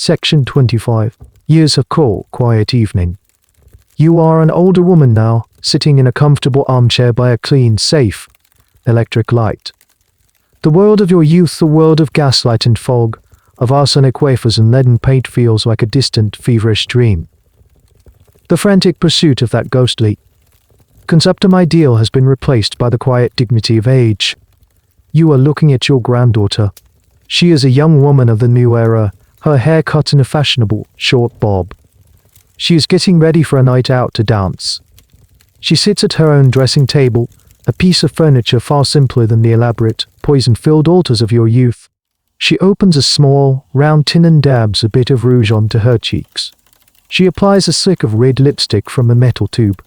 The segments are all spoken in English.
Section 25. Years of cool, quiet evening. You are an older woman now, sitting in a comfortable armchair by a clean, safe, electric light. The world of your youth, the world of gaslight and fog, of arsenic wafers and leaden paint feels like a distant, feverish dream. The frantic pursuit of that ghostly, conceptum ideal has been replaced by the quiet dignity of age. You are looking at your granddaughter. She is a young woman of the new era, her hair cut in a fashionable, short bob. She is getting ready for a night out to dance. She sits at her own dressing table, a piece of furniture far simpler than the elaborate, poison-filled altars of your youth. She opens a small, round tin and dabs a bit of rouge onto her cheeks. She applies a slick of red lipstick from a metal tube.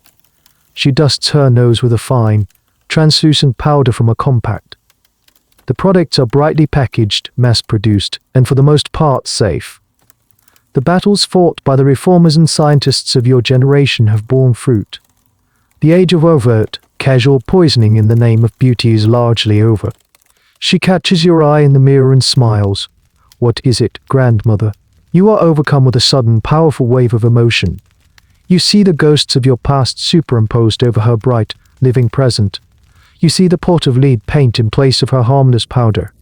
She dusts her nose with a fine, translucent powder from a compact. The products are brightly packaged, mass-produced, and for the most part safe. The battles fought by the reformers and scientists of your generation have borne fruit. The age of overt, casual poisoning in the name of beauty is largely over. She catches your eye in the mirror and smiles. What is it, grandmother? You are overcome with a sudden, powerful wave of emotion. You see the ghosts of your past superimposed over her bright, living present. You see the pot of lead paint in place of her harmless powder.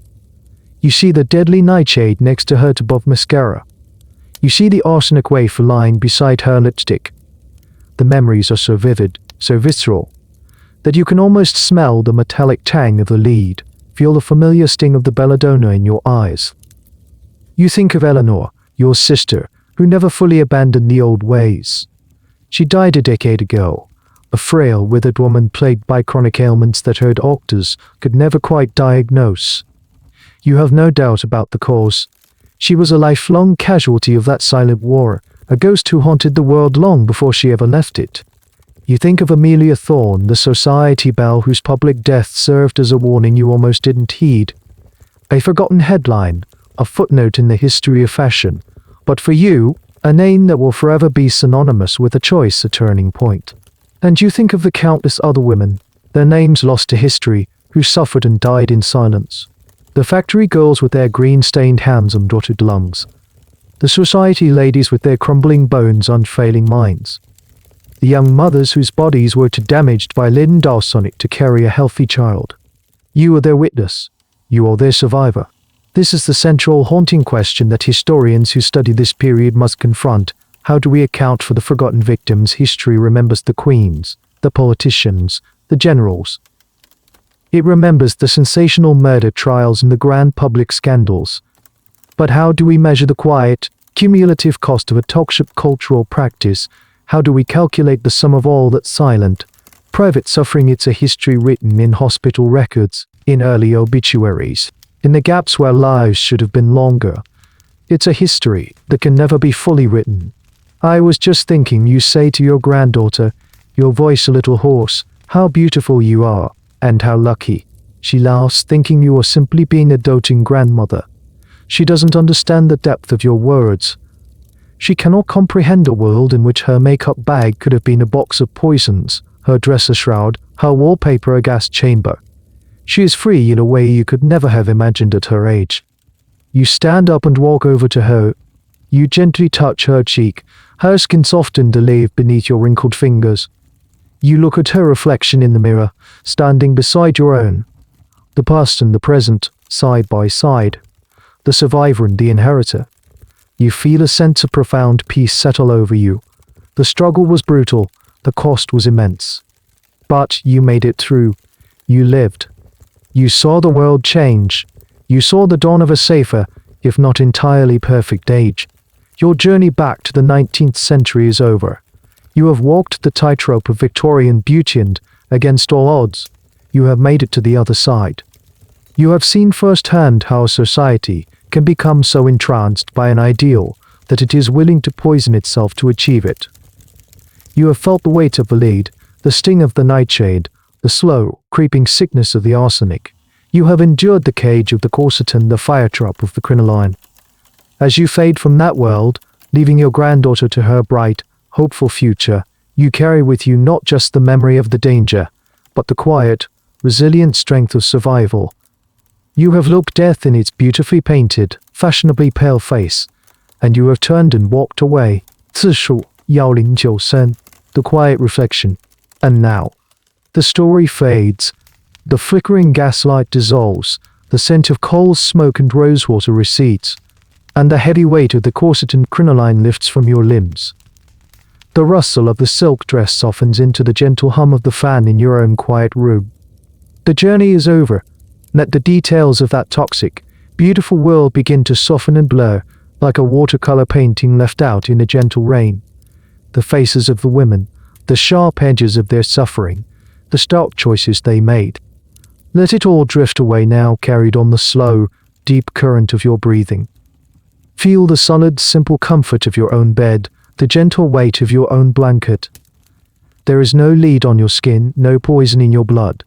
You see the deadly nightshade next to her tub of mascara. You see the arsenic wafer lying beside her lipstick. The memories are so vivid, so visceral, that you can almost smell the metallic tang of the lead, feel the familiar sting of the belladonna in your eyes. You think of Eleanor, your sister, who never fully abandoned the old ways. She died a decade ago, a frail, withered woman plagued by chronic ailments that her doctors could never quite diagnose. You have no doubt about the cause. She was a lifelong casualty of that silent war, a ghost who haunted the world long before she ever left it. You think of Amelia Thorne, the society belle whose public death served as a warning you almost didn't heed. A forgotten headline, a footnote in the history of fashion, but for you, a name that will forever be synonymous with a choice, a turning point. And you think of the countless other women, their names lost to history, who suffered and died in silence. The factory girls with their green-stained hands and dotted lungs. The society ladies with their crumbling bones, unfailing minds. The young mothers whose bodies were too damaged by lead and arsenic to carry a healthy child. You are their witness. You are their survivor. This is the central haunting question that historians who study this period must confront. How do we account for the forgotten victims? History remembers the queens, the politicians, the generals. It remembers the sensational murder trials and the grand public scandals. But how do we measure the quiet, cumulative cost of a toxic cultural practice? How do we calculate the sum of all that silent, private suffering? It's a history written in hospital records, in early obituaries, in the gaps where lives should have been longer. It's a history that can never be fully written. I was just thinking, you say to your granddaughter, your voice a little hoarse, how beautiful you are, and how lucky. She laughs, thinking you are simply being a doting grandmother. She doesn't understand the depth of your words. She cannot comprehend a world in which her makeup bag could have been a box of poisons, her dress a shroud, her wallpaper a gas chamber. She is free in a way you could never have imagined at her age. You stand up and walk over to her. You gently touch her cheek, her skin softened to lave beneath your wrinkled fingers. You look at her reflection in the mirror, standing beside your own. The past and the present, side by side. The survivor and the inheritor. You feel a sense of profound peace settle over you. The struggle was brutal, the cost was immense. But you made it through. You lived. You saw the world change. You saw the dawn of a safer, if not entirely perfect age. Your journey back to the 19th century is over. You have walked the tightrope of Victorian beauty and, against all odds, you have made it to the other side. You have seen firsthand how a society can become so entranced by an ideal that it is willing to poison itself to achieve it. You have felt the weight of the lead, the sting of the nightshade, the slow, creeping sickness of the arsenic. You have endured the cage of the quercetin, the fire trap of the crinoline. As you fade from that world, leaving your granddaughter to her bright, hopeful future, you carry with you not just the memory of the danger, but the quiet, resilient strength of survival. You have looked death in its beautifully painted, fashionably pale face, and you have turned and walked away. 字数1093, the quiet reflection. And now, the story fades. The flickering gaslight dissolves, the scent of coal smoke and rosewater recedes, and the heavy weight of the corset and crinoline lifts from your limbs. The rustle of the silk dress softens into the gentle hum of the fan in your own quiet room. The journey is over. Let the details of that toxic, beautiful world begin to soften and blur, like a watercolor painting left out in a gentle rain. The faces of the women, the sharp edges of their suffering, the stark choices they made. Let it all drift away now, carried on the slow, deep current of your breathing. Feel the solid, simple comfort of your own bed, the gentle weight of your own blanket. There is no lead on your skin, no poison in your blood.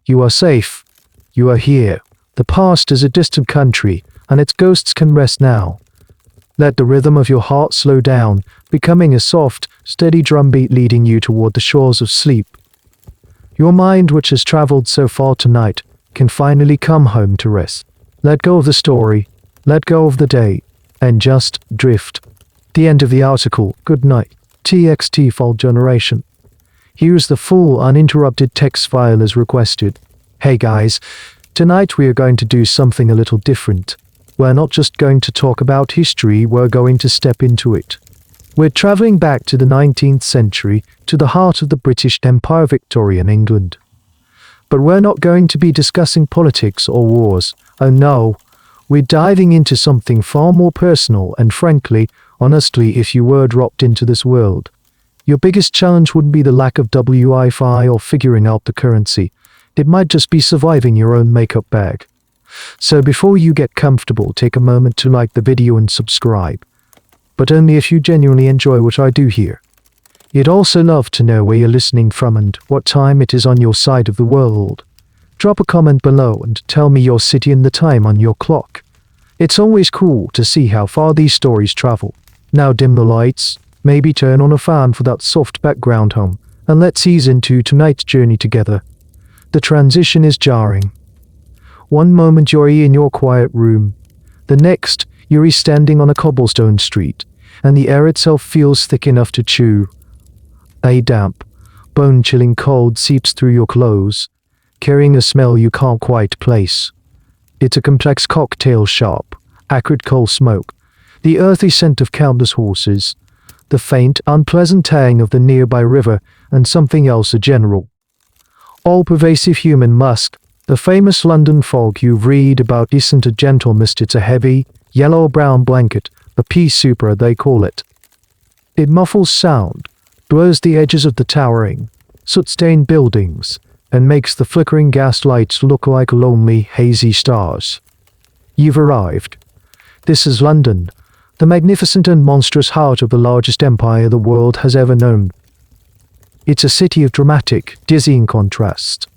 You are safe. You are here. The past is a distant country, and its ghosts can rest now. Let the rhythm of your heart slow down, becoming a soft, steady drumbeat leading you toward the shores of sleep. Your mind, which has traveled so far tonight, can finally come home to rest. Let go of the story, let go of the day, and just drift. The end of the article. Good night. TXT Fold Generation. Here's the full uninterrupted text file as requested. Hey guys, tonight we are going to do something a little different. We're not just going to talk about history, we're going to step into it. We're traveling back to the 19th century, to the heart of the British Empire, Victorian England. But we're not going to be discussing politics or wars. Oh no, we're diving into something far more personal and frankly, honestly, if you were dropped into this world, your biggest challenge wouldn't be the lack of Wi-Fi or figuring out the currency. It might just be surviving your own makeup bag. So before you get comfortable, take a moment to like the video and subscribe. But only if you genuinely enjoy what I do here. You'd also love to know where you're listening from and what time it is on your side of the world. Drop a comment below and tell me your city and the time on your clock. It's always cool to see how far these stories travel. Now dim the lights, maybe turn on a fan for that soft background hum, and let's ease into tonight's journey together. The transition is jarring. One moment you're in your quiet room, the next you're standing on a cobblestone street, and the air itself feels thick enough to chew. A damp, bone-chilling cold seeps through your clothes, carrying a smell you can't quite place. It's a complex cocktail, sharp, acrid coal smoke, the earthy scent of countless horses, the faint, unpleasant tang of the nearby river, and something else, a general, all-pervasive human musk. The famous London fog you read about isn't a gentle mist, it's a heavy, yellow-brown blanket, a pea souper they call it. It muffles sound, blurs the edges of the towering, soot-stained buildings, and makes the flickering gas lights look like lonely, hazy stars. You've arrived. This is London, the magnificent and monstrous heart of the largest empire the world has ever known. It's a city of dramatic, dizzying contrast.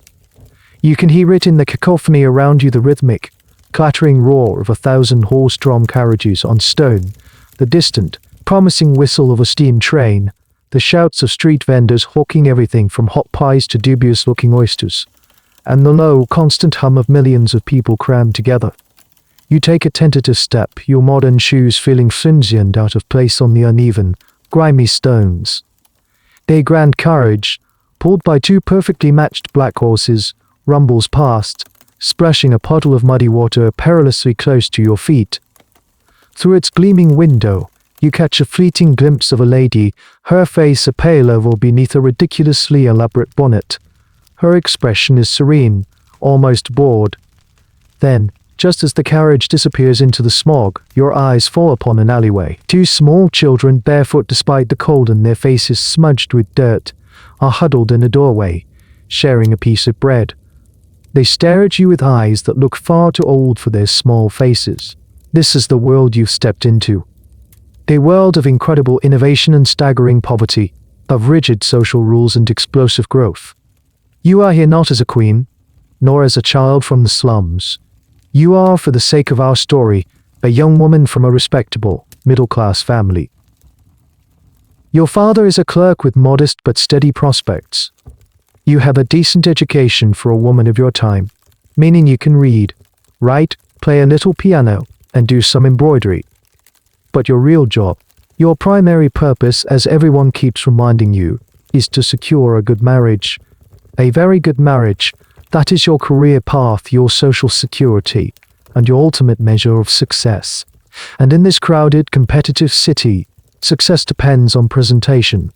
You can hear it in the cacophony around you, the rhythmic, clattering roar of 1,000 horse-drawn carriages on stone, the distant, promising whistle of a steam train, the shouts of street vendors hawking everything from hot pies to dubious-looking oysters, and the low, constant hum of millions of people crammed together. You take a tentative step, your modern shoes feeling flimsy and out of place on the uneven, grimy stones. A grand carriage, pulled by two perfectly matched black horses, rumbles past, splashing a puddle of muddy water perilously close to your feet. Through its gleaming window, you catch a fleeting glimpse of a lady, her face a pale oval beneath a ridiculously elaborate bonnet. Her expression is serene, almost bored. Then, just as the carriage disappears into the smog, your eyes fall upon an alleyway. Two small children, barefoot despite the cold and their faces smudged with dirt, are huddled in a doorway, sharing a piece of bread. They stare at you with eyes that look far too old for their small faces. This is the world you've stepped into. A world of incredible innovation and staggering poverty, of rigid social rules and explosive growth. You are here not as a queen, nor as a child from the slums. You are, for the sake of our story, a young woman from a respectable, middle-class family. Your father is a clerk with modest but steady prospects. You have a decent education for a woman of your time, meaning you can read, write, play a little piano, and do some embroidery. But your real job, your primary purpose, as everyone keeps reminding you, is to secure a good marriage. A very good marriage. That is your career path, your social security, and your ultimate measure of success. And in this crowded, competitive city, success depends on presentation.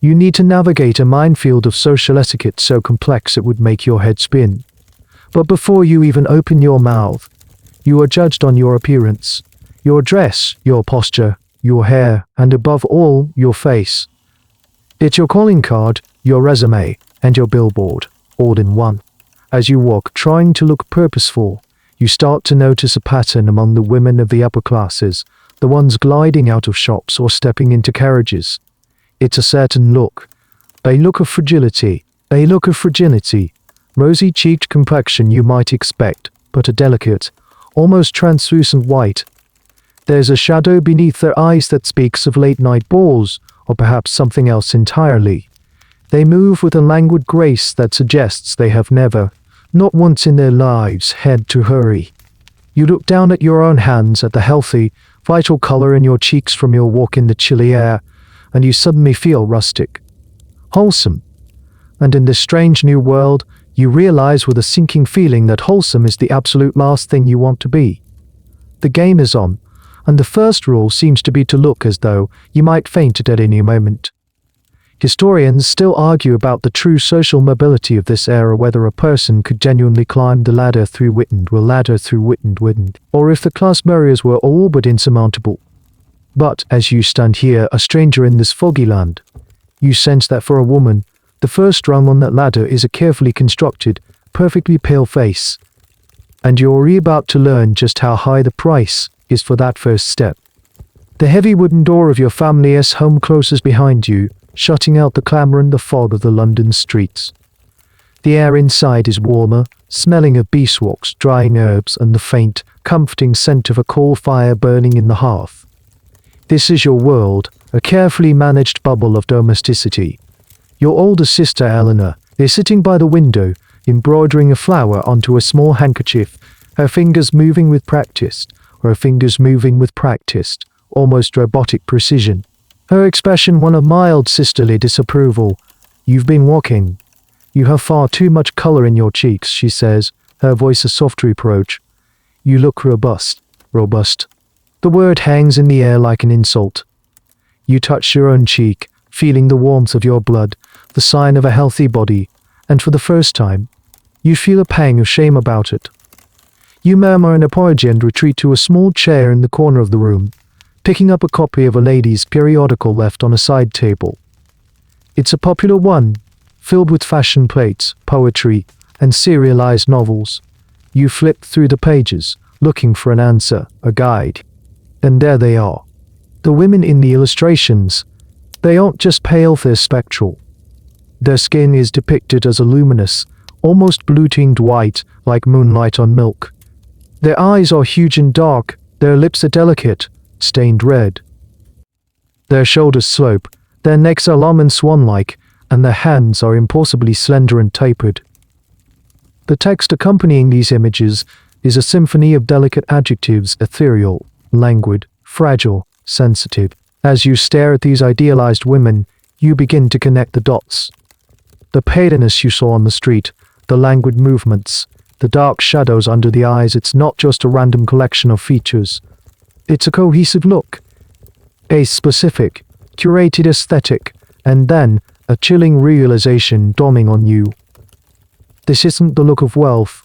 You need to navigate a minefield of social etiquette so complex it would make your head spin. But before you even open your mouth, you are judged on your appearance, your dress, your posture, your hair, and above all, your face. It's your calling card, your resume, and your billboard, all in one. As you walk, trying to look purposeful, you start to notice a pattern among the women of the upper classes, the ones gliding out of shops or stepping into carriages. It's a certain look, a look of fragility, rosy-cheeked complexion you might expect, but a delicate, almost translucent white. There's a shadow beneath their eyes that speaks of late-night balls, or perhaps something else entirely. They move with a languid grace that suggests they have never, not once in their lives, had to hurry. You look down at your own hands, at the healthy, vital color in your cheeks from your walk in the chilly air, and you suddenly feel rustic, wholesome. And in this strange new world, you realize with a sinking feeling that wholesome is the absolute last thing you want to be. The game is on, and the first rule seems to be to look as though you might faint at any moment. Historians still argue about the true social mobility of this era, whether a person could genuinely climb the ladder through Witten, or if the class barriers were all but insurmountable. But as you stand here, a stranger in this foggy land, you sense that for a woman, the first rung on that ladder is a carefully constructed, perfectly pale face. And you're about to learn just how high the price is for that first step. The heavy wooden door of your family's home closes behind you, shutting out the clamor and the fog of the London streets. The air inside is warmer, smelling of beeswax, drying herbs, and the faint, comforting scent of a coal fire burning in the hearth. This is your world, a carefully managed bubble of domesticity. Your older sister Eleanor is sitting by the window, embroidering a flower onto a small handkerchief, her fingers moving with almost robotic precision. Her expression one of mild sisterly disapproval. "You've been walking. You have far too much color in your cheeks," she says, her voice a soft reproach. "You look robust. The word hangs in the air like an insult. You touch your own cheek, feeling the warmth of your blood, the sign of a healthy body, and for the first time, you feel a pang of shame about it. You murmur an apology and retreat to a small chair in the corner of the room, picking up a copy of a lady's periodical left on a side table. It's a popular one, filled with fashion plates, poetry, and serialized novels. You flip through the pages, looking for an answer, a guide. And there they are. The women in the illustrations. They aren't just pale, they're spectral. Their skin is depicted as a luminous, almost blue-tinged white, like moonlight on milk. Their eyes are huge and dark, their lips are delicate, stained red. Their shoulders slope, their necks are long and swan-like, and their hands are impossibly slender and tapered. The text accompanying these images is a symphony of delicate adjectives: ethereal, languid, fragile, sensitive. As you stare at these idealized women, you begin to connect the dots. The paleness you saw on the street, the languid movements, the dark shadows under the eyes, it's not just a random collection of features. It's a cohesive look, a specific, curated aesthetic, and then a chilling realization dawning on you. This isn't the look of wealth.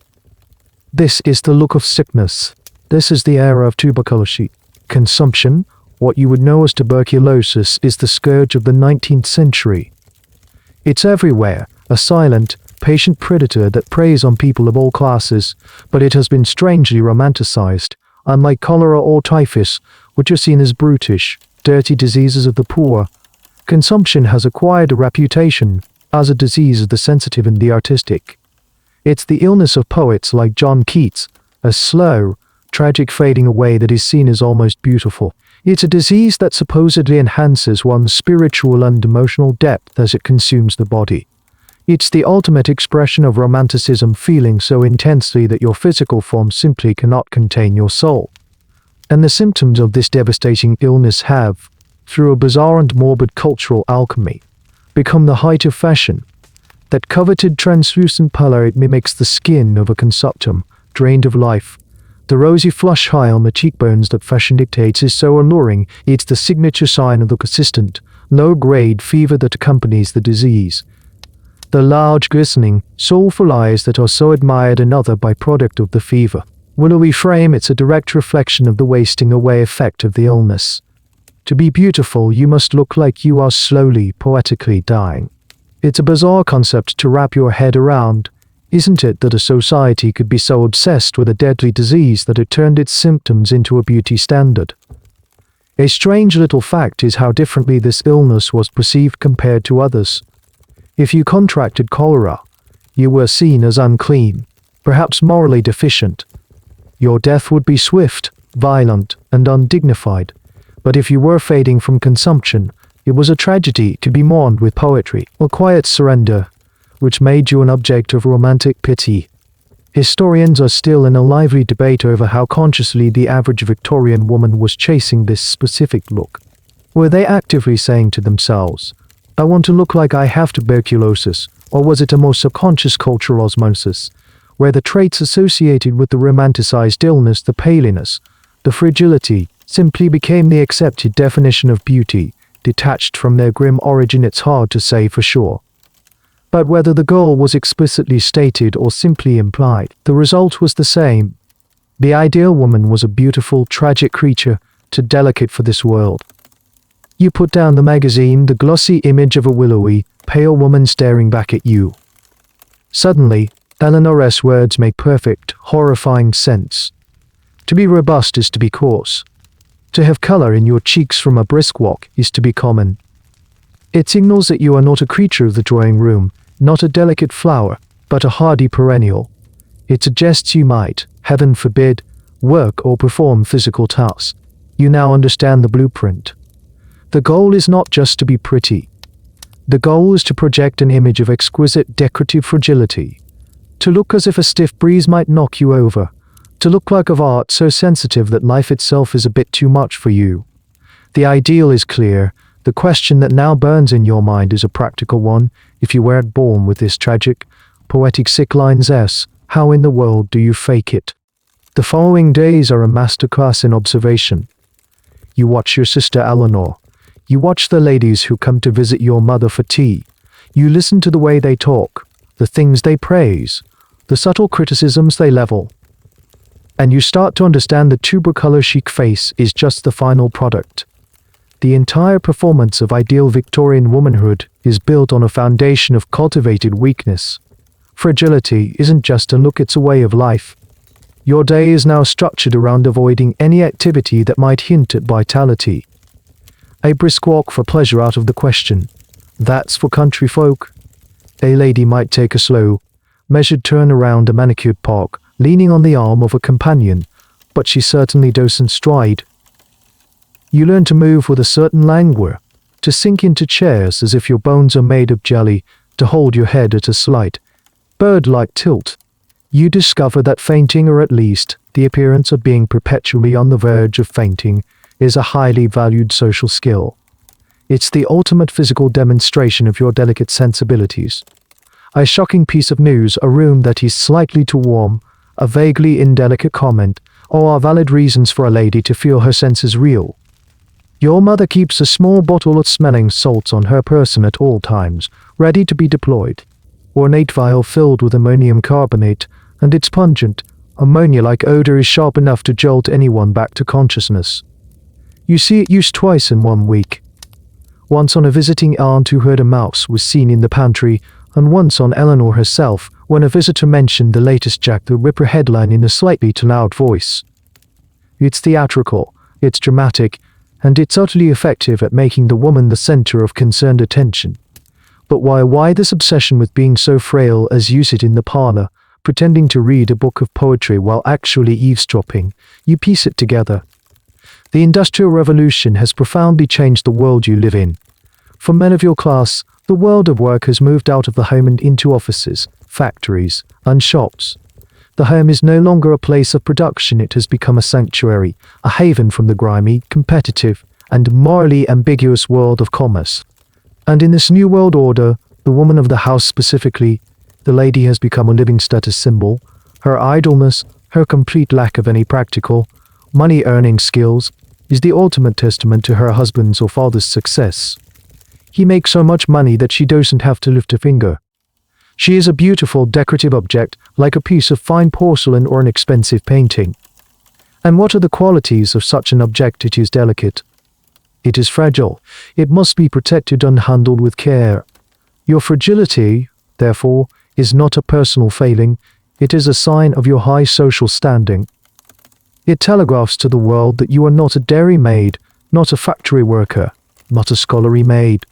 This is the look of sickness. This is the era of tuberculosis. Consumption, what you would know as tuberculosis, is the scourge of the 19th century. It's everywhere, a silent, patient predator that preys on people of all classes, but it has been strangely romanticized. Unlike cholera or typhus, which are seen as brutish, dirty diseases of the poor, consumption has acquired a reputation as a disease of the sensitive and the artistic. It's the illness of poets like John Keats, a slow, tragic fading away that is seen as almost beautiful. It's a disease that supposedly enhances one's spiritual and emotional depth as it consumes the body. It's the ultimate expression of romanticism, feeling so intensely that your physical form simply cannot contain your soul. And the symptoms of this devastating illness have, through a bizarre and morbid cultural alchemy, become the height of fashion. That coveted translucent pallor, it mimics the skin of a consumptum, drained of life. The rosy flush high on the cheekbones that fashion dictates is so alluring, it's the signature sign of the persistent, low-grade fever that accompanies the disease. The large, glistening, soulful eyes that are so admired, another byproduct of the fever. Willowy frame, it's a direct reflection of the wasting away effect of the illness. To be beautiful, you must look like you are slowly, poetically dying. It's a bizarre concept to wrap your head around, isn't it, that a society could be so obsessed with a deadly disease that it turned its symptoms into a beauty standard? A strange little fact is how differently this illness was perceived compared to others. If you contracted cholera, you were seen as unclean, perhaps morally deficient. Your death would be swift, violent, and undignified. But if you were fading from consumption, it was a tragedy to be mourned with poetry or quiet surrender, which made you an object of romantic pity. Historians are still in a lively debate over how consciously the average Victorian woman was chasing this specific look. Were they actively saying to themselves, "I want to look like I have tuberculosis," or was it a more subconscious cultural osmosis, where the traits associated with the romanticized illness, the paleness, the fragility, simply became the accepted definition of beauty, detached from their grim origin? It's hard to say for sure. But whether the goal was explicitly stated or simply implied, the result was the same. The ideal woman was a beautiful, tragic creature, too delicate for this world. You put down the magazine, the glossy image of a willowy, pale woman staring back at you. Suddenly, Eleanor's words make perfect, horrifying sense. To be robust is to be coarse. To have color in your cheeks from a brisk walk is to be common. It signals that you are not a creature of the drawing room, not a delicate flower, but a hardy perennial. It suggests you might, heaven forbid, work or perform physical tasks. You now understand the blueprint. The goal is not just to be pretty. The goal is to project an image of exquisite decorative fragility. To look as if a stiff breeze might knock you over. To look like of art so sensitive that life itself is a bit too much for you. The ideal is clear. The question that now burns in your mind is a practical one. If you weren't born with this tragic, poetic sick lines, how in the world do you fake it? The following days are a masterclass in observation. You watch your sister Eleanor. You watch the ladies who come to visit your mother for tea. You listen to the way they talk, the things they praise, the subtle criticisms they level. And you start to understand the tubercolor chic face is just the final product. The entire performance of ideal Victorian womanhood is built on a foundation of cultivated weakness. Fragility isn't just a look, it's a way of life. Your day is now structured around avoiding any activity that might hint at vitality. A brisk walk for pleasure out of the question. That's for country folk. A lady might take a slow, measured turn around a manicured park, leaning on the arm of a companion, but she certainly doesn't stride. You learn to move with a certain languor, to sink into chairs as if your bones are made of jelly, to hold your head at a slight, bird-like tilt. You discover that fainting, or at least the appearance of being perpetually on the verge of fainting, is a highly valued social skill. It's the ultimate physical demonstration of your delicate sensibilities. A shocking piece of news, a room that is slightly too warm, a vaguely indelicate comment, all are valid reasons for a lady to feel her senses reel. Your mother keeps a small bottle of smelling salts on her person at all times, ready to be deployed. Ornate vial filled with ammonium carbonate, and its pungent, ammonia-like odor is sharp enough to jolt anyone back to consciousness. You see it used twice in 1 week. Once on a visiting aunt who heard a mouse was seen in the pantry, and once on Eleanor herself when a visitor mentioned the latest Jack the Ripper headline in a slightly too loud voice. It's theatrical, it's dramatic, and it's utterly effective at making the woman the center of concerned attention. But why this obsession with being so frail as you sit in the parlor, pretending to read a book of poetry while actually eavesdropping? You piece it together. The Industrial Revolution has profoundly changed the world you live in. For men of your class, the world of work has moved out of the home and into offices, factories, and shops. The home is no longer a place of production, it has become a sanctuary, a haven from the grimy, competitive, and morally ambiguous world of commerce. And in this new world order, the woman of the house specifically, the lady has become a living status symbol. Her idleness, her complete lack of any practical, money-earning skills, is the ultimate testament to her husband's or father's success. He makes so much money that she doesn't have to lift a finger. She is a beautiful decorative object, like a piece of fine porcelain or an expensive painting. And what are the qualities of such an object? It is delicate. It is fragile. It must be protected and handled with care. Your fragility, therefore, is not a personal failing. It is a sign of your high social standing. It telegraphs to the world that you are not a dairy maid, not a factory worker, not a scullery maid.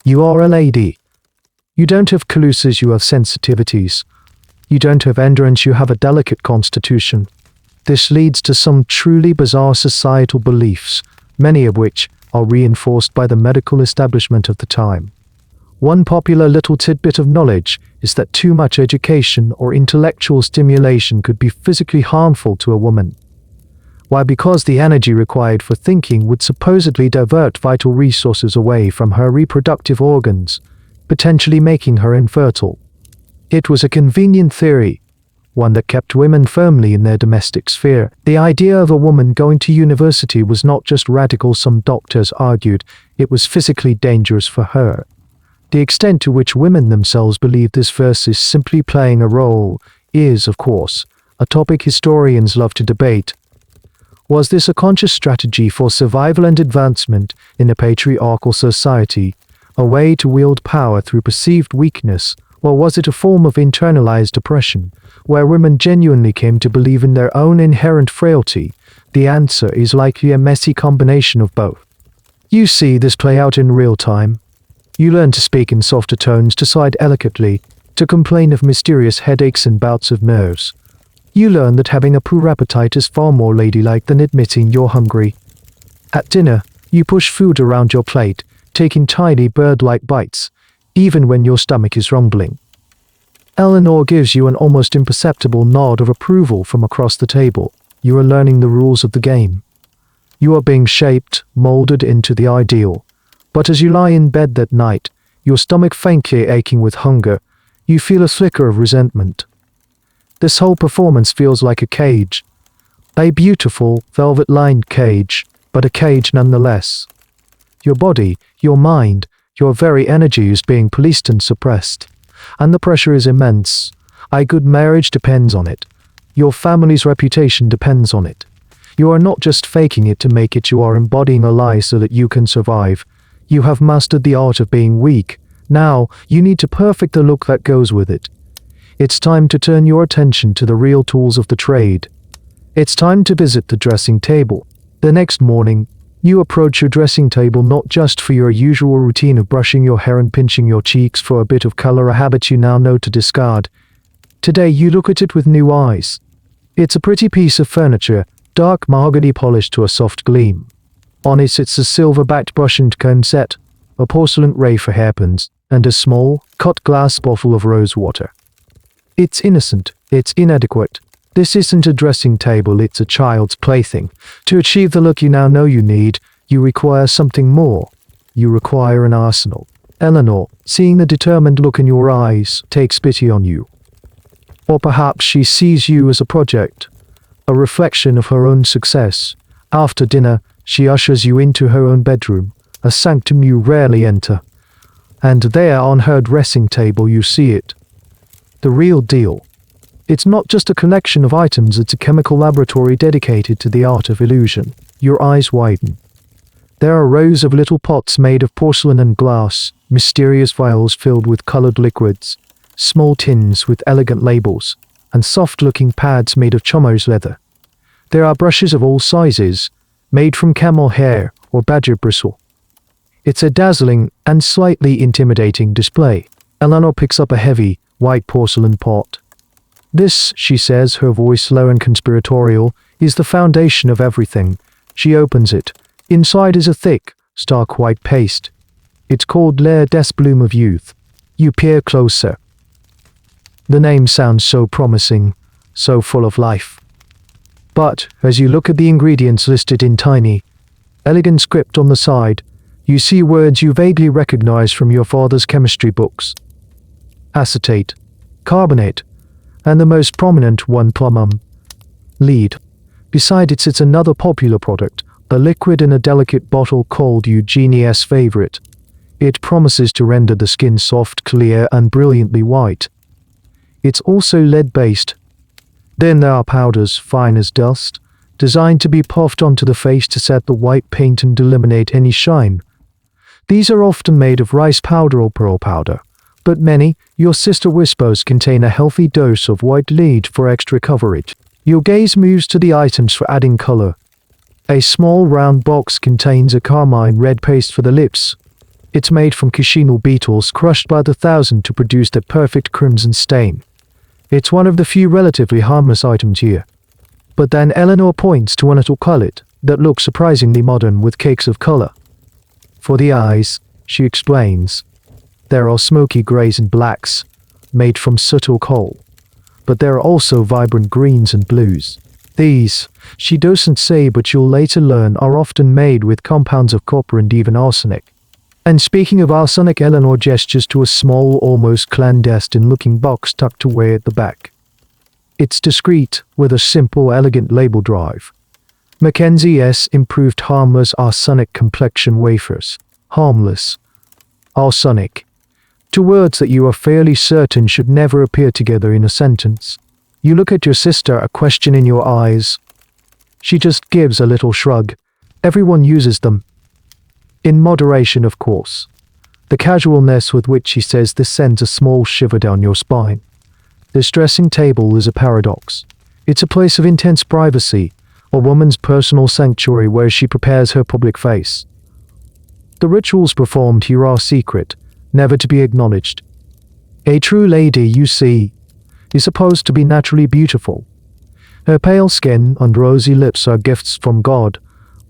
You are a lady. You don't have caluses, you have sensitivities. You don't have endurance, you have a delicate constitution. This leads to some truly bizarre societal beliefs, many of which are reinforced by the medical establishment of the time. One popular little tidbit of knowledge is that too much education or intellectual stimulation could be physically harmful to a woman. Why? Because the energy required for thinking would supposedly divert vital resources away from her reproductive organs, potentially making her infertile. It was a convenient theory, one that kept women firmly in their domestic sphere. The idea of a woman going to university was not just radical, some doctors argued, it was physically dangerous for her. The extent to which women themselves believe this versus simply playing a role is, of course, a topic historians love to debate. Was this a conscious strategy for survival and advancement in a patriarchal society, a way to wield power through perceived weakness, or was it a form of internalized oppression, where women genuinely came to believe in their own inherent frailty? The answer is likely a messy combination of both. You see this play out in real time. You learn to speak in softer tones, to sigh delicately, to complain of mysterious headaches and bouts of nerves. You learn that having a poor appetite is far more ladylike than admitting you're hungry. At dinner, you push food around your plate, taking tiny bird-like bites, even when your stomach is rumbling. Eleanor gives you an almost imperceptible nod of approval from across the table. You are learning the rules of the game. You are being shaped, molded into the ideal. But as you lie in bed that night, your stomach faintly aching with hunger, you feel a flicker of resentment. This whole performance feels like a cage. A beautiful, velvet-lined cage, but a cage nonetheless. Your body, your mind, your very energy is being policed and suppressed. And the pressure is immense. A good marriage depends on it. Your family's reputation depends on it. You are not just faking it to make it, you are embodying a lie so that you can survive. You have mastered the art of being weak. Now, you need to perfect the look that goes with it. It's time to turn your attention to the real tools of the trade. It's time to visit the dressing table. The next morning, you approach your dressing table not just for your usual routine of brushing your hair and pinching your cheeks for a bit of color, a habit you now know to discard. Today you look at it with new eyes. It's a pretty piece of furniture, dark mahogany polished to a soft gleam. On it sits a silver-backed brush and comb set, a porcelain tray for hairpins, and a small, cut glass bottle of rose water. It's innocent, it's inadequate. This isn't a dressing table, it's a child's plaything. To achieve the look you now know you need, you require something more. You require an arsenal. Eleanor, seeing the determined look in your eyes, takes pity on you. Or perhaps she sees you as a project, a reflection of her own success. After dinner, she ushers you into her own bedroom, a sanctum you rarely enter. And there on her dressing table you see it. The real deal. It's not just a collection of items, it's a chemical laboratory dedicated to the art of illusion. Your eyes widen. There are rows of little pots made of porcelain and glass, mysterious vials filled with colored liquids, small tins with elegant labels, and soft-looking pads made of chamois leather. There are brushes of all sizes, made from camel hair or badger bristle. It's a dazzling and slightly intimidating display. Eleanor picks up a heavy, white porcelain pot. This, she says, her voice low and conspiratorial, is the foundation of everything. She opens it. Inside is a thick, stark white paste. It's called L'air des Bloom of Youth. You peer closer. The name sounds so promising. so full of life. But, as you look at the ingredients listed in tiny, elegant script on the side, you see words you vaguely recognize from your father's chemistry books. Acetate, carbonate, and the most prominent one, plumum, lead. Beside it sits another popular product, a liquid in a delicate bottle called Eugenie's favorite. It promises to render the skin soft, clear, and brilliantly white. It's also lead-based. Then there are powders, fine as dust, designed to be puffed onto the face to set the white paint and eliminate any shine. These are often made of rice powder or pearl powder, but many, your sister whispers, contain a healthy dose of white lead for extra coverage. Your gaze moves to the items for adding color. A small round box contains a carmine red paste for the lips. It's made from cochineal beetles crushed by the thousand to produce the perfect crimson stain. It's one of the few relatively harmless items here. But then Eleanor points to a little cullet that looks surprisingly modern with cakes of color. For the eyes, she explains, there are smoky grays and blacks, made from soot or coal. But there are also vibrant greens and blues. These, she doesn't say but you'll later learn, are often made with compounds of copper and even arsenic. And speaking of arsenic, Eleanor gestures to a small, almost clandestine-looking box tucked away at the back. It's discreet, with a simple, elegant label drive. Mackenzie's improved harmless arsenic complexion wafers. Harmless. Arsenic. Two words that you are fairly certain should never appear together in a sentence. You look at your sister, a question in your eyes. She just gives a little shrug. Everyone uses them. In moderation, of course. The casualness with which she says this sends a small shiver down your spine. This dressing table is a paradox. It's a place of intense privacy, a woman's personal sanctuary where she prepares her public face. The rituals performed here are secret, never to be acknowledged. A true lady, you see, is supposed to be naturally beautiful. Her pale skin and rosy lips are gifts from God,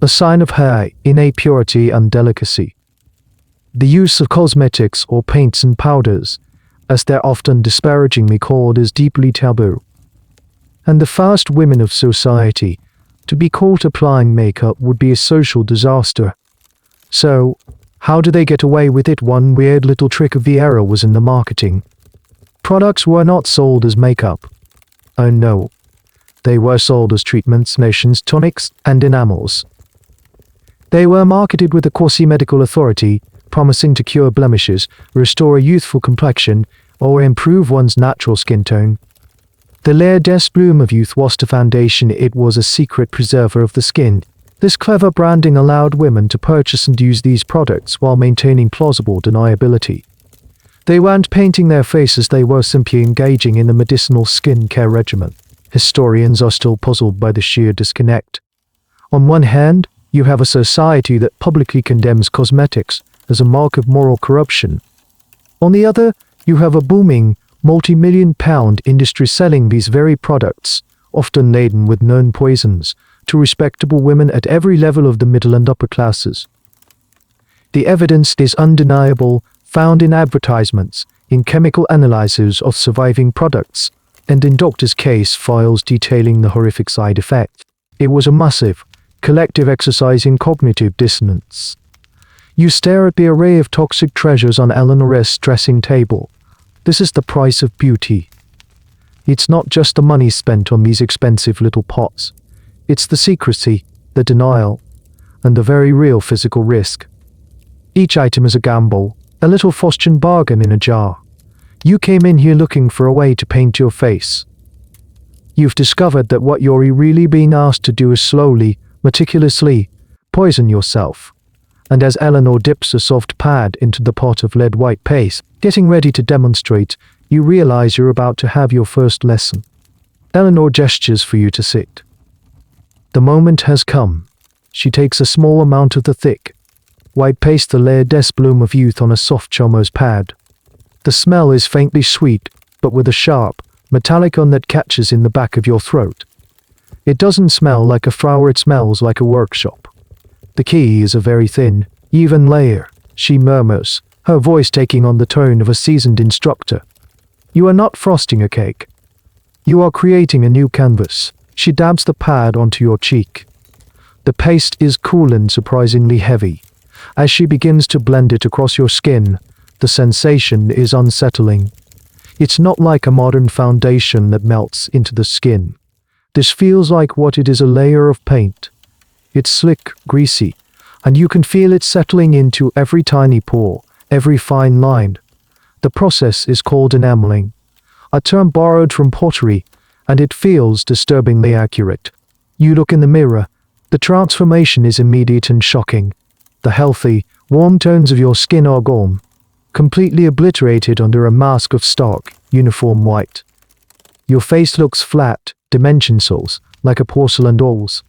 a sign of her innate purity and delicacy. The use of cosmetics or paints and powders, as they're often disparagingly called, is deeply taboo. And the first women of society to be caught applying makeup would be a social disaster. So, how do they get away with it? One weird little trick of the era was in the marketing. Products were not sold as makeup. Oh no. They were sold as treatments, lotions, tonics, and enamels. They were marketed with a quasi-medical authority, promising to cure blemishes, restore a youthful complexion, or improve one's natural skin tone. The Lair des Bloom of youth was the foundation. It was a secret preserver of the skin. This clever branding allowed women to purchase and use these products while maintaining plausible deniability. They weren't painting their faces, they were simply engaging in a medicinal skin care regimen. Historians are still puzzled by the sheer disconnect. On one hand, you have a society that publicly condemns cosmetics as a mark of moral corruption. On the other, you have a booming, multi-million-pound industry selling these very products, often laden with known poisons, to respectable women at every level of the middle and upper classes. The evidence is undeniable, found in advertisements, in chemical analyses of surviving products, and in doctors' case files detailing the horrific side effects. It was a massive, collective exercise in cognitive dissonance. You stare at the array of toxic treasures on Eleanor's dressing table. This is the price of beauty. It's not just the money spent on these expensive little pots. It's the secrecy, the denial, and the very real physical risk. Each item is a gamble, a little Faustian bargain in a jar. You came in here looking for a way to paint your face. You've discovered that what you're really being asked to do is slowly, meticulously, poison yourself. And as Eleanor dips a soft pad into the pot of lead-white paste, getting ready to demonstrate, you realize you're about to have your first lesson. Eleanor gestures for you to sit. The moment has come. She takes a small amount of the thick, white paste, the Lair des Bloom of youth, on a soft chomo's pad. The smell is faintly sweet, but with a sharp, metallic on that catches in the back of your throat. It doesn't smell like a flower, it smells like a workshop. The key is a very thin, even layer, she murmurs, her voice taking on the tone of a seasoned instructor. You are not frosting a cake. You are creating a new canvas. She dabs the pad onto your cheek. The paste is cool and surprisingly heavy. As she begins to blend it across your skin, the sensation is unsettling. It's not like a modern foundation that melts into the skin. This feels like what it is, a layer of paint. It's slick, greasy, and you can feel it settling into every tiny pore, every fine line. The process is called enameling, a term borrowed from pottery, and it feels disturbingly accurate. You look in the mirror. The transformation is immediate and shocking. The healthy, warm tones of your skin are gone, completely obliterated under a mask of stark, uniform white. Your face looks flat, dimensionless, like a porcelain doll's.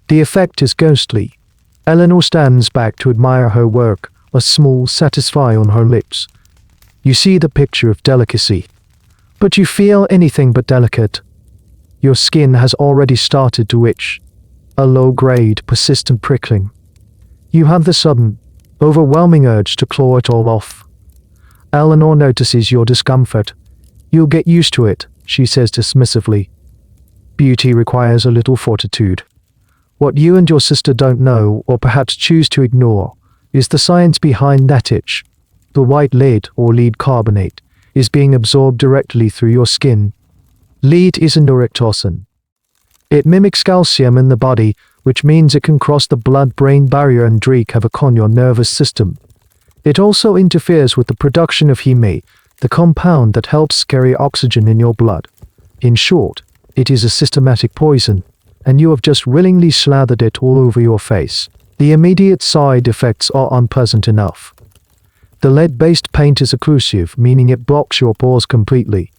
The effect is ghostly. Eleanor stands back to admire her work, a small satisfy on her lips. You see the picture of delicacy, but you feel anything but delicate. Your skin has already started to itch, a low-grade, persistent prickling. You have the sudden, overwhelming urge to claw it all off. Eleanor notices your discomfort. You'll get used to it, she says dismissively. Beauty requires a little fortitude. What you and your sister don't know, or perhaps choose to ignore, is the science behind that itch. The white lead, or lead carbonate, is being absorbed directly through your skin. Lead is a neurotoxin. It mimics calcium in the body, which means it can cross the blood-brain barrier and wreak havoc on your nervous system. It also interferes with the production of heme, the compound that helps carry oxygen in your blood. In short, it is a systematic poison, and you have just willingly slathered it all over your face. The immediate side effects are unpleasant enough. The lead-based paint is occlusive, meaning it blocks your pores completely.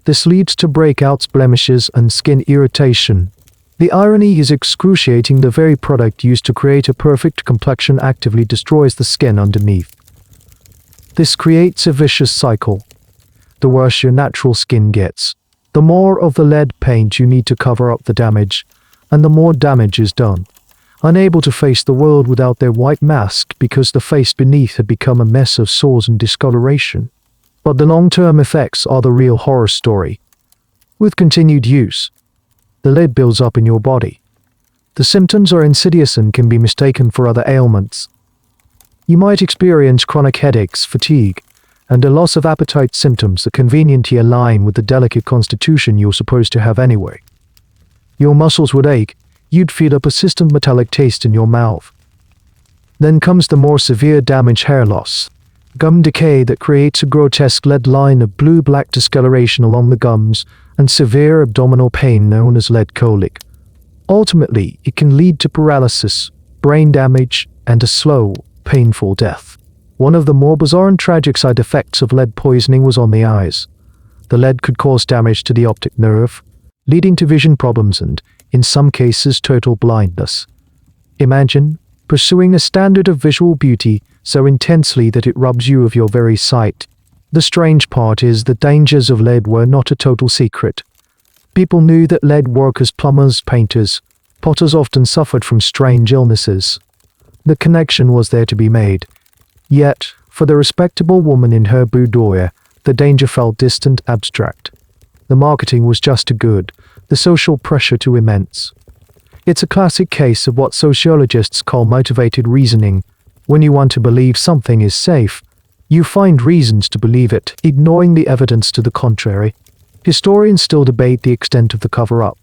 This leads to breakouts, blemishes, and skin irritation. The irony is excruciating. The very product used to create a perfect complexion actively destroys the skin underneath. This creates a vicious cycle. The worse your natural skin gets, the more of the lead paint you need to cover up the damage, and the more damage is done. Unable to face the world without their white mask because the face beneath had become a mess of sores and discoloration. But the long-term effects are the real horror story. With continued use, the lead builds up in your body. The symptoms are insidious and can be mistaken for other ailments. You might experience chronic headaches, fatigue, and a loss of appetite, symptoms that conveniently align with the delicate constitution you're supposed to have anyway. Your muscles would ache. You'd feel a persistent metallic taste in your mouth. Then comes the more severe damage: hair loss, gum decay that creates a grotesque lead line of blue-black discoloration along the gums, and severe abdominal pain known as lead colic. Ultimately, it can lead to paralysis, brain damage, and a slow, painful death. One of the more bizarre and tragic side effects of lead poisoning was on the eyes. The lead could cause damage to the optic nerve, leading to vision problems and, in some cases, total blindness. Imagine pursuing a standard of visual beauty so intensely that it robs you of your very sight. The strange part is the dangers of lead were not a total secret. People knew that lead workers, plumbers, painters, potters often suffered from strange illnesses. The connection was there to be made. Yet, for the respectable woman in her boudoir, the danger felt distant, abstract. The marketing was just too good, the social pressure too immense. It's a classic case of what sociologists call motivated reasoning. When you want to believe something is safe, you find reasons to believe it, ignoring the evidence to the contrary. Historians still debate the extent of the cover-up.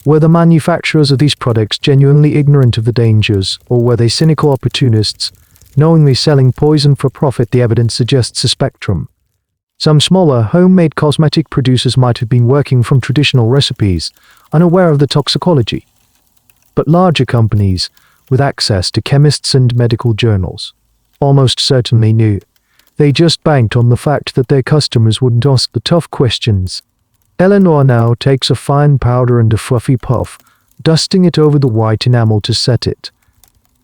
Were the manufacturers of these products genuinely ignorant of the dangers, or were they cynical opportunists, knowingly selling poison for profit? The evidence suggests a spectrum. Some smaller, homemade cosmetic producers might have been working from traditional recipes, unaware of the toxicology. But larger companies, with access to chemists and medical journals, almost certainly knew. They just banked on the fact that their customers wouldn't ask the tough questions. Eleanor now takes a fine powder and a fluffy puff, dusting it over the white enamel to set it.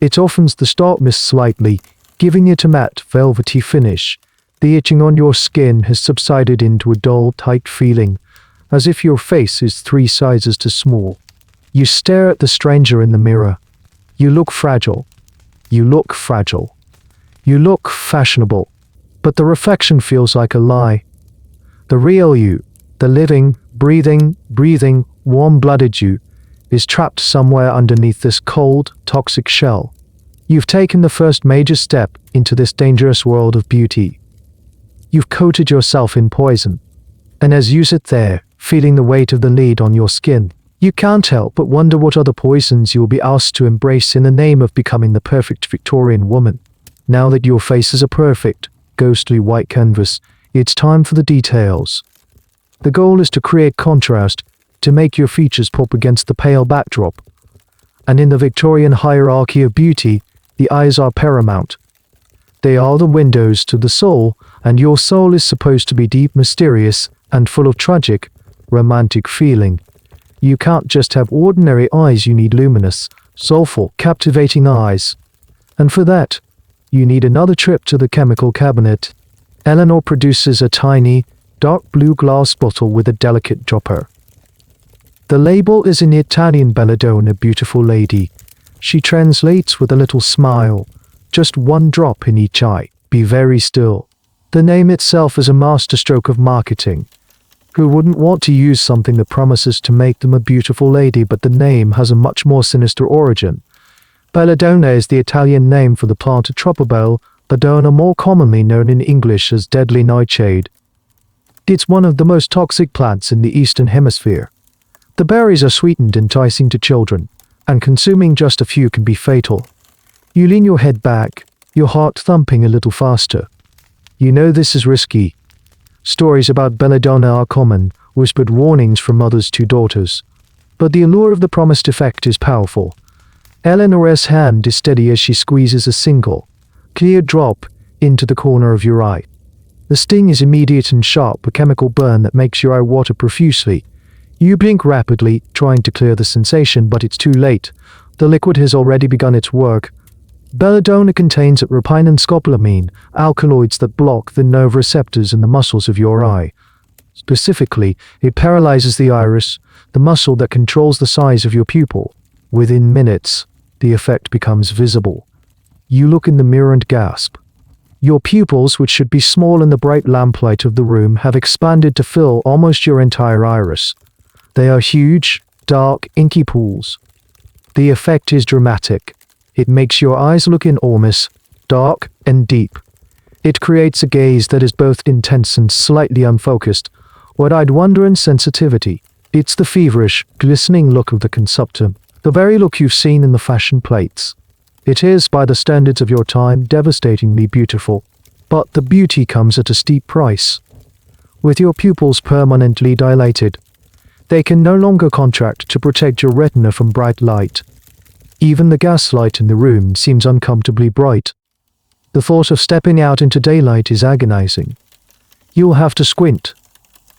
It softens the stark mist slightly, giving it a matte, velvety finish. The itching on your skin has subsided into a dull, tight feeling, as if your face is 3 sizes too small. You stare at the stranger in the mirror. You look fragile. You look fragile. You look fashionable. But the reflection feels like a lie. The real you, The living, breathing, warm-blooded you is trapped somewhere underneath this cold, toxic shell. You've taken the first major step into this dangerous world of beauty. You've coated yourself in poison, and as you sit there, feeling the weight of the lead on your skin, you can't help but wonder what other poisons you'll be asked to embrace in the name of becoming the perfect Victorian woman. Now that your face is a perfect, ghostly white canvas, it's time for the details. The goal is to create contrast, to make your features pop against the pale backdrop. And in the Victorian hierarchy of beauty, the eyes are paramount. They are the windows to the soul, and your soul is supposed to be deep, mysterious, and full of tragic, romantic feeling. You can't just have ordinary eyes, you need luminous, soulful, captivating eyes. And for that, you need another trip to the chemical cabinet. Eleanor produces a tiny, dark blue glass bottle with a delicate dropper. The label is in Italian: Belladonna, beautiful lady. She translates with a little smile. Just one drop in each eye. Be very still. The name itself is a masterstroke of marketing. Who wouldn't want to use something that promises to make them a beautiful lady, but the name has a much more sinister origin. Belladonna is the Italian name for the plant Tropobel, Belladonna, more commonly known in English as deadly nightshade. It's one of the most toxic plants in the Eastern Hemisphere. The berries are sweet and enticing to children, and consuming just a few can be fatal. You lean your head back, your heart thumping a little faster. You know this is risky. Stories about belladonna are common, whispered warnings from mothers to daughters. But the allure of the promised effect is powerful. Eleanor's hand is steady as she squeezes a single, clear drop into the corner of your eye. The sting is immediate and sharp, a chemical burn that makes your eye water profusely. You blink rapidly, trying to clear the sensation, but it's too late. The liquid has already begun its work. Belladonna contains atropine and scopolamine, alkaloids that block the nerve receptors in the muscles of your eye. Specifically, it paralyzes the iris, the muscle that controls the size of your pupil. Within minutes, the effect becomes visible. You look in the mirror and gasp. Your pupils, which should be small in the bright lamplight of the room, have expanded to fill almost your entire iris. They are huge, dark, inky pools. The effect is dramatic. It makes your eyes look enormous, dark, and deep. It creates a gaze that is both intense and slightly unfocused, wide-eyed wonder and sensitivity. It's the feverish, glistening look of the consumptum, the very look you've seen in the fashion plates. It is, by the standards of your time, devastatingly beautiful. But the beauty comes at a steep price. With your pupils permanently dilated, they can no longer contract to protect your retina from bright light. Even the gaslight in the room seems uncomfortably bright. The thought of stepping out into daylight is agonizing. You'll have to squint,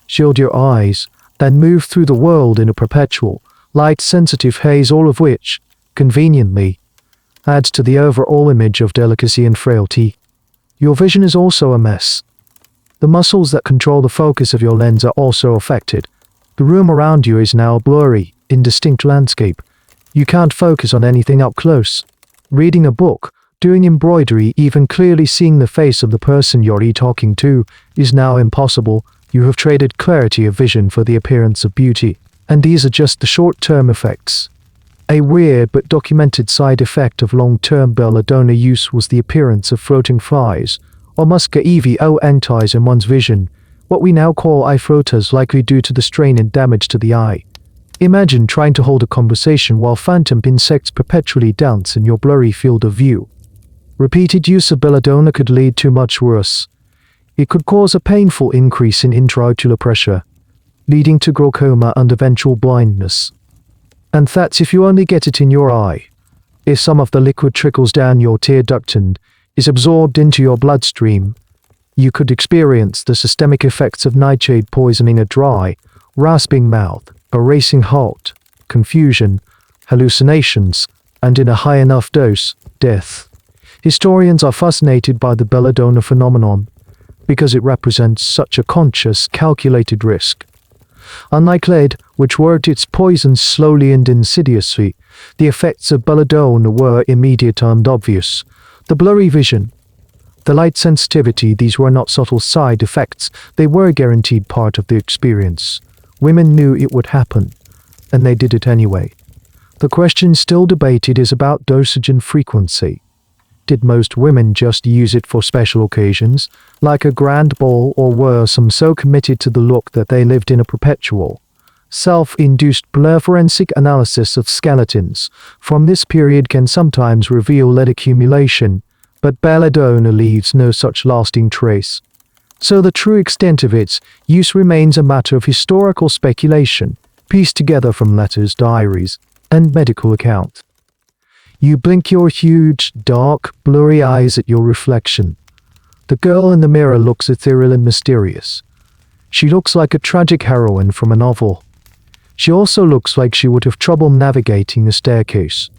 shield your eyes, then move through the world in a perpetual, light-sensitive haze, all of which, conveniently, adds to the overall image of delicacy and frailty. Your vision is also a mess. The muscles that control the focus of your lens are also affected. The room around you is now a blurry, indistinct landscape. You can't focus on anything up close. Reading a book, doing embroidery, even clearly seeing the face of the person you're talking to is now impossible. You have traded clarity of vision for the appearance of beauty, and these are just the short-term effects. A weird but documented side effect of long-term belladonna use was the appearance of floating flies, or musca evo entities in one's vision, what we now call eye floaters, likely due to the strain and damage to the eye. Imagine trying to hold a conversation while phantom insects perpetually dance in your blurry field of view. Repeated use of belladonna could lead to much worse. It could cause a painful increase in intraocular pressure, leading to glaucoma and eventual blindness. And that's if you only get it in your eye. If some of the liquid trickles down your tear duct and is absorbed into your bloodstream, you could experience the systemic effects of nightshade poisoning: a dry, rasping mouth, a racing heart, confusion, hallucinations, and in a high enough dose, death. Historians are fascinated by the belladonna phenomenon because it represents such a conscious, calculated risk. Unlike lead, which worked its poison slowly and insidiously, the effects of belladonna were immediate and obvious. The blurry vision, The light sensitivity, these were not subtle side effects, they were a guaranteed part of the experience. Women knew it would happen, and they did it anyway. The question still debated is about dosage and frequency. Did most women just use it for special occasions, like a grand ball, or were some so committed to the look that they lived in a perpetual, self-induced blur? Forensic analysis of skeletons from this period can sometimes reveal lead accumulation, but belladonna leaves no such lasting trace. So the true extent of its use remains a matter of historical speculation, pieced together from letters, diaries, and medical accounts. You blink your huge, dark, blurry eyes at your reflection. The girl in the mirror looks ethereal and mysterious. She looks like a tragic heroine from a novel. She also looks like she would have trouble navigating a staircase.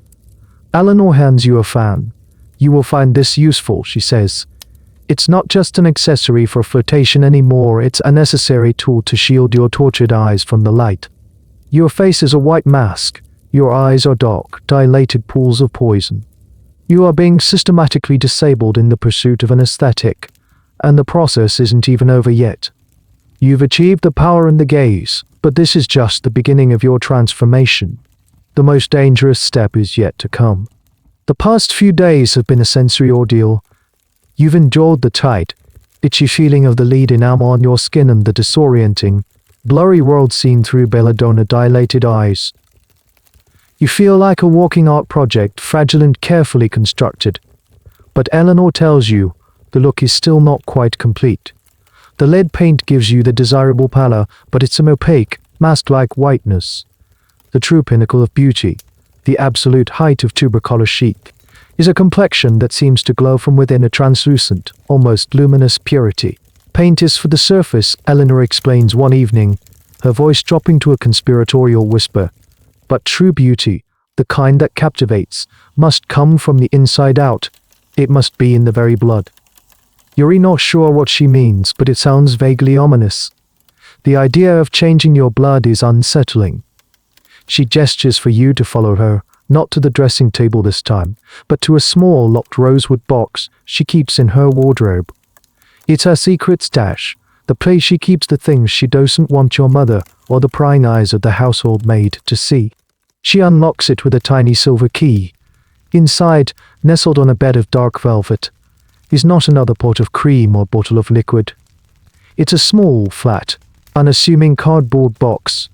Eleanor hands you a fan. You will find this useful, she says. It's not just an accessory for flirtation anymore, it's a necessary tool to shield your tortured eyes from the light. Your face is a white mask. Your eyes are dark, dilated pools of poison. You are being systematically disabled in the pursuit of an aesthetic, and the process isn't even over yet. You've achieved the power in the gaze, but this is just the beginning of your transformation. The most dangerous step is yet to come. The past few days have been a sensory ordeal. You've endured the tight, itchy feeling of the lead enamel on your skin and the disorienting, blurry world seen through belladonna dilated eyes. You feel like a walking art project, fragile and carefully constructed. But Eleanor tells you, the look is still not quite complete. The lead paint gives you the desirable pallor, but it's an opaque, mask-like whiteness. The true pinnacle of beauty, the absolute height of tubercolor chic, is a complexion that seems to glow from within, a translucent, almost luminous purity. Paint is for the surface, Eleanor explains one evening, her voice dropping to a conspiratorial whisper. But true beauty, the kind that captivates, must come from the inside out. It must be in the very blood. You're not sure what she means, but it sounds vaguely ominous. The idea of changing your blood is unsettling. She gestures for you to follow her, not to the dressing table this time, but to a small locked rosewood box she keeps in her wardrobe. It's her secret stash, the place she keeps the things she doesn't want your mother or the prying eyes of the household maid to see. She unlocks it with a tiny silver key. Inside, nestled on a bed of dark velvet, is not another pot of cream or bottle of liquid. It's a small, flat, unassuming cardboard box.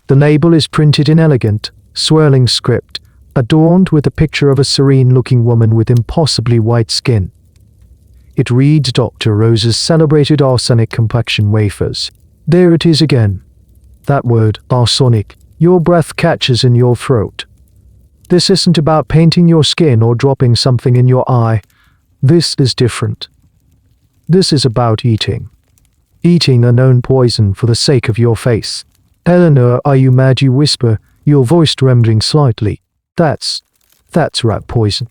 The label is printed in elegant, swirling script, adorned with a picture of a serene-looking woman with impossibly white skin. It reads Dr. Rose's celebrated arsenic complexion wafers. There it is again. That word, arsenic. Your breath catches in your throat. This isn't about painting your skin or dropping something in your eye. This is different. This is about eating. Eating a known poison for the sake of your face. Eleanor, are you mad? You whisper, your voice trembling slightly. That's rat poison.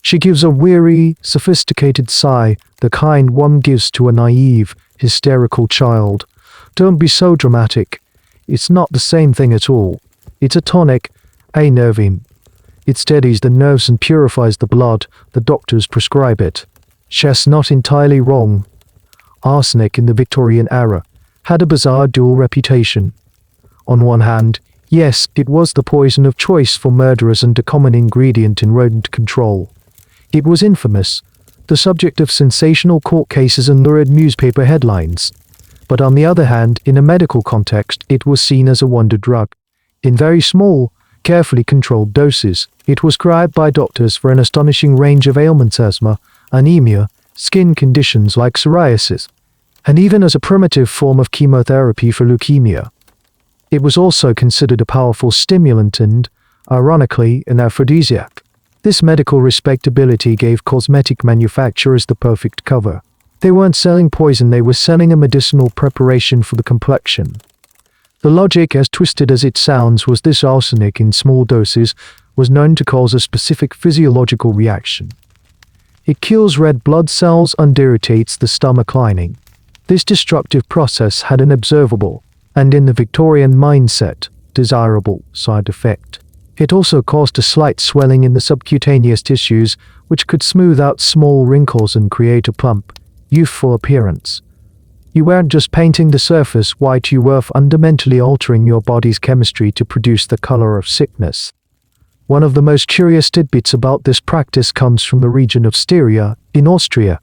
She gives a weary, sophisticated sigh, the kind one gives to a naive, hysterical child. Don't be so dramatic. It's not the same thing at all. It's a tonic, a nervine. It steadies the nerves and purifies the blood. The doctors prescribe it. She's not entirely wrong. Arsenic in the Victorian era had a bizarre dual reputation. On one hand, yes, it was the poison of choice for murderers and a common ingredient in rodent control. It was infamous, the subject of sensational court cases and lurid newspaper headlines. But on the other hand, in a medical context, it was seen as a wonder drug. In very small, carefully controlled doses, it was prescribed by doctors for an astonishing range of ailments: asthma, anemia, skin conditions like psoriasis, and even as a primitive form of chemotherapy for leukemia. It was also considered a powerful stimulant and, ironically, an aphrodisiac. This medical respectability gave cosmetic manufacturers the perfect cover. They weren't selling poison, they were selling a medicinal preparation for the complexion. The logic, as twisted as it sounds, was this: arsenic in small doses was known to cause a specific physiological reaction. It kills red blood cells and irritates the stomach lining. This destructive process had an observable, and in the Victorian mindset, desirable side effect. It also caused a slight swelling in the subcutaneous tissues, which could smooth out small wrinkles and create a plump, youthful appearance. You weren't just painting the surface white, you were fundamentally altering your body's chemistry to produce the color of sickness. One of the most curious tidbits about this practice comes from the region of Styria, in Austria.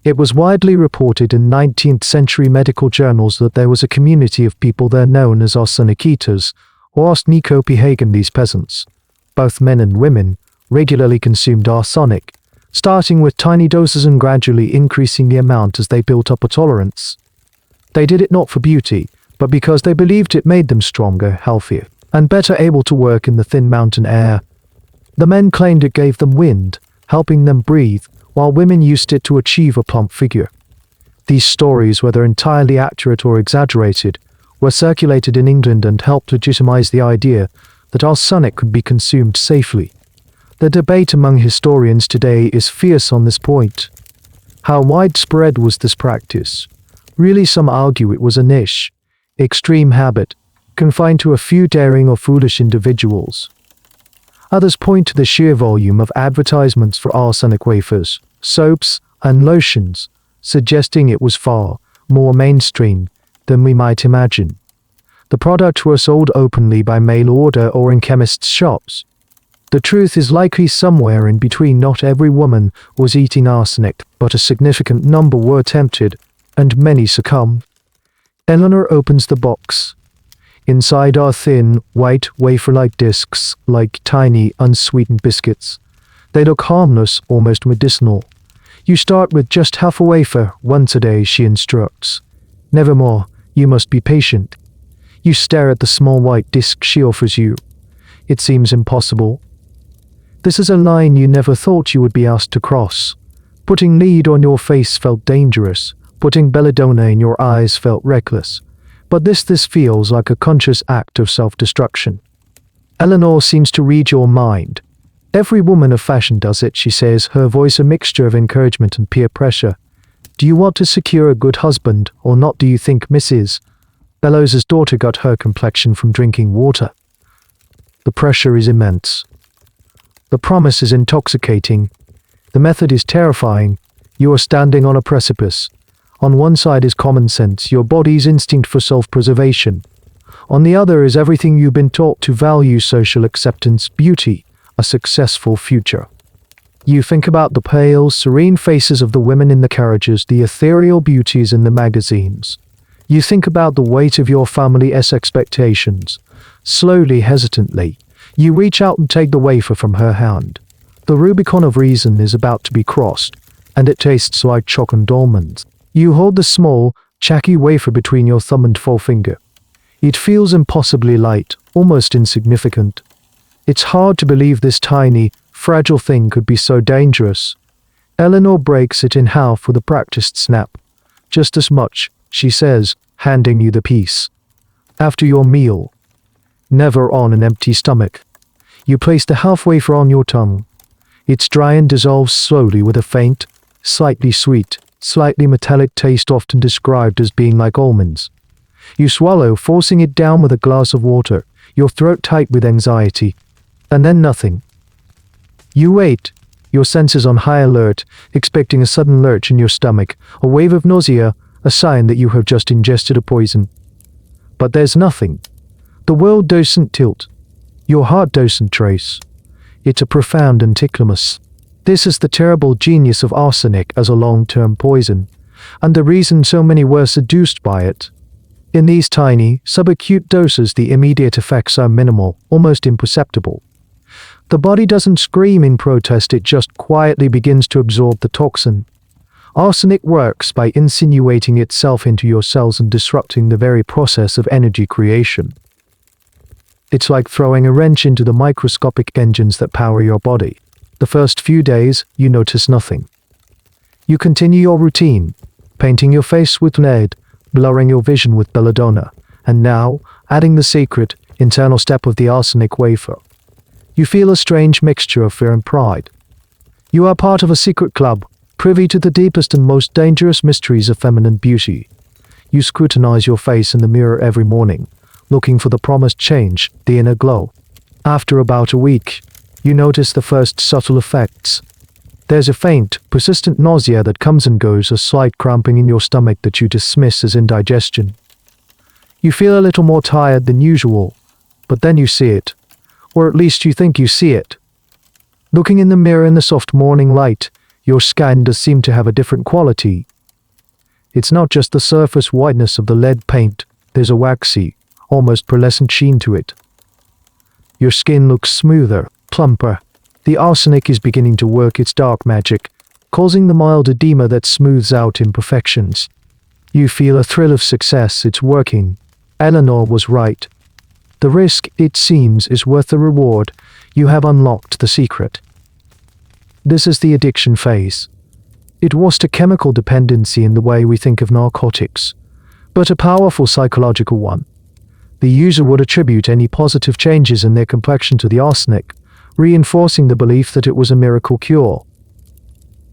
It was widely reported in 19th century medical journals that there was a community of people there known as arsenic eaters, or arsenicopihagen. These peasants, both men and women, regularly consumed arsenic, starting with tiny doses and gradually increasing the amount as they built up a tolerance. They did it not for beauty, but because they believed it made them stronger, healthier, and better able to work in the thin mountain air. The men claimed it gave them wind, helping them breathe, while women used it to achieve a plump figure. These stories, whether entirely accurate or exaggerated, were circulated in England and helped legitimize the idea that arsenic could be consumed safely. The debate among historians today is fierce on this point. How widespread was this practice? Really, some argue it was a niche, extreme habit, confined to a few daring or foolish individuals. Others point to the sheer volume of advertisements for arsenic wafers, soaps, and lotions, suggesting it was far more mainstream than we might imagine. The products were sold openly by mail order or in chemists' shops. The truth is likely somewhere in between. Not every woman was eating arsenic, but a significant number were tempted, and many succumbed. Eleanor opens the box. Inside are thin, white, wafer-like discs, like tiny, unsweetened biscuits. They look harmless, almost medicinal. You start with just half a wafer, once a day, she instructs. Never more. You must be patient. You stare at the small white disc she offers you. It seems impossible. This is a line you never thought you would be asked to cross. Putting lead on your face felt dangerous. Putting belladonna in your eyes felt reckless. But this feels like a conscious act of self-destruction. Eleanor seems to read your mind. Every woman of fashion does it, she says, her voice a mixture of encouragement and peer pressure. Do you want to secure a good husband, or not? Do you think Mrs. Bellows's daughter got her complexion from drinking water? The pressure is immense. The promise is intoxicating. The method is terrifying. You are standing on a precipice. On one side is common sense, your body's instinct for self-preservation. On the other is everything you've been taught to value: social acceptance, beauty, a successful future. You think about the pale, serene faces of the women in the carriages, the ethereal beauties in the magazines. You think about the weight of your family's expectations. Slowly, hesitantly, you reach out and take the wafer from her hand. The Rubicon of reason is about to be crossed, and it tastes like chocolate almonds. You hold the small, chalky wafer between your thumb and forefinger. It feels impossibly light, almost insignificant. It's hard to believe this tiny, fragile thing could be so dangerous. Eleanor breaks it in half with a practiced snap. Just as much, she says, handing you the piece. After your meal. Never on an empty stomach. You place the half wafer on your tongue. It's dry and dissolves slowly with a faint, slightly sweet, slightly metallic taste, often described as being like almonds. You swallow, forcing it down with a glass of water, your throat tight with anxiety. And then nothing. You wait, your senses on high alert, expecting a sudden lurch in your stomach, a wave of nausea, a sign that you have just ingested a poison. But there's nothing. The world doesn't tilt. Your heart doesn't trace. It's a profound anticlimax. This is the terrible genius of arsenic as a long-term poison, and the reason so many were seduced by it. In these tiny, subacute doses, the immediate effects are minimal, almost imperceptible. The body doesn't scream in protest, it just quietly begins to absorb the toxin. Arsenic works by insinuating itself into your cells and disrupting the very process of energy creation. It's like throwing a wrench into the microscopic engines that power your body. The first few days, you notice nothing. You continue your routine, painting your face with lead, blurring your vision with belladonna, and now, adding the secret, internal step of the arsenic wafer. You feel a strange mixture of fear and pride. You are part of a secret club, privy to the deepest and most dangerous mysteries of feminine beauty. You scrutinize your face in the mirror every morning, looking for the promised change, the inner glow. After about a week, you notice the first subtle effects. There's a faint, persistent nausea that comes and goes, a slight cramping in your stomach that you dismiss as indigestion. You feel a little more tired than usual, but then you see it, or at least you think you see it. Looking in the mirror in the soft morning light, your skin does seem to have a different quality. It's not just the surface whiteness of the lead paint, there's a waxy, almost pearlescent sheen to it. Your skin looks smoother, plumper. The arsenic is beginning to work its dark magic, causing the mild edema that smooths out imperfections. You feel a thrill of success, it's working. Eleanor was right. The risk, it seems, is worth the reward. You have unlocked the secret. This is the addiction phase. It was a chemical dependency in the way we think of narcotics, but a powerful psychological one. The user would attribute any positive changes in their complexion to the arsenic, reinforcing the belief that it was a miracle cure.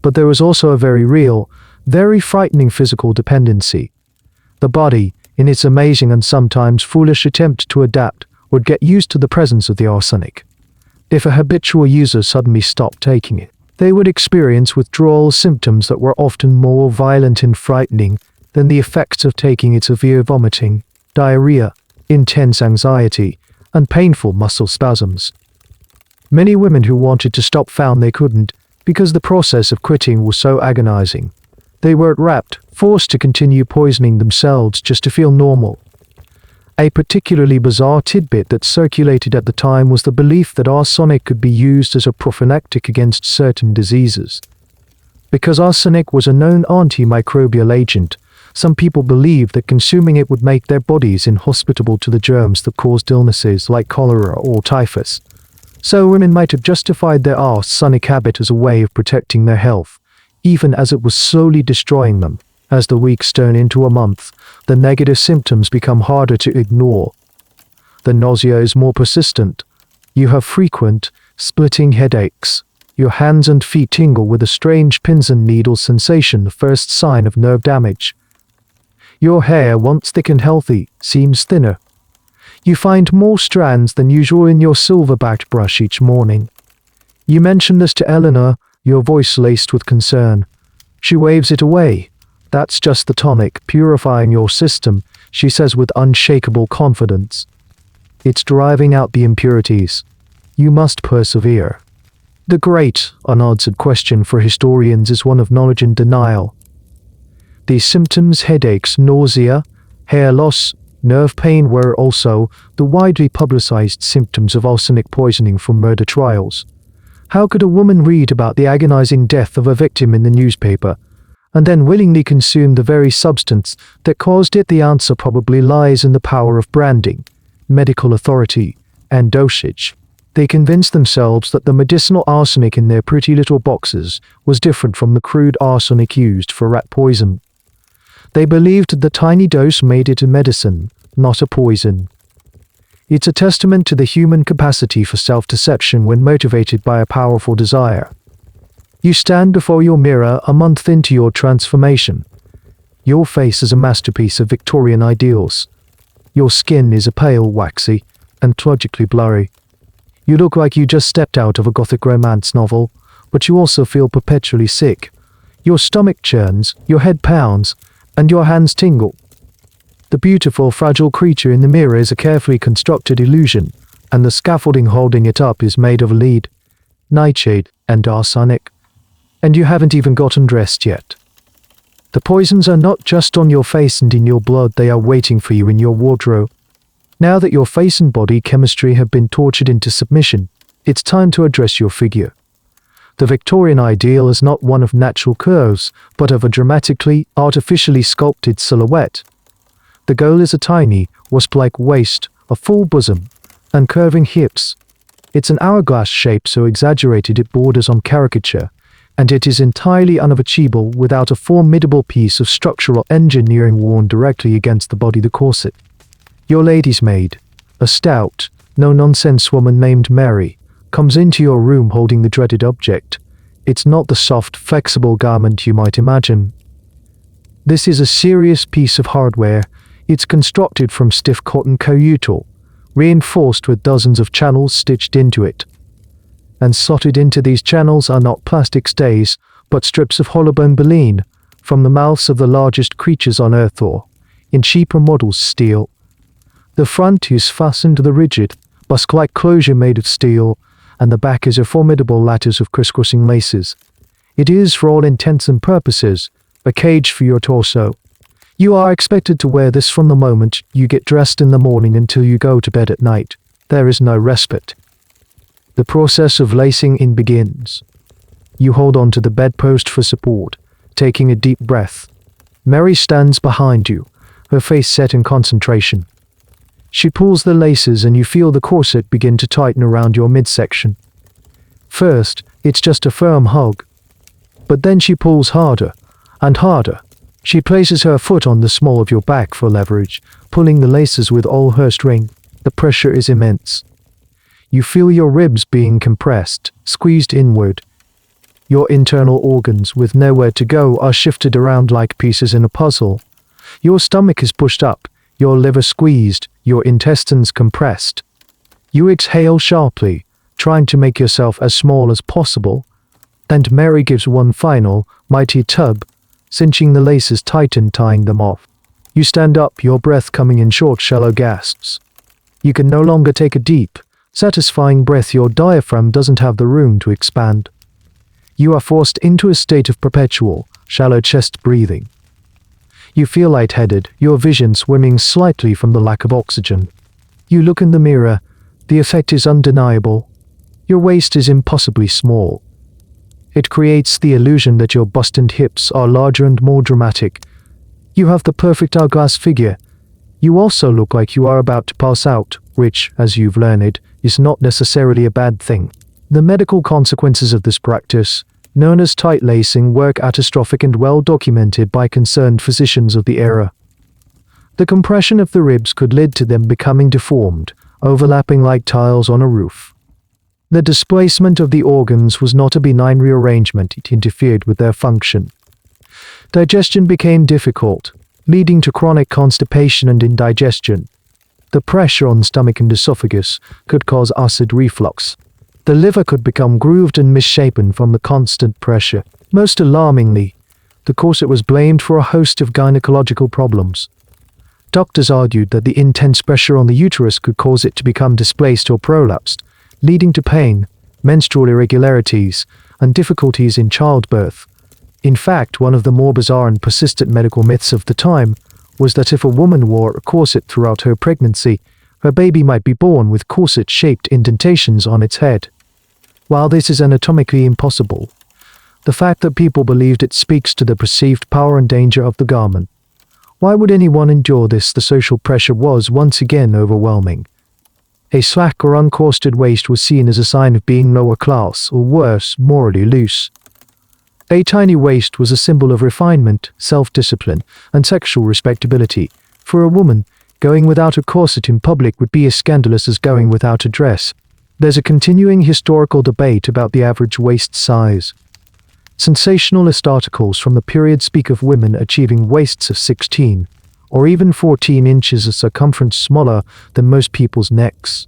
But there was also a very real, very frightening physical dependency. The body, in its amazing and sometimes foolish attempt to adapt, would get used to the presence of the arsenic. If a habitual user suddenly stopped taking it, they would experience withdrawal symptoms that were often more violent and frightening than the effects of taking it: severe vomiting, diarrhea, intense anxiety, and painful muscle spasms. Many women who wanted to stop found they couldn't, because the process of quitting was so agonizing. They were trapped, forced to continue poisoning themselves just to feel normal. A particularly bizarre tidbit that circulated at the time was the belief that arsenic could be used as a prophylactic against certain diseases. Because arsenic was a known antimicrobial agent, some people believed that consuming it would make their bodies inhospitable to the germs that caused illnesses like cholera or typhus. So women might have justified their arsenic habit as a way of protecting their health, even as it was slowly destroying them. As the weeks turn into a month, the negative symptoms become harder to ignore. The nausea is more persistent. You have frequent, splitting headaches. Your hands and feet tingle with a strange pins and needles sensation, the first sign of nerve damage. Your hair, once thick and healthy, seems thinner. You find more strands than usual in your silver-backed brush each morning. You mention this to Eleanor, your voice laced with concern. She waves it away. That's just the tonic, purifying your system, she says with unshakable confidence. It's driving out the impurities. You must persevere. The great, unanswered question for historians is one of knowledge and denial. These symptoms, headaches, nausea, hair loss, nerve pain, were also the widely publicized symptoms of arsenic poisoning from murder trials. How could a woman read about the agonizing death of a victim in the newspaper and then willingly consume the very substance that caused it? The answer probably lies in the power of branding, medical authority, and dosage. They convinced themselves that the medicinal arsenic in their pretty little boxes was different from the crude arsenic used for rat poison. They believed the tiny dose made it a medicine, not a poison. It's a testament to the human capacity for self-deception when motivated by a powerful desire. You stand before your mirror a month into your transformation. Your face is a masterpiece of Victorian ideals. Your skin is a pale, waxy, and tragically blurry. You look like you just stepped out of a gothic romance novel, but you also feel perpetually sick. Your stomach churns, your head pounds, and your hands tingle. The beautiful, fragile creature in the mirror is a carefully constructed illusion, and the scaffolding holding it up is made of lead, nightshade, and arsenic. And you haven't even gotten dressed yet. The poisons are not just on your face and in your blood, they are waiting for you in your wardrobe. Now that your face and body chemistry have been tortured into submission, it's time to address your figure. The Victorian ideal is not one of natural curves, but of a dramatically, artificially sculpted silhouette. The goal is a tiny, wasp-like waist, a full bosom, and curving hips. It's an hourglass shape so exaggerated it borders on caricature, and it is entirely unachievable without a formidable piece of structural engineering worn directly against the body, the corset. Your lady's maid, a stout, no-nonsense woman named Mary, comes into your room holding the dreaded object. It's not the soft, flexible garment you might imagine. This is a serious piece of hardware. It's constructed from stiff cotton coutole, reinforced with dozens of channels stitched into it. And slotted into these channels are not plastic stays, but strips of hollowbone baleen, from the mouths of the largest creatures on Earth or, in cheaper models, steel. The front is fastened to the rigid, busk-like closure made of steel, and the back is a formidable lattice of crisscrossing laces. It is, for all intents and purposes, a cage for your torso. You are expected to wear this from the moment you get dressed in the morning until you go to bed at night. There is no respite. The process of lacing in begins. You hold on to the bedpost for support, taking a deep breath. Mary stands behind you, her face set in concentration. She pulls the laces and you feel the corset begin to tighten around your midsection. First, it's just a firm hug. But then she pulls harder and harder. She places her foot on the small of your back for leverage, pulling the laces with all her strength. The pressure is immense. You feel your ribs being compressed, squeezed inward. Your internal organs, with nowhere to go, are shifted around like pieces in a puzzle. Your stomach is pushed up, your liver squeezed, your intestines compressed. You exhale sharply, trying to make yourself as small as possible. And Mary gives one final, mighty tug, cinching the laces tight and tying them off. You stand up, your breath coming in short, shallow gasps. You can no longer take a deep, satisfying breath. Your diaphragm doesn't have the room to expand. You are forced into a state of perpetual, shallow chest breathing. You feel lightheaded, your vision swimming slightly from the lack of oxygen. You look in the mirror. The effect is undeniable. Your waist is impossibly small. It creates the illusion that your bust and hips are larger and more dramatic. You have the perfect hourglass figure. You also look like you are about to pass out, which, as you've learned, is not necessarily a bad thing. The medical consequences of this practice, known as tight lacing, were catastrophic and well documented by concerned physicians of the era. The compression of the ribs could lead to them becoming deformed, overlapping like tiles on a roof. The displacement of the organs was not a benign rearrangement, it interfered with their function. Digestion became difficult, leading to chronic constipation and indigestion. The pressure on the stomach and esophagus could cause acid reflux. The liver could become grooved and misshapen from the constant pressure. Most alarmingly, the corset was blamed for a host of gynecological problems. Doctors argued that the intense pressure on the uterus could cause it to become displaced or prolapsed, leading to pain, menstrual irregularities, and difficulties in childbirth. In fact, one of the more bizarre and persistent medical myths of the time was that if a woman wore a corset throughout her pregnancy, her baby might be born with corset-shaped indentations on its head. While this is anatomically impossible, the fact that people believed it speaks to the perceived power and danger of the garment. Why would anyone endure this? The social pressure was once again overwhelming. A slack or uncorsted waist was seen as a sign of being lower class, or worse, morally loose. A tiny waist was a symbol of refinement, self-discipline, and sexual respectability. For a woman, going without a corset in public would be as scandalous as going without a dress. There's a continuing historical debate about the average waist size. Sensationalist articles from the period speak of women achieving waists of 16, or even 14 inches of circumference smaller than most people's necks.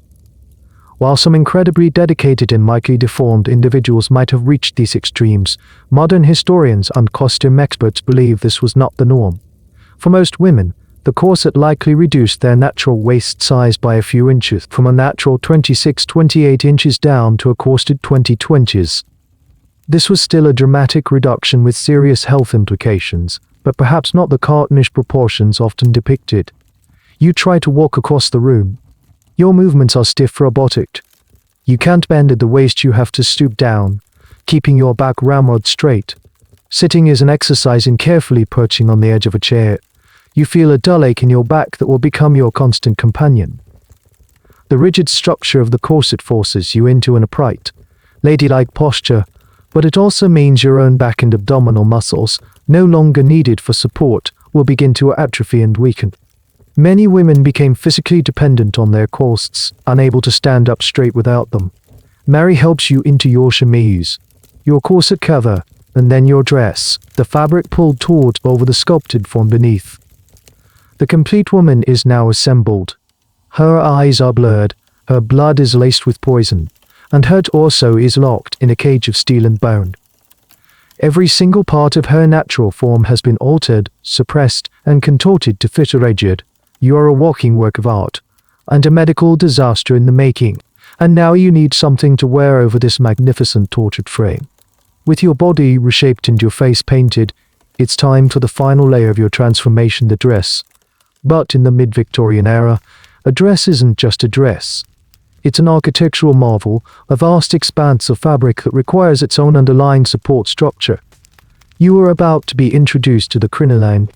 While some incredibly dedicated and mildly deformed individuals might have reached these extremes, modern historians and costume experts believe this was not the norm. For most women, the corset likely reduced their natural waist size by a few inches, from a natural 26-28 inches down to a corseted 20 inches. This was still a dramatic reduction with serious health implications, but perhaps not the cartoonish proportions often depicted. You try to walk across the room. Your movements are stiff, robotic. You can't bend at the waist, you have to stoop down, keeping your back ramrod straight. Sitting is an exercise in carefully perching on the edge of a chair. You feel a dull ache in your back that will become your constant companion. The rigid structure of the corset forces you into an upright, ladylike posture, but it also means your own back and abdominal muscles, no longer needed for support, will begin to atrophy and weaken. Many women became physically dependent on their corsets, unable to stand up straight without them. Mary helps you into your chemise, your corset cover, and then your dress, the fabric pulled taut over the sculpted form beneath. The complete woman is now assembled. Her eyes are blurred, her blood is laced with poison, and her torso is locked in a cage of steel and bone. Every single part of her natural form has been altered, suppressed, and contorted to fit a rigid. You are a walking work of art, and a medical disaster in the making, and now you need something to wear over this magnificent tortured frame. With your body reshaped and your face painted, it's time for the final layer of your transformation, the dress. But in the mid-Victorian era, a dress isn't just a dress. It's an architectural marvel, a vast expanse of fabric that requires its own underlying support structure. You are about to be introduced to the crinoline.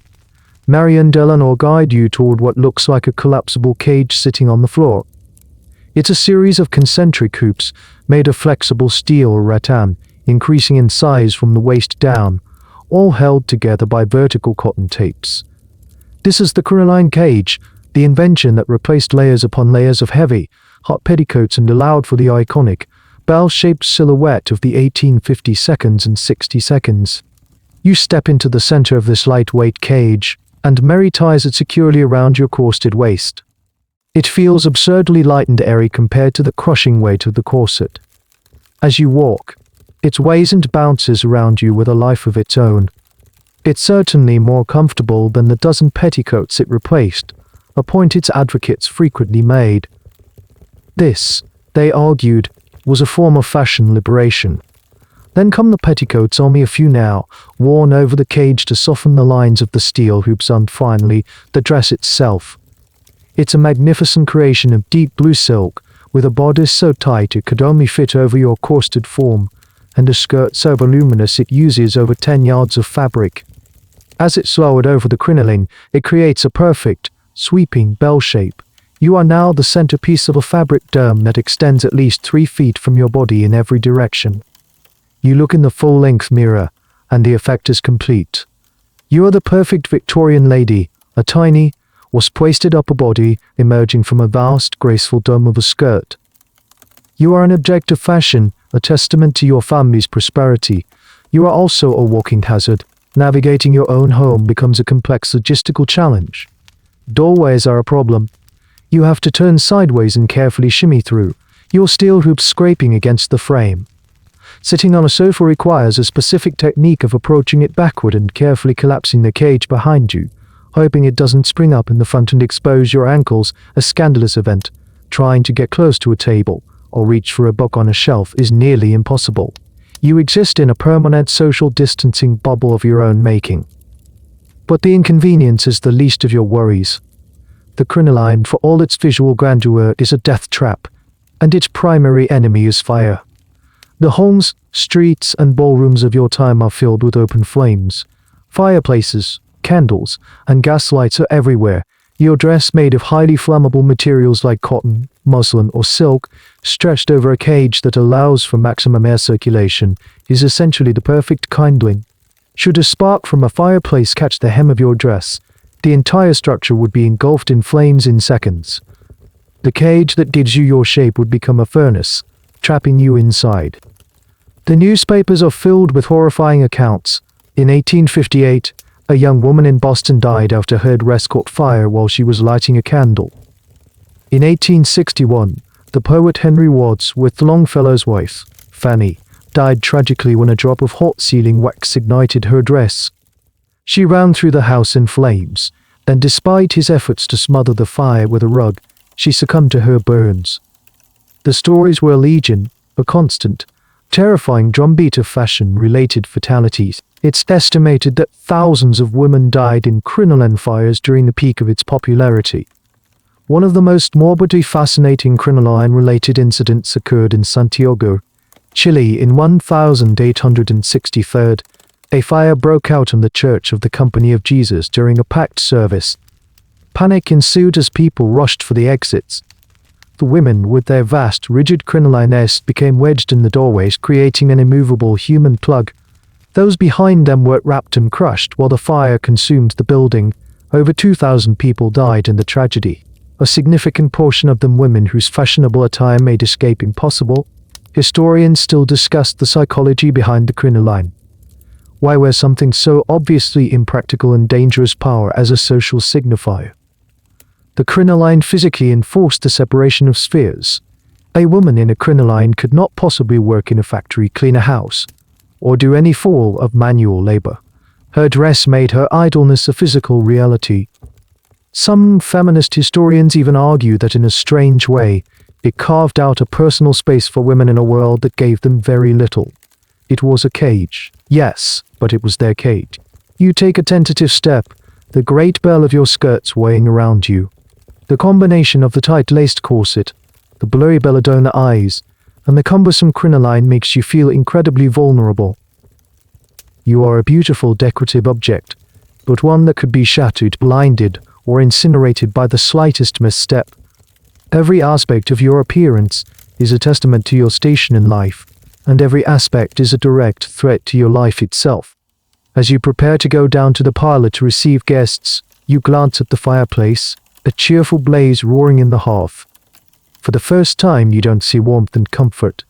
Marion Delano will guide you toward what looks like a collapsible cage sitting on the floor. It's a series of concentric hoops made of flexible steel or rattan, increasing in size from the waist down, all held together by vertical cotton tapes. This is the crinoline cage, the invention that replaced layers upon layers of heavy, hot petticoats and allowed for the iconic, bell-shaped silhouette of the 1850 seconds and 60 seconds. You step into the center of this lightweight cage, and Mary ties it securely around your corseted waist. It feels absurdly light and airy compared to the crushing weight of the corset. As you walk, it sways and bounces around you with a life of its own. It's certainly more comfortable than the dozen petticoats it replaced, a point its advocates frequently made. This, they argued, was a form of fashion liberation. Then come the petticoats, only a few now, worn over the cage to soften the lines of the steel hoops, and finally, the dress itself. It's a magnificent creation of deep blue silk, with a bodice so tight it could only fit over your corseted form, and a skirt so voluminous it uses over 10 yards of fabric. As it's lowered over the crinoline, it creates a perfect, sweeping bell shape. You are now the centerpiece of a fabric dome that extends at least 3 feet from your body in every direction. You look in the full-length mirror, and the effect is complete. You are the perfect Victorian lady, a tiny, wasp-waisted upper body emerging from a vast, graceful dome of a skirt. You are an object of fashion, a testament to your family's prosperity. You are also a walking hazard. Navigating your own home becomes a complex logistical challenge. Doorways are a problem. You have to turn sideways and carefully shimmy through, your steel hoops scraping against the frame. Sitting on a sofa requires a specific technique of approaching it backward and carefully collapsing the cage behind you, hoping it doesn't spring up in the front and expose your ankles, a scandalous event. Trying to get close to a table or reach for a book on a shelf is nearly impossible. You exist in a permanent social distancing bubble of your own making. But the inconvenience is the least of your worries. The crinoline, for all its visual grandeur, is a death trap, and its primary enemy is fire. The homes, streets, and ballrooms of your time are filled with open flames. Fireplaces, candles, and gas lights are everywhere. Your dress, made of highly flammable materials like cotton, muslin, or silk, stretched over a cage that allows for maximum air circulation, is essentially the perfect kindling. Should a spark from a fireplace catch the hem of your dress, the entire structure would be engulfed in flames in seconds. The cage that gives you your shape would become a furnace, trapping you inside. The newspapers are filled with horrifying accounts. In 1858, a young woman in Boston died after her dress caught fire while she was lighting a candle. In 1861, the poet Henry Wadsworth Longfellow's wife, Fanny, died tragically when a drop of hot sealing wax ignited her dress. She ran through the house in flames, then despite his efforts to smother the fire with a rug, she succumbed to her burns. The stories were legion, a constant, terrifying drumbeat of fashion-related fatalities. It's estimated that thousands of women died in crinoline fires during the peak of its popularity. One of the most morbidly fascinating crinoline-related incidents occurred in Santiago, Chile in 1863. A fire broke out in the Church of the Company of Jesus during a packed service. Panic ensued as people rushed for the exits. The women, with their vast, rigid crinoline nests, became wedged in the doorways, creating an immovable human plug. Those behind them were wrapped and crushed while the fire consumed the building. Over 2,000 people died in the tragedy, a significant portion of them women whose fashionable attire made escape impossible. Historians still discuss the psychology behind the crinoline. Why wear something so obviously impractical and dangerous power as a social signifier? The crinoline physically enforced the separation of spheres. A woman in a crinoline could not possibly work in a factory, clean a house, or do any form of manual labor. Her dress made her idleness a physical reality. Some feminist historians even argue that in a strange way, it carved out a personal space for women in a world that gave them very little. It was a cage. Yes, but it was their cage. You take a tentative step, the great bell of your skirts weighing around you. The combination of the tight-laced corset, the blurry belladonna eyes, and the cumbersome crinoline makes you feel incredibly vulnerable. You are a beautiful decorative object, but one that could be shattered, blinded, or incinerated by the slightest misstep. Every aspect of your appearance is a testament to your station in life, and every aspect is a direct threat to your life itself. As you prepare to go down to the parlor to receive guests, you glance at the fireplace, a cheerful blaze roaring in the hearth. For the first time, you don't see warmth and comfort.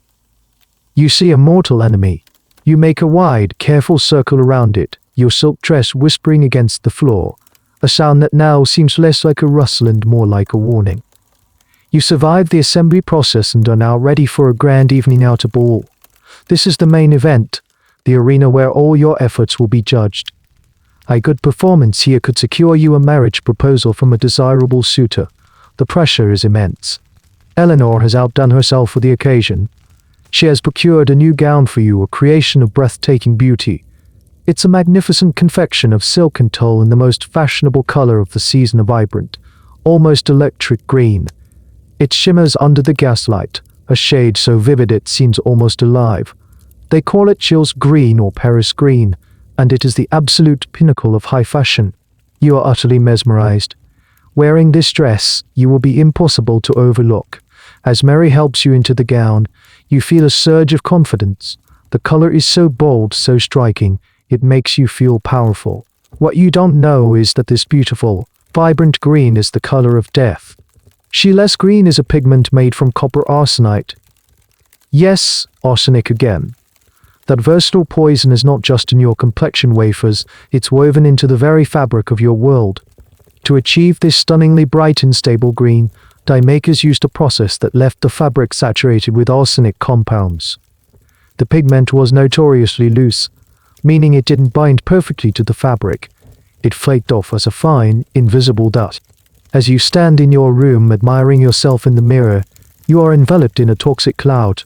You see a mortal enemy. You make a wide, careful circle around it, your silk dress whispering against the floor, a sound that now seems less like a rustle and more like a warning. You survive the assembly process and are now ready for a grand evening out at ball. This is the main event, the arena where all your efforts will be judged. A good performance here could secure you a marriage proposal from a desirable suitor. The pressure is immense. Eleanor has outdone herself for the occasion. She has procured a new gown for you, a creation of breathtaking beauty. It's a magnificent confection of silk and tulle in the most fashionable color of the season, a vibrant, almost electric green. It shimmers under the gaslight, a shade so vivid it seems almost alive. They call it Chills green or Paris green, and it is the absolute pinnacle of high fashion. You are utterly mesmerized. Wearing this dress, you will be impossible to overlook. As Mary helps you into the gown, you feel a surge of confidence. The color is so bold, so striking, it makes you feel powerful. What you don't know is that this beautiful, vibrant green is the color of death. Scheeless green is a pigment made from copper arsenite. Yes, arsenic again. That versatile poison is not just in your complexion wafers, it's woven into the very fabric of your world. To achieve this stunningly bright and stable green, dye makers used a process that left the fabric saturated with arsenic compounds. The pigment was notoriously loose, meaning it didn't bind perfectly to the fabric. It flaked off as a fine, invisible dust. As you stand in your room admiring yourself in the mirror, you are enveloped in a toxic cloud.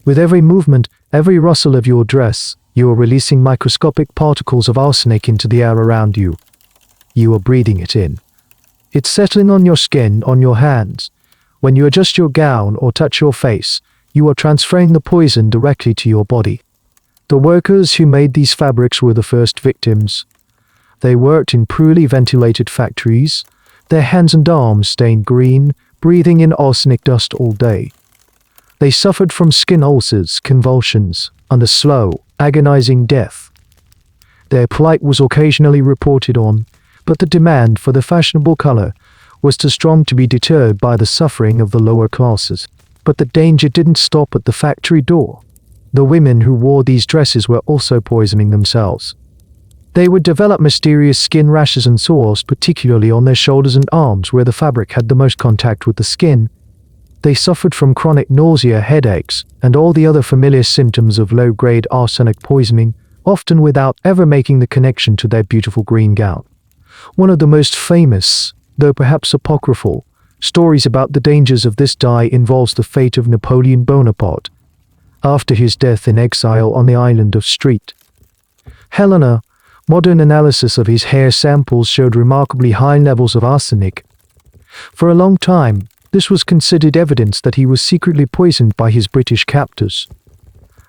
With every movement, every rustle of your dress, you are releasing microscopic particles of arsenic into the air around you. You are breathing it in. It's settling on your skin, on your hands. When you adjust your gown or touch your face, you are transferring the poison directly to your body. The workers who made these fabrics were the first victims. They worked in poorly ventilated factories, their hands and arms stained green, breathing in arsenic dust all day. They suffered from skin ulcers, convulsions, and a slow, agonizing death. Their plight was occasionally reported on, but the demand for the fashionable color was too strong to be deterred by the suffering of the lower classes. But the danger didn't stop at the factory door. The women who wore these dresses were also poisoning themselves. They would develop mysterious skin rashes and sores, particularly on their shoulders and arms where the fabric had the most contact with the skin. They suffered from chronic nausea, headaches, and all the other familiar symptoms of low-grade arsenic poisoning, often without ever making the connection to their beautiful green gown. One of the most famous, though perhaps apocryphal, stories about the dangers of this dye involves the fate of Napoleon Bonaparte, after his death in exile on the island of Crete. Helena, modern analysis of his hair samples showed remarkably high levels of arsenic. For a long time, this was considered evidence that he was secretly poisoned by his British captors.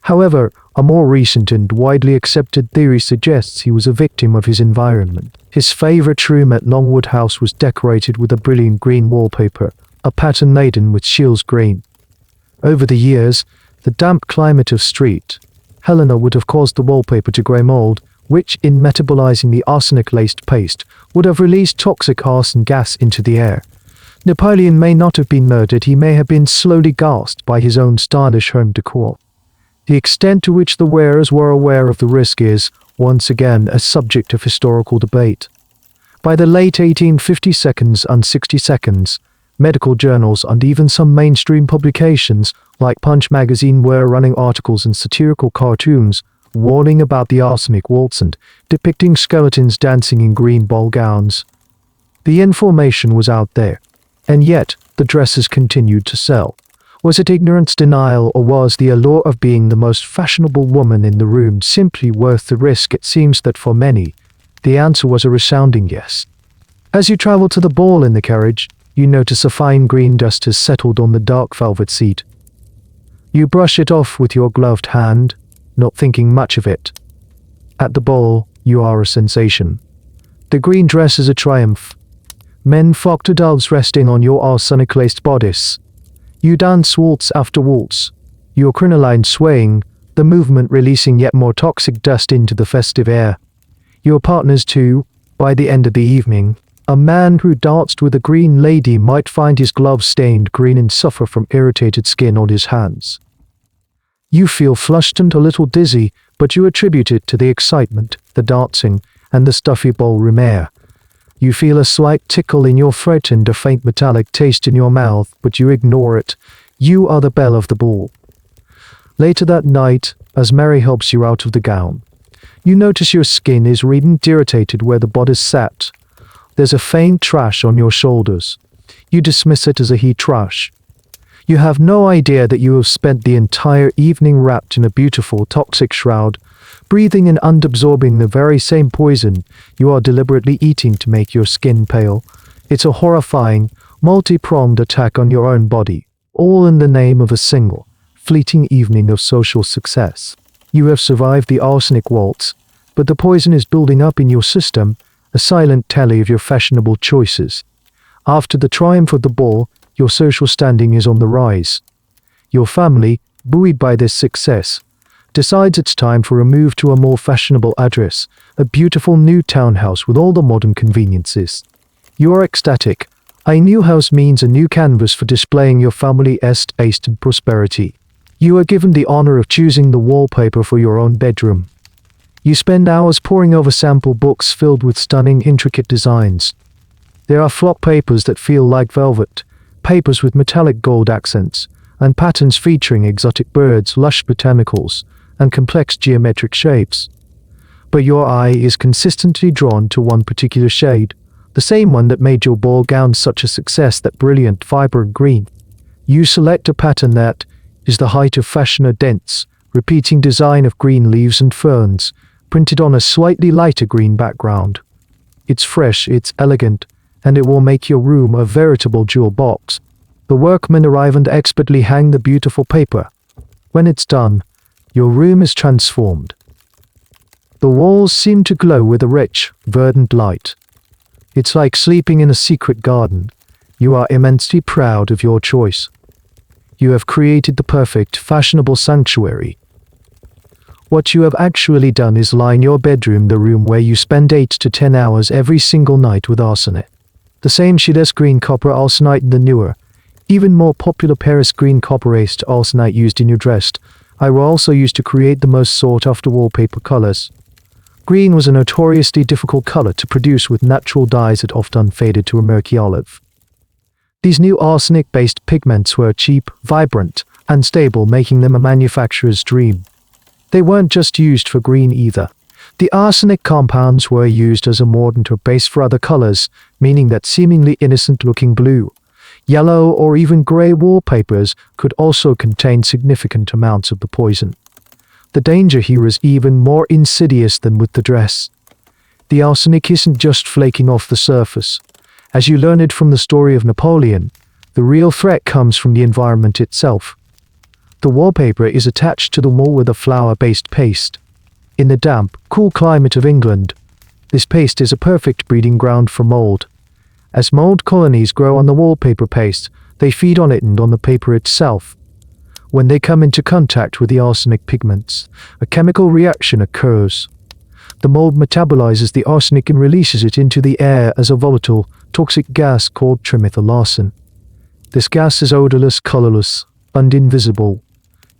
However, a more recent and widely accepted theory suggests he was a victim of his environment. His favorite room at Longwood House was decorated with a brilliant green wallpaper, a pattern laden with Scheele's green. Over the years, the damp climate of Crete, Helena would have caused the wallpaper to grey mold, which, in metabolizing the arsenic-laced paste, would have released toxic arson gas into the air. Napoleon may not have been murdered, he may have been slowly gassed by his own stylish home decor. The extent to which the wearers were aware of the risk is, once again, a subject of historical debate. By the late 1850s and 60s, medical journals and even some mainstream publications like Punch magazine were running articles and satirical cartoons warning about the arsenic waltz and depicting skeletons dancing in green ball gowns. The information was out there, and yet the dresses continued to sell. Was it ignorance, denial, or was the allure of being the most fashionable woman in the room simply worth the risk? It seems that for many, the answer was a resounding yes. As you travel to the ball in the carriage, you notice a fine green dust has settled on the dark velvet seat. You brush it off with your gloved hand, not thinking much of it. At the ball, you are a sensation. The green dress is a triumph. Men flock to doves resting on your arsenic-laced bodice. You dance waltz after waltz, your crinoline swaying, the movement releasing yet more toxic dust into the festive air. Your partners too, by the end of the evening. A man who danced with a green lady might find his gloves stained green and suffer from irritated skin on his hands. You feel flushed and a little dizzy, but you attribute it to the excitement, the dancing, and the stuffy ballroom air. You feel a slight tickle in your throat and a faint metallic taste in your mouth, but you ignore it. You are the belle of the ball. Later that night, as Mary helps you out of the gown, you notice your skin is red and irritated where the bodice sat. There's a faint trash on your shoulders. You dismiss it as a heat rash. You have no idea that you have spent the entire evening wrapped in a beautiful toxic shroud, breathing and absorbing the very same poison you are deliberately eating to make your skin pale. It's a horrifying, multi-pronged attack on your own body, all in the name of a single, fleeting evening of social success. You have survived the arsenic waltz, but the poison is building up in your system, a silent tally of your fashionable choices. After the triumph of the ball, your social standing is on the rise. Your family, buoyed by this success, decides it's time for a move to a more fashionable address, a beautiful new townhouse with all the modern conveniences. You are ecstatic. A new house means a new canvas for displaying your family's taste and prosperity. You are given the honor of choosing the wallpaper for your own bedroom. You spend hours poring over sample books filled with stunning, intricate designs. There are flock papers that feel like velvet, papers with metallic gold accents, and patterns featuring exotic birds, lush botanicals, and complex geometric shapes. But your eye is consistently drawn to one particular shade, the same one that made your ball gown such a success, that brilliant, vibrant green. You select a pattern that is the height of fashion, a dense, repeating design of green leaves and ferns, printed on a slightly lighter green background. It's fresh, it's elegant, and it will make your room a veritable jewel box. The workmen arrive and expertly hang the beautiful paper. When it's done, your room is transformed. The walls seem to glow with a rich, verdant light. It's like sleeping in a secret garden. You are immensely proud of your choice. You have created the perfect, fashionable sanctuary. What you have actually done is line your bedroom, the room where you spend 8 to 10 hours every single night, with arsenic. The same shade as green copper arsenite, the newer, even more popular Paris green copper-aced arsenite used in your dress. I were also used to create the most sought-after wallpaper colors. Green was a notoriously difficult color to produce with natural dyes that often faded to a murky olive. These new arsenic-based pigments were cheap, vibrant, and stable, making them a manufacturer's dream. They weren't just used for green either. The arsenic compounds were used as a mordant or base for other colors, meaning that seemingly innocent-looking blue, yellow, or even gray wallpapers could also contain significant amounts of the poison. The danger here is even more insidious than with the dress. The arsenic isn't just flaking off the surface. As you learned from the story of Napoleon, the real threat comes from the environment itself. The wallpaper is attached to the wall with a flour-based paste. In the damp, cool climate of England, this paste is a perfect breeding ground for mold. As mold colonies grow on the wallpaper paste, they feed on it and on the paper itself. When they come into contact with the arsenic pigments, a chemical reaction occurs. The mold metabolizes the arsenic and releases it into the air as a volatile, toxic gas called trimethylarsen. This gas is odorless, colorless, and invisible.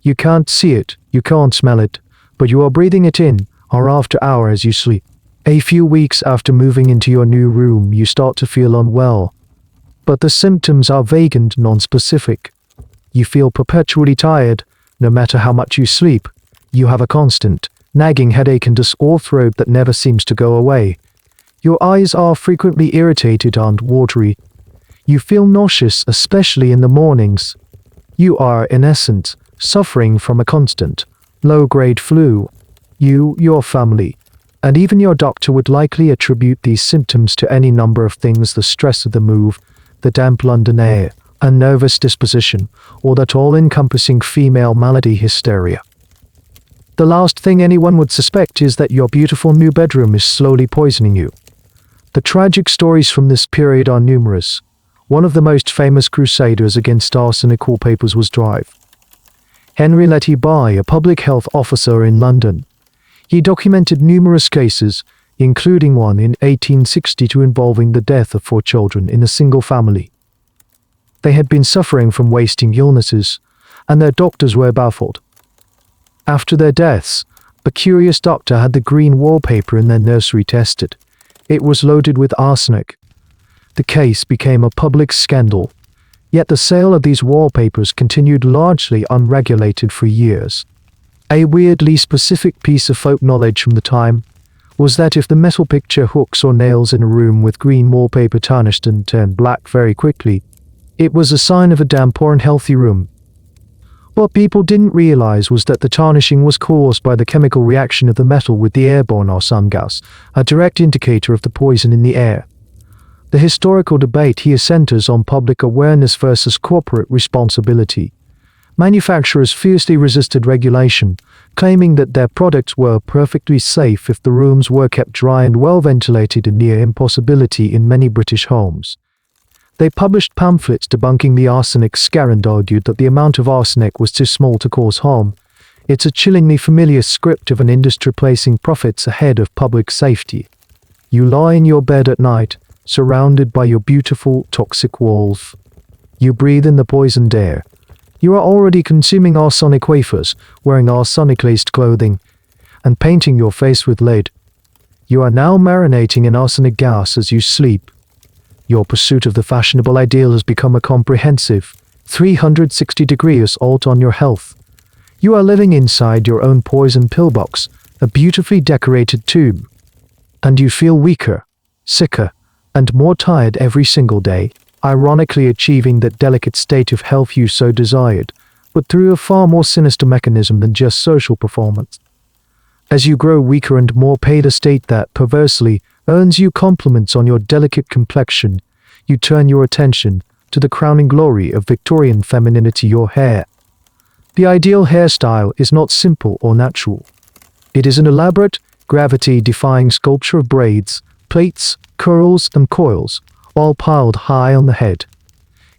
You can't see it, you can't smell it, but you are breathing it in, hour after hour as you sleep. A few weeks after moving into your new room, you start to feel unwell, but the symptoms are vague and non-specific. You feel perpetually tired, no matter how much you sleep. You have a constant, nagging headache and a sore throat that never seems to go away. Your eyes are frequently irritated and watery. You feel nauseous, especially in the mornings. You are, in essence, suffering from a constant, low-grade flu. You, your family, and even your doctor would likely attribute these symptoms to any number of things: the stress of the move, the damp London air, a nervous disposition, or that all-encompassing female malady hysteria. The last thing anyone would suspect is that your beautiful new bedroom is slowly poisoning you. The tragic stories from this period are numerous. One of the most famous crusaders against arsenic wallpapers was Drive. Henry Letty By, a public health officer in London. He documented numerous cases, including one in 1862 involving the death of 4 children in a single family. They had been suffering from wasting illnesses, and their doctors were baffled. After their deaths, a curious doctor had the green wallpaper in their nursery tested. It was loaded with arsenic. The case became a public scandal, yet the sale of these wallpapers continued largely unregulated for years. A weirdly specific piece of folk knowledge from the time was that if the metal picture hooks or nails in a room with green wallpaper tarnished and turned black very quickly, it was a sign of a damp or unhealthy room. What people didn't realize was that the tarnishing was caused by the chemical reaction of the metal with the airborne arson gas, a direct indicator of the poison in the air. The historical debate here centers on public awareness versus corporate responsibility. Manufacturers fiercely resisted regulation, claiming that their products were perfectly safe if the rooms were kept dry and well ventilated, a near impossibility in many British homes. They published pamphlets debunking the arsenic scare and argued that the amount of arsenic was too small to cause harm. It's a chillingly familiar script of an industry placing profits ahead of public safety. You lie in your bed at night, surrounded by your beautiful, toxic walls. You breathe in the poisoned air. You are already consuming arsenic wafers, wearing arsenic-laced clothing, and painting your face with lead. You are now marinating in arsenic gas as you sleep. Your pursuit of the fashionable ideal has become a comprehensive, 360-degree assault on your health. You are living inside your own poison pillbox, a beautifully decorated tomb. And you feel weaker, sicker, and more tired every single day, ironically achieving that delicate state of health you so desired, but through a far more sinister mechanism than just social performance. As you grow weaker and more paid, a state that, perversely, earns you compliments on your delicate complexion, you turn your attention to the crowning glory of Victorian femininity, your hair. The ideal hairstyle is not simple or natural. It is an elaborate, gravity-defying sculpture of braids, plaits, curls, and coils, all piled high on the head.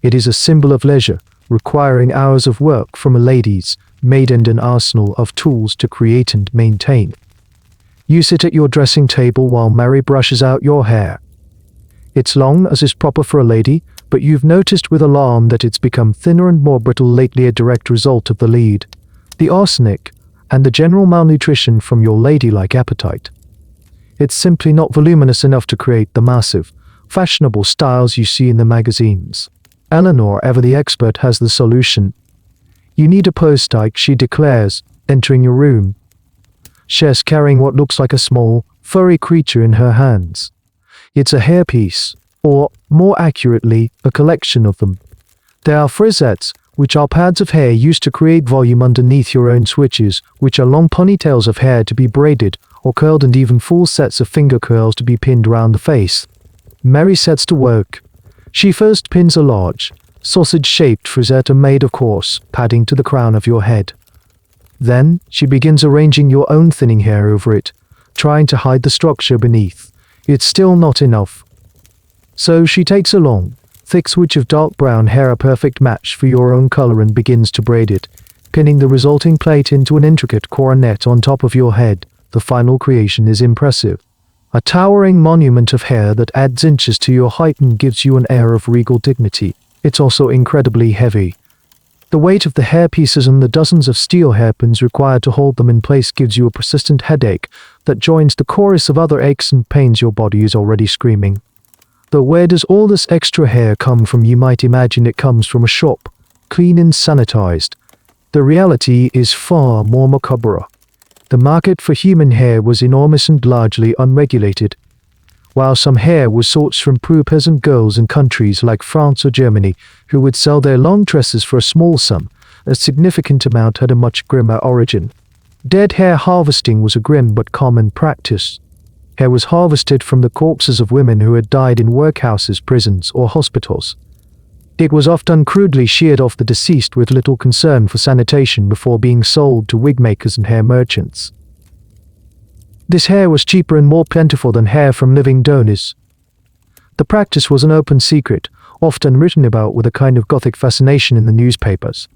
It is a symbol of leisure, requiring hours of work from a lady's maid and an arsenal of tools to create and maintain. You sit at your dressing table while Mary brushes out your hair. It's long, as is proper for a lady, but you've noticed with alarm that it's become thinner and more brittle lately, a direct result of the lead, the arsenic, and the general malnutrition from your ladylike appetite. It's simply not voluminous enough to create the massive, fashionable styles you see in the magazines. Eleanor, ever the expert, has the solution. You need a post-ike, she declares, entering your room. She's carrying what looks like a small, furry creature in her hands. It's a hairpiece, or, more accurately, a collection of them. They are frisettes, which are pads of hair used to create volume underneath your own switches, which are long ponytails of hair to be braided, or curled, and even full sets of finger curls to be pinned round the face. Mary sets to work. She first pins a large, sausage-shaped frisette made of coarse padding to the crown of your head. Then, she begins arranging your own thinning hair over it, trying to hide the structure beneath. It's still not enough. So she takes a long, thick switch of dark brown hair, a perfect match for your own color, and begins to braid it, pinning the resulting plait into an intricate coronet on top of your head. The final creation is impressive. A towering monument of hair that adds inches to your height and gives you an air of regal dignity. It's also incredibly heavy. The weight of the hairpieces and the dozens of steel hairpins required to hold them in place gives you a persistent headache, that joins the chorus of other aches and pains your body is already screaming. Though where does all this extra hair come from? You might imagine it comes from a shop, clean and sanitized. The reality is far more macabre. The market for human hair was enormous and largely unregulated. While some hair was sourced from poor peasant girls in countries like France or Germany, who would sell their long tresses for a small sum, a significant amount had a much grimmer origin. Dead hair harvesting was a grim but common practice. Hair was harvested from the corpses of women who had died in workhouses, prisons, or hospitals. It was often crudely sheared off the deceased with little concern for sanitation before being sold to wig makers and hair merchants. This hair was cheaper and more plentiful than hair from living donors. The practice was an open secret, often written about with a kind of gothic fascination in the newspapers.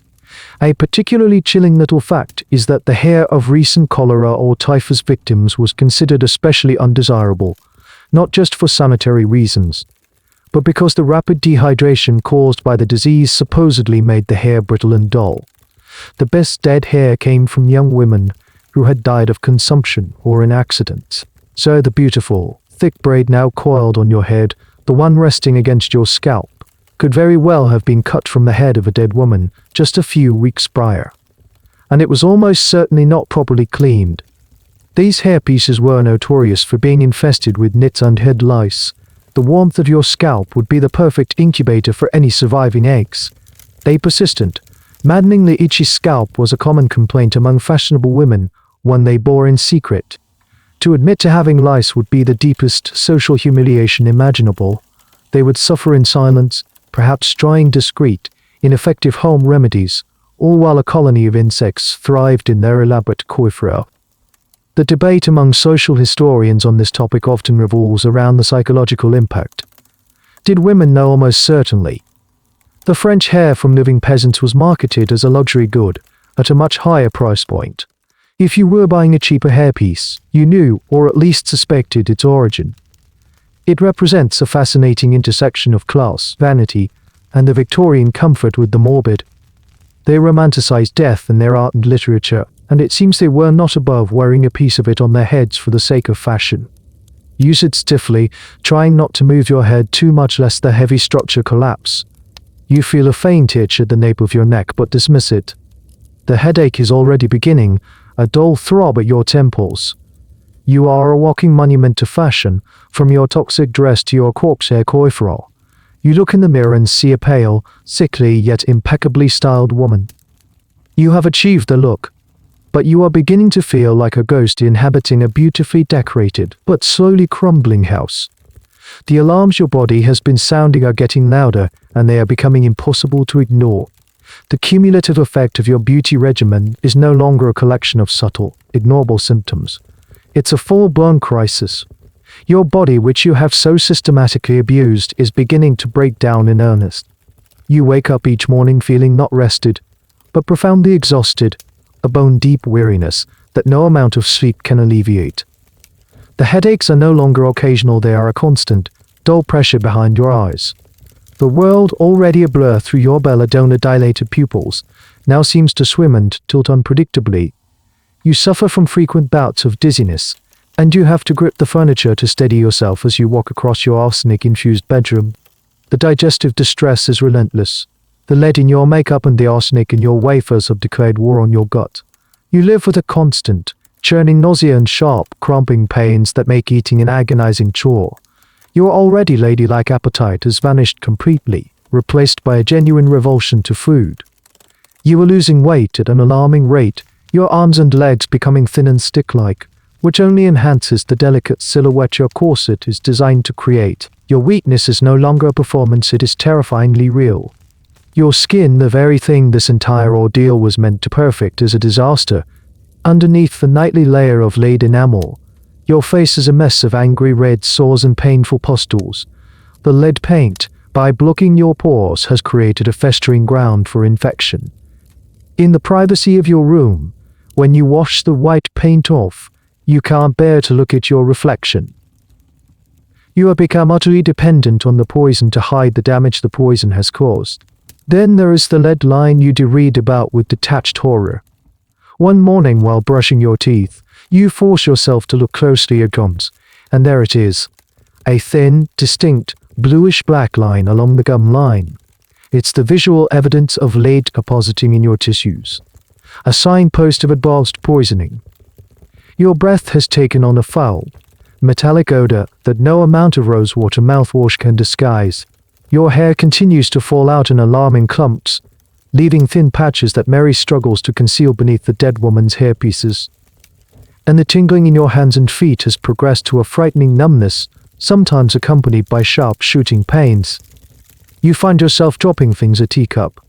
A particularly chilling little fact is that the hair of recent cholera or typhus victims was considered especially undesirable, not just for sanitary reasons, but because the rapid dehydration caused by the disease supposedly made the hair brittle and dull. The best dead hair came from young women who had died of consumption or in accidents. So the beautiful, thick braid now coiled on your head, the one resting against your scalp, could very well have been cut from the head of a dead woman just a few weeks prior. And it was almost certainly not properly cleaned. These hairpieces were notorious for being infested with nits and head lice. The warmth of your scalp would be the perfect incubator for any surviving eggs. A persistent, maddeningly itchy scalp was a common complaint among fashionable women, one they bore in secret. To admit to having lice would be the deepest social humiliation imaginable. They would suffer in silence, perhaps trying discreet, ineffective home remedies, all while a colony of insects thrived in their elaborate coiffure. The debate among social historians on this topic often revolves around the psychological impact. Did women know? Almost certainly. The French hair from living peasants was marketed as a luxury good, at a much higher price point. If you were buying a cheaper hairpiece, you knew, or at least suspected, its origin. It represents a fascinating intersection of class, vanity, and the Victorian comfort with the morbid. They romanticized death in their art and literature, and it seems they were not above wearing a piece of it on their heads for the sake of fashion. Use it stiffly, trying not to move your head too much lest the heavy structure collapse. You feel a faint itch at the nape of your neck, but dismiss it. The headache is already beginning, a dull throb at your temples. You are a walking monument to fashion, from your toxic dress to your corpse-hair coiffure. You look in the mirror and see a pale, sickly, yet impeccably styled woman. You have achieved the look, but you are beginning to feel like a ghost inhabiting a beautifully decorated, but slowly crumbling house. The alarms your body has been sounding are getting louder, and they are becoming impossible to ignore. The cumulative effect of your beauty regimen is no longer a collection of subtle, ignorable symptoms. It's a full-blown crisis. Your body, which you have so systematically abused, is beginning to break down in earnest. You wake up each morning feeling not rested, but profoundly exhausted, a bone-deep weariness that no amount of sleep can alleviate. The headaches are no longer occasional, they are a constant, dull pressure behind your eyes. The world, already a blur through your belladonna-dilated pupils, now seems to swim and tilt unpredictably. You suffer from frequent bouts of dizziness, and you have to grip the furniture to steady yourself as you walk across your arsenic-infused bedroom. The digestive distress is relentless. The lead in your makeup and the arsenic in your wafers have declared war on your gut. You live with a constant, churning nausea and sharp, cramping pains that make eating an agonizing chore. Your already ladylike appetite has vanished completely, replaced by a genuine revulsion to food. You are losing weight at an alarming rate, your arms and legs becoming thin and stick-like, which only enhances the delicate silhouette your corset is designed to create. Your weakness is no longer a performance, it is terrifyingly real. Your skin, the very thing this entire ordeal was meant to perfect, is a disaster. Underneath the nightly layer of laid enamel, your face is a mess of angry red sores and painful pustules. The lead paint, by blocking your pores, has created a festering ground for infection. In the privacy of your room, when you wash the white paint off, you can't bear to look at your reflection. You have become utterly dependent on the poison to hide the damage the poison has caused. Then there is the lead line you do read about with detached horror. One morning while brushing your teeth, You force yourself to look closely at gums, and there it is. A thin, distinct, bluish-black line along the gum line. It's the visual evidence of lead depositing in your tissues. A signpost of advanced poisoning. Your breath has taken on a foul, metallic odor that no amount of rosewater mouthwash can disguise. Your hair continues to fall out in alarming clumps, leaving thin patches that Mary struggles to conceal beneath the dead woman's hairpieces. And the tingling in your hands and feet has progressed to a frightening numbness, sometimes accompanied by sharp shooting pains. You find yourself dropping things: a teacup,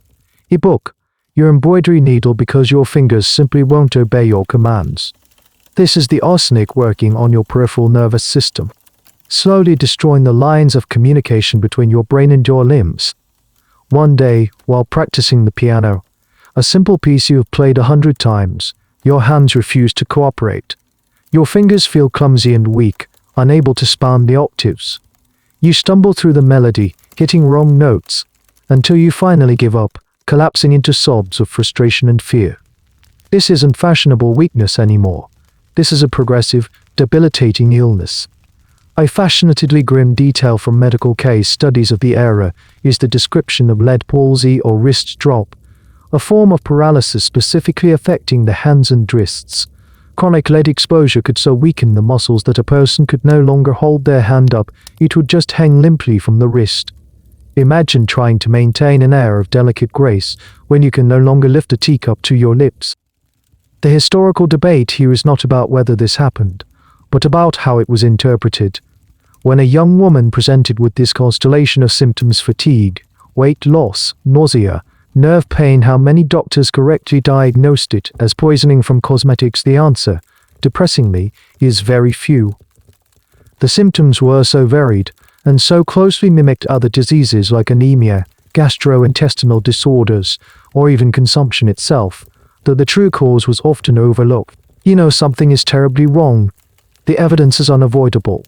a book, your embroidery needle, because your fingers simply won't obey your commands. This is the arsenic working on your peripheral nervous system, slowly destroying the lines of communication between your brain and your limbs. One day, while practicing the piano, a simple piece you have played 100 times, your hands refuse to cooperate. Your fingers feel clumsy and weak, unable to span the octaves. You stumble through the melody, hitting wrong notes, until you finally give up, collapsing into sobs of frustration and fear. This isn't fashionable weakness anymore. This is a progressive, debilitating illness. A fascinatingly grim detail from medical case studies of the era is the description of lead palsy or wrist drop, a form of paralysis specifically affecting the hands and wrists. Chronic lead exposure could so weaken the muscles that a person could no longer hold their hand up, it would just hang limply from the wrist. Imagine trying to maintain an air of delicate grace when you can no longer lift a teacup to your lips. The historical debate here is not about whether this happened, but about how it was interpreted. When a young woman presented with this constellation of symptoms: fatigue, weight loss, nausea, nerve pain, how many doctors correctly diagnosed it as poisoning from cosmetics? The answer, depressingly, is very few. The symptoms were so varied and so closely mimicked other diseases like anemia, gastrointestinal disorders, or even consumption itself, that the true cause was often overlooked. You know something is terribly wrong. The evidence is unavoidable.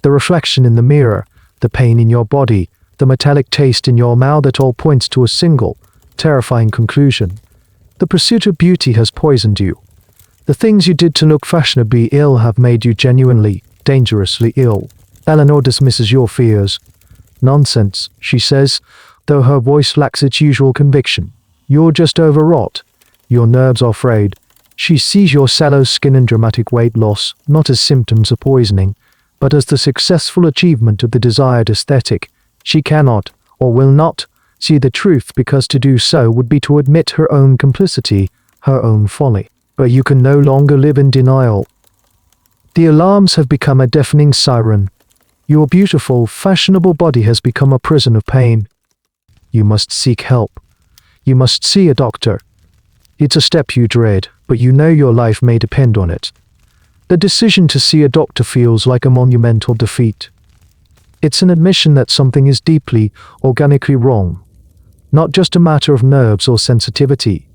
The reflection in the mirror, the pain in your body, the metallic taste in your mouth, it all points to a single, terrifying conclusion. The pursuit of beauty has poisoned you. The things you did to look fashionably ill have made you genuinely, dangerously ill. Eleanor dismisses your fears. Nonsense, she says, though her voice lacks its usual conviction. You're just overwrought. Your nerves are frayed. She sees your sallow skin and dramatic weight loss not as symptoms of poisoning, but as the successful achievement of the desired aesthetic. She cannot, or will not, see the truth, because to do so would be to admit her own complicity, her own folly. But you can no longer live in denial. The alarms have become a deafening siren. Your beautiful, fashionable body has become a prison of pain. You must seek help. You must see a doctor. It's a step you dread, but you know your life may depend on it. The decision to see a doctor feels like a monumental defeat. It's an admission that something is deeply, organically wrong, not just a matter of nerves or sensitivity.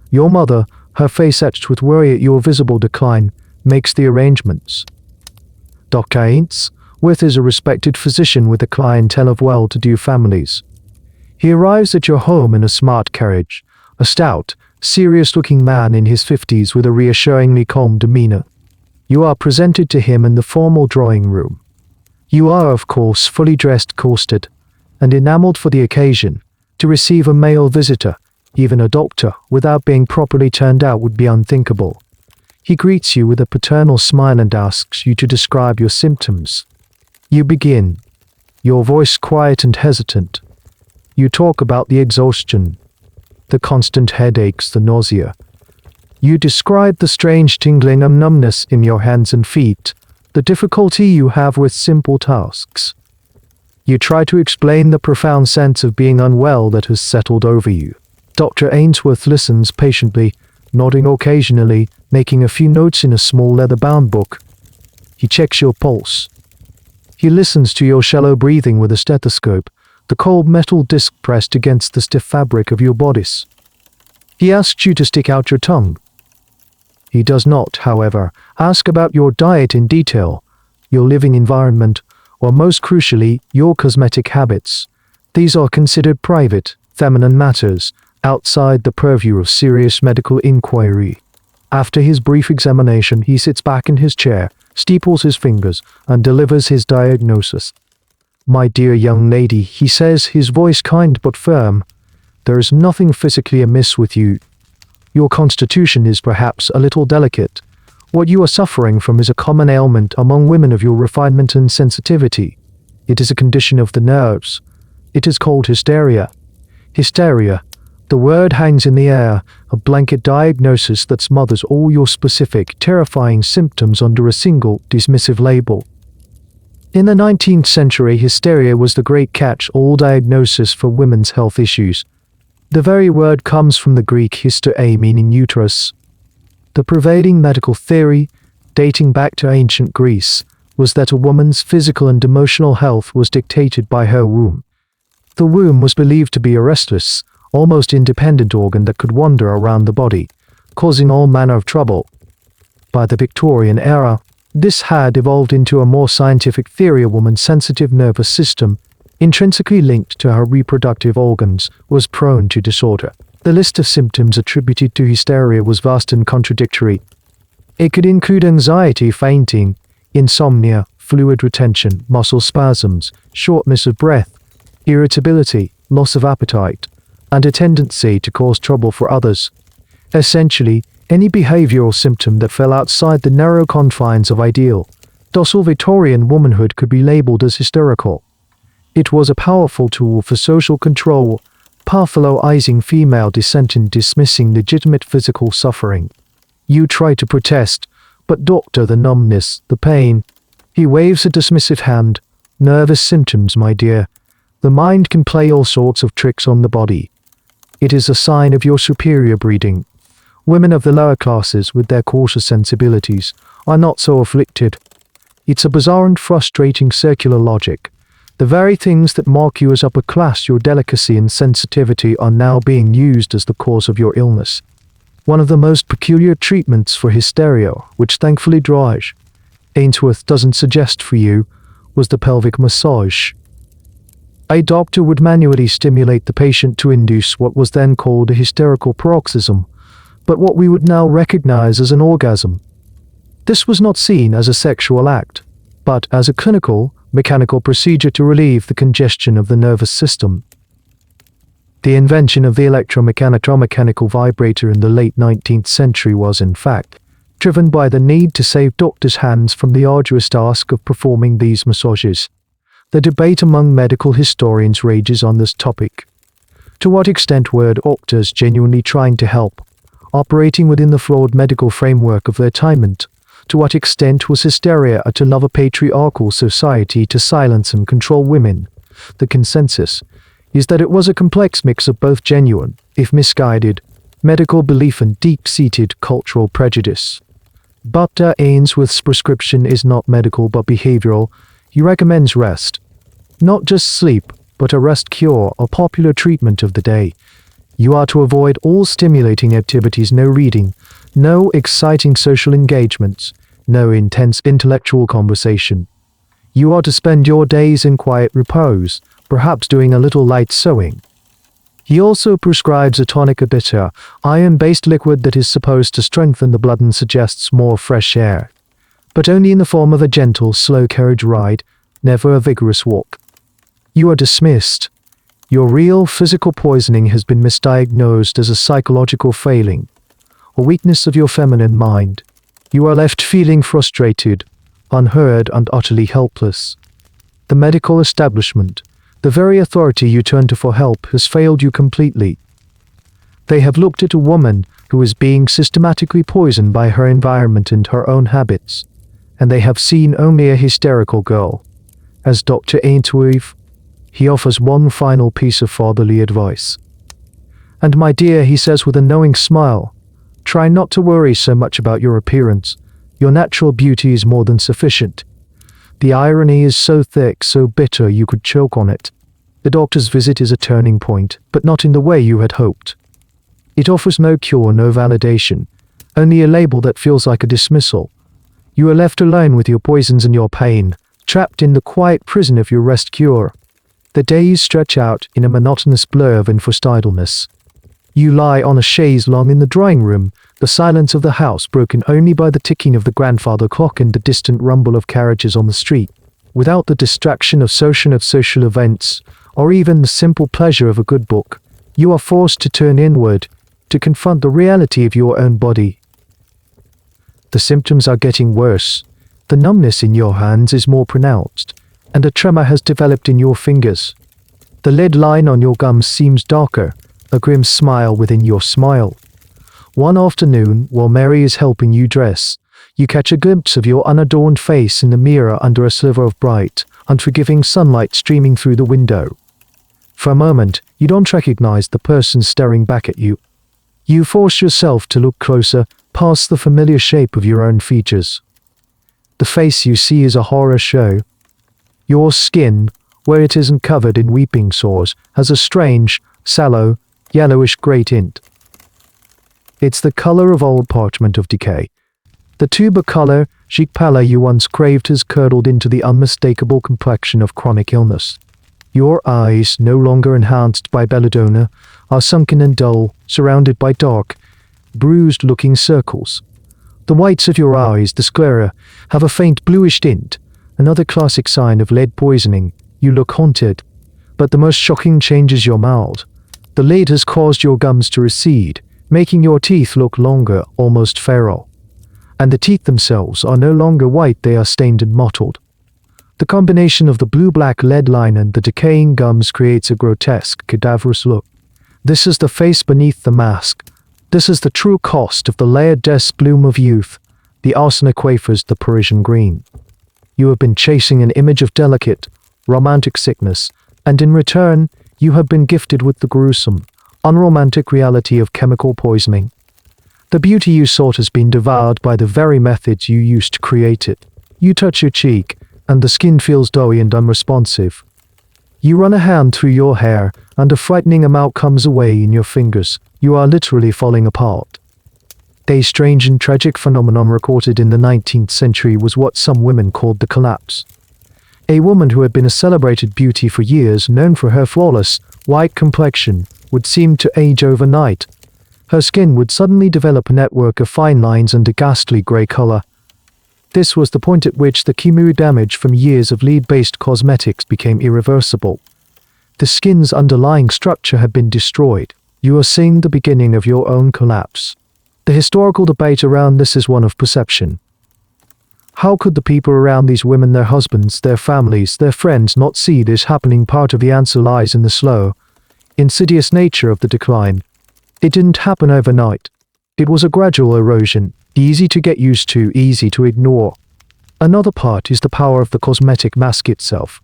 Your mother, her face etched with worry at your visible decline, makes the arrangements. Dr. Ainsworth is a respected physician with a clientele of well-to-do families. He arrives at your home in a smart carriage, a stout, serious-looking man in his 50s with a reassuringly calm demeanor. You are presented to him in the formal drawing room. You are, of course, fully dressed, corseted, and enameled for the occasion. To receive a male visitor, even a doctor, without being properly turned out would be unthinkable. He greets you with a paternal smile and asks you to describe your symptoms. You begin, your voice quiet and hesitant. You talk about the exhaustion, the constant headaches, the nausea. You describe the strange tingling and numbness in your hands and feet, the difficulty you have with simple tasks. You try to explain the profound sense of being unwell that has settled over you. Dr. Ainsworth listens patiently, nodding occasionally, making a few notes in a small leather-bound book. He checks your pulse. He listens to your shallow breathing with a stethoscope, the cold metal disc pressed against the stiff fabric of your bodice. He asks you to stick out your tongue. He does not, however, ask about your diet in detail, your living environment, or most crucially, your cosmetic habits. These are considered private, feminine matters, outside the purview of serious medical inquiry. After his brief examination, he sits back in his chair, steeples his fingers, and delivers his diagnosis. "My dear young lady," he says, his voice kind but firm, "there is nothing physically amiss with you. Your constitution is perhaps a little delicate. What you are suffering from is a common ailment among women of your refinement and sensitivity. It is a condition of the nerves. It is called hysteria. Hysteria. The word hangs in the air, a blanket diagnosis that smothers all your specific, terrifying symptoms under a single, dismissive label. In the 19th century, hysteria was the great catch-all diagnosis for women's health issues. The very word comes from the Greek hysteria, meaning uterus. The prevailing medical theory, dating back to ancient Greece, was that a woman's physical and emotional health was dictated by her womb. The womb was believed to be a restless, almost independent organ that could wander around the body, causing all manner of trouble. By the Victorian era, this had evolved into a more scientific theory. A woman's sensitive nervous system, intrinsically linked to her reproductive organs, was prone to disorder. The list of symptoms attributed to hysteria was vast and contradictory. It could include anxiety, fainting, insomnia, fluid retention, muscle spasms, shortness of breath, irritability, loss of appetite, and a tendency to cause trouble for others. Essentially, any behavioral symptom that fell outside the narrow confines of ideal, docile Victorian womanhood could be labeled as hysterical. It was a powerful tool for social control, pathologizing female dissent and dismissing legitimate physical suffering. You try to protest, but doctor, the numbness, the pain. He waves a dismissive hand. Nervous symptoms, my dear. The mind can play all sorts of tricks on the body. It is a sign of your superior breeding. Women of the lower classes, with their coarser sensibilities, are not so afflicted. It's a bizarre and frustrating circular logic. The very things that mark you as upper class, your delicacy and sensitivity, are now being used as the cause of your illness. One of the most peculiar treatments for hysteria, which thankfully George Ainsworth doesn't suggest for you, was the pelvic massage. A doctor would manually stimulate the patient to induce what was then called a hysterical paroxysm, but what we would now recognize as an orgasm. This was not seen as a sexual act, but as a clinical, mechanical procedure to relieve the congestion of the nervous system. The invention of the electromechanical vibrator in the late 19th century was, in fact, driven by the need to save doctors' hands from the arduous task of performing these massages. The debate among medical historians rages on this topic. To what extent were doctors genuinely trying to help, operating within the flawed medical framework of their time? To what extent was hysteria a tool of a patriarchal society to silence and control women? The consensus is that it was a complex mix of both genuine, if misguided, medical belief and deep-seated cultural prejudice. Dr. Ainsworth's prescription is not medical but behavioral. He recommends rest. Not just sleep, but a rest cure, a popular treatment of the day. You are to avoid all stimulating activities, no reading, no exciting social engagements, no intense intellectual conversation. You are to spend your days in quiet repose, perhaps doing a little light sewing. He also prescribes a tonic, a bitter, iron-based liquid that is supposed to strengthen the blood and suggests more fresh air, but only in the form of a gentle, slow carriage ride, never a vigorous walk. You are dismissed. Your real physical poisoning has been misdiagnosed as a psychological failing, a weakness of your feminine mind. You are left feeling frustrated, unheard, and utterly helpless. The medical establishment, the very authority you turn to for help, has failed you completely. They have looked at a woman who is being systematically poisoned by her environment and her own habits, and they have seen only a hysterical girl. As Dr. Ainsworth, he offers one final piece of fatherly advice. "And my dear," he says with a knowing smile, "try not to worry so much about your appearance. Your natural beauty is more than sufficient. The irony is so thick, so bitter, you could choke on it. The doctor's visit is a turning point, but not in the way you had hoped. It offers no cure, no validation, only a label that feels like a dismissal. You are left alone with your poisons and your pain, trapped in the quiet prison of your rest cure. The days stretch out in a monotonous blur of enforced idleness. You lie on a chaise longue in the drawing room, the silence of the house broken only by the ticking of the grandfather clock and the distant rumble of carriages on the street. Without the distraction of social events, or even the simple pleasure of a good book, you are forced to turn inward, to confront the reality of your own body. The symptoms are getting worse. The numbness in your hands is more pronounced, and a tremor has developed in your fingers. The lead line on your gums seems darker, a grim smile within your smile. One afternoon, while Mary is helping you dress, you catch a glimpse of your unadorned face in the mirror under a sliver of bright, unforgiving sunlight streaming through the window. For a moment, you don't recognize the person staring back at you. You force yourself to look closer, past the familiar shape of your own features. The face you see is a horror show. Your skin, where it isn't covered in weeping sores, has a strange, sallow, yellowish-grey tint. It's the color of old parchment of decay. The tuber color, chic pallor you once craved has curdled into the unmistakable complexion of chronic illness. Your eyes, no longer enhanced by belladonna, are sunken and dull, surrounded by dark, bruised-looking circles. The whites of your eyes, the sclera, have a faint bluish tint, another classic sign of lead poisoning. You look haunted. But the most shocking change is your mouth. The lead has caused your gums to recede, making your teeth look longer, almost feral. And the teeth themselves are no longer white, they are stained and mottled. The combination of the blue-black lead line and the decaying gums creates a grotesque, cadaverous look. This is the face beneath the mask. This is the true cost of the layered death's bloom of youth, the arsenic wafers, the Parisian green. You have been chasing an image of delicate, romantic sickness, and in return, you have been gifted with the gruesome, unromantic reality of chemical poisoning. The beauty you sought has been devoured by the very methods you used to create it. You touch your cheek, and the skin feels doughy and unresponsive. You run a hand through your hair, and a frightening amount comes away in your fingers. You are literally falling apart. A strange and tragic phenomenon recorded in the 19th century was what some women called the collapse. A woman who had been a celebrated beauty for years, known for her flawless, white complexion, would seem to age overnight. Her skin would suddenly develop a network of fine lines and a ghastly grey color. This was the point at which the chemo damage from years of lead-based cosmetics became irreversible. The skin's underlying structure had been destroyed. You are seeing the beginning of your own collapse. The historical debate around this is one of perception. How could the people around these women, their husbands, their families, their friends, not see this happening? Part of the answer lies in the slow, insidious nature of the decline. It didn't happen overnight. It was a gradual erosion, easy to get used to, easy to ignore. Another part is the power of the cosmetic mask itself.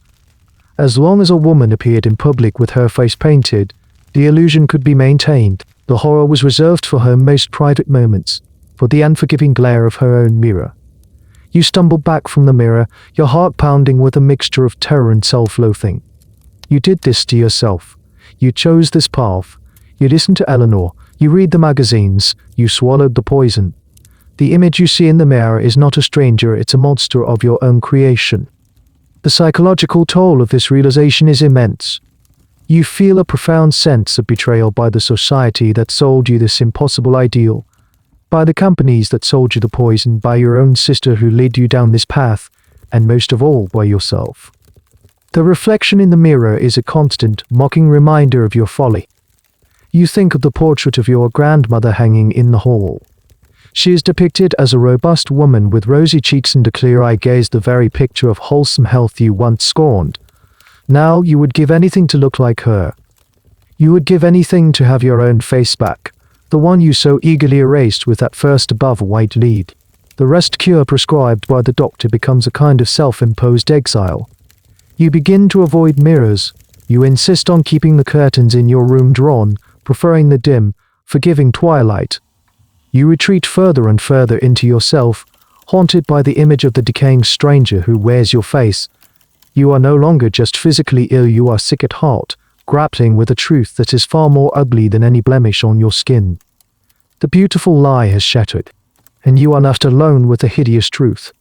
As long as a woman appeared in public with her face painted, the illusion could be maintained. The horror was reserved for her most private moments, for the unforgiving glare of her own mirror. You stumbled back from the mirror, your heart pounding with a mixture of terror and self-loathing. You did this to yourself. You chose this path. You listened to Eleanor. You read the magazines. You swallowed the poison. The image you see in the mirror is not a stranger, it's a monster of your own creation. The psychological toll of this realization is immense. You feel a profound sense of betrayal by the society that sold you this impossible ideal, by the companies that sold you the poison, by your own sister who led you down this path, and most of all, by yourself. The reflection in the mirror is a constant, mocking reminder of your folly. You think of the portrait of your grandmother hanging in the hall. She is depicted as a robust woman with rosy cheeks and a clear-eyed gaze, the very picture of wholesome health you once scorned. Now you would give anything to look like her. You would give anything to have your own face back, the one you so eagerly erased with that first above white lead. The rest cure prescribed by the doctor becomes a kind of self-imposed exile. You begin to avoid mirrors. You insist on keeping the curtains in your room drawn, preferring the dim, forgiving twilight. You retreat further and further into yourself, haunted by the image of the decaying stranger who wears your face. You are no longer just physically ill, you are sick at heart, grappling with a truth that is far more ugly than any blemish on your skin. The beautiful lie has shattered, and you are left alone with the hideous truth.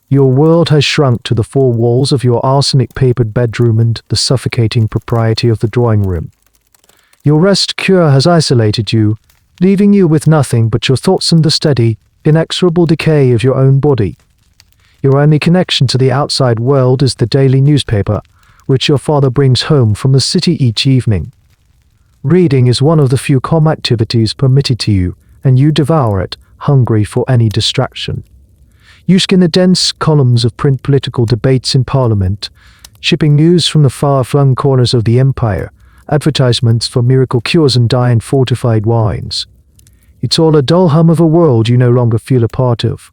Your world has shrunk to the four walls of your arsenic-papered bedroom and the suffocating propriety of the drawing room. Your rest cure has isolated you, leaving you with nothing but your thoughts and the steady, inexorable decay of your own body. Your only connection to the outside world is the daily newspaper, which your father brings home from the city each evening. Reading is one of the few calm activities permitted to you, and you devour it, hungry for any distraction. You skim the dense columns of print political debates in Parliament, shipping news from the far-flung corners of the empire, advertisements for miracle cures and diet fortified wines. It's all a dull hum of a world you no longer feel a part of.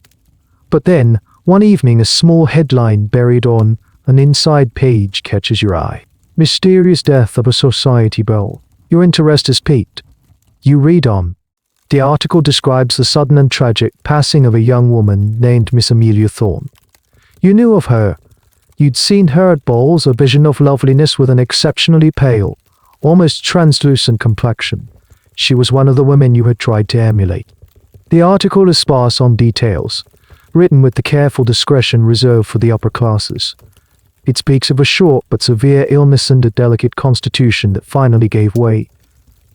But then, one evening a small headline buried on an inside page catches your eye. Mysterious death of a society belle. Your interest is piqued. You read on. The article describes the sudden and tragic passing of a young woman named Miss Amelia Thorne. You knew of her. You'd seen her at balls, a vision of loveliness with an exceptionally pale, almost translucent complexion. She was one of the women you had tried to emulate. The article is sparse on details, written with the careful discretion reserved for the upper classes. It speaks of a short but severe illness and a delicate constitution that finally gave way.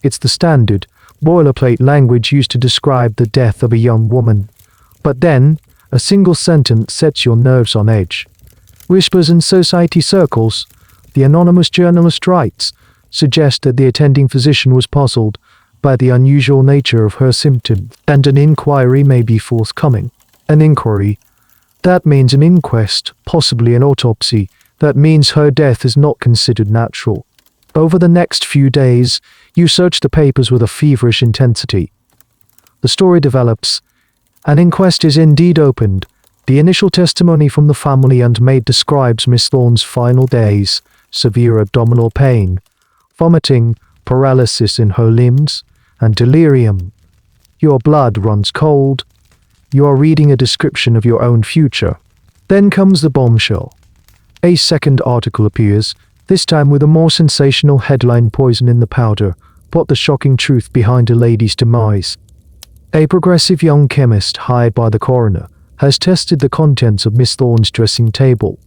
It's the standard, boilerplate language used to describe the death of a young woman. But then, a single sentence sets your nerves on edge. Whispers in society circles, the anonymous journalist writes, suggest that the attending physician was puzzled by the unusual nature of her symptoms, and an inquiry may be forthcoming. An inquiry. That means an inquest, possibly an autopsy. That means her death is not considered natural. Over the next few days, you search the papers with a feverish intensity. The story develops. An inquest is indeed opened. The initial testimony from the family and maid describes Miss Thorne's final days, severe abdominal pain, vomiting, paralysis in her limbs, and delirium. Your blood runs cold. You are reading a description of your own future. Then comes the bombshell. A second article appears, this time with a more sensational headline: "Poison in the powder. What the shocking truth behind a lady's demise." A progressive young chemist hired by the coroner has tested the contents of Miss Thorne's dressing table.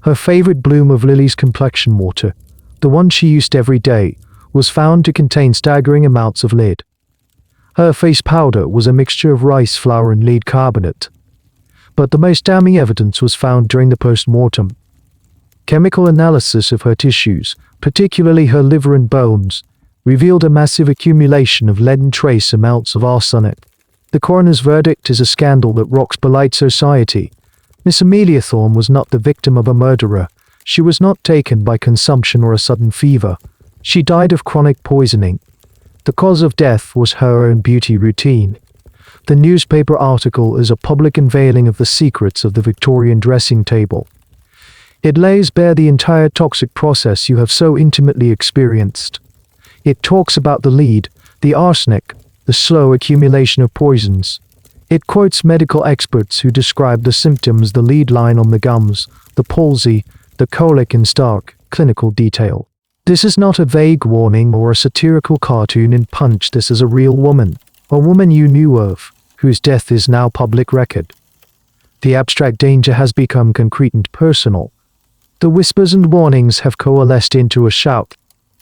Her favorite bloom of Lily's complexion water, the one she used every day, was found to contain staggering amounts of lead. Her face powder was a mixture of rice flour and lead carbonate. But the most damning evidence was found during the post-mortem. Chemical analysis of her tissues, particularly her liver and bones, revealed a massive accumulation of leaden trace amounts of arsenic. The coroner's verdict is a scandal that rocks polite society. Miss Amelia Thorne was not the victim of a murderer. She was not taken by consumption or a sudden fever. She died of chronic poisoning. The cause of death was her own beauty routine. The newspaper article is a public unveiling of the secrets of the Victorian dressing table. It lays bare the entire toxic process you have so intimately experienced. It talks about the lead, the arsenic, the slow accumulation of poisons. It quotes medical experts who describe the symptoms: the lead line on the gums, the palsy, the colic in stark, clinical detail. This is not a vague warning or a satirical cartoon in Punch. This is a real woman, a woman you knew of, whose death is now public record. The abstract danger has become concrete and personal. The whispers and warnings have coalesced into a shout.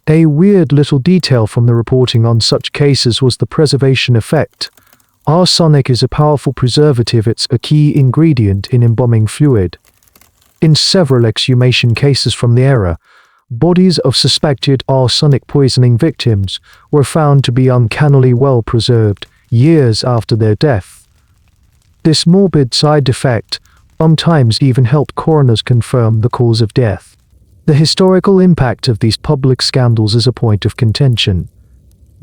A weird little detail from the reporting on such cases was the preservation effect. Arsenic is a powerful preservative. It's a key ingredient in embalming fluid. In several exhumation cases from the era, bodies of suspected arsenic poisoning victims were found to be uncannily well preserved years after their death. This morbid side effect sometimes even helped coroners confirm the cause of death. The historical impact of these public scandals is a point of contention.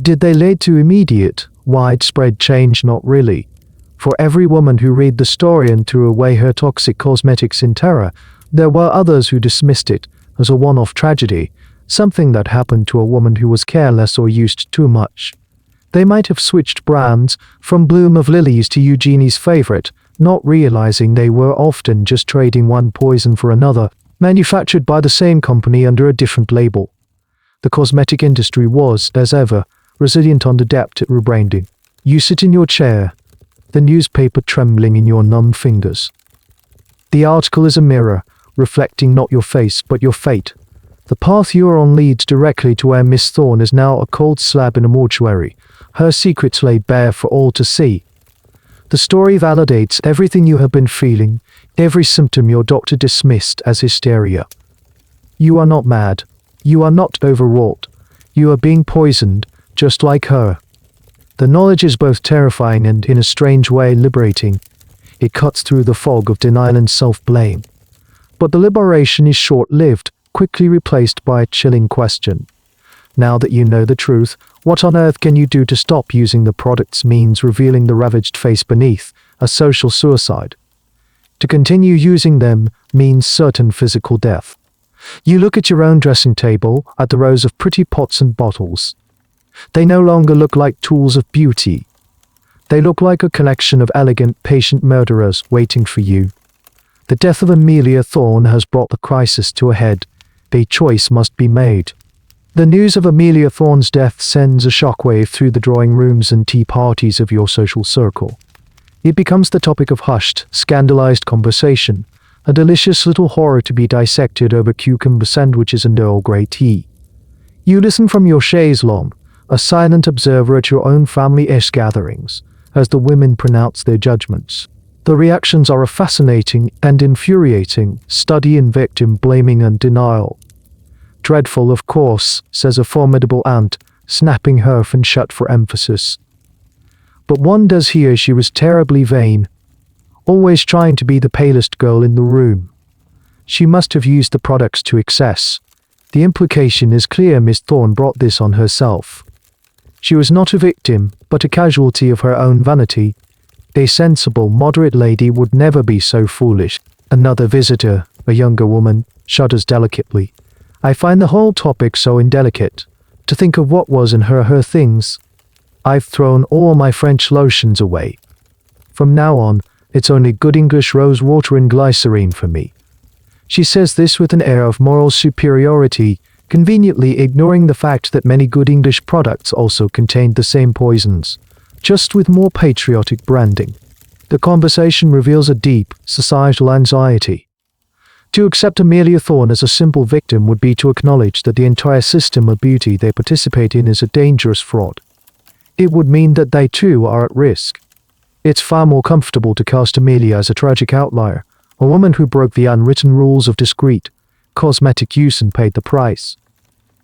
Did they lead to immediate, widespread change? Not really. For every woman who read the story and threw away her toxic cosmetics in terror, there were others who dismissed it as a one-off tragedy, something that happened to a woman who was careless or used too much. They might have switched brands from Bloom of Lilies to Eugenie's favorite, not realizing they were often just trading one poison for another, manufactured by the same company under a different label. The cosmetic industry was, as ever, resilient and adept at rebranding. You sit in your chair, the newspaper trembling in your numb fingers. The article is a mirror, reflecting not your face but your fate. The path you're on leads directly to where Miss Thorne is now, a cold slab in a mortuary, her secrets laid bare for all to see. The story validates everything you have been feeling, every symptom your doctor dismissed as hysteria. You are not mad. You are not overwrought. You are being poisoned, just like her. The knowledge is both terrifying and, in a strange way, liberating. It cuts through the fog of denial and self-blame. But the liberation is short-lived, quickly replaced by a chilling question. Now that you know the truth, what on earth can you do to stop using the products? Means revealing the ravaged face beneath, a social suicide. To continue using them means certain physical death. You look at your own dressing table, at the rows of pretty pots and bottles. They no longer look like tools of beauty. They look like a collection of elegant, patient murderers waiting for you. The death of Amelia Thorne has brought the crisis to a head. A choice must be made. The news of Amelia Thorne's death sends a shockwave through the drawing rooms and tea parties of your social circle. It becomes the topic of hushed, scandalized conversation, a delicious little horror to be dissected over cucumber sandwiches and Earl Grey tea. You listen from your chaise longue, a silent observer at your own family-ish gatherings, as the women pronounce their judgments. The reactions are a fascinating and infuriating study in victim blaming and denial. Dreadful, of course, says a formidable aunt, snapping her fan shut for emphasis. But one does hear she was terribly vain, always trying to be the palest girl in the room. She must have used the products to excess. The implication is clear. Miss Thorne brought this on herself. She was not a victim, but a casualty of her own vanity. A sensible, moderate lady would never be so foolish. Another visitor, a younger woman, shudders delicately. I find the whole topic so indelicate. To think of what was in her things. I've thrown all my French lotions away. From now on, it's only good English rose water and glycerine for me. She says this with an air of moral superiority, conveniently ignoring the fact that many good English products also contained the same poisons, just with more patriotic branding. The conversation reveals a deep, societal anxiety. To accept Amelia Thorne as a simple victim would be to acknowledge that the entire system of beauty they participate in is a dangerous fraud. It would mean that they too are at risk. It's far more comfortable to cast Amelia as a tragic outlier, a woman who broke the unwritten rules of discreet, cosmetic use and paid the price.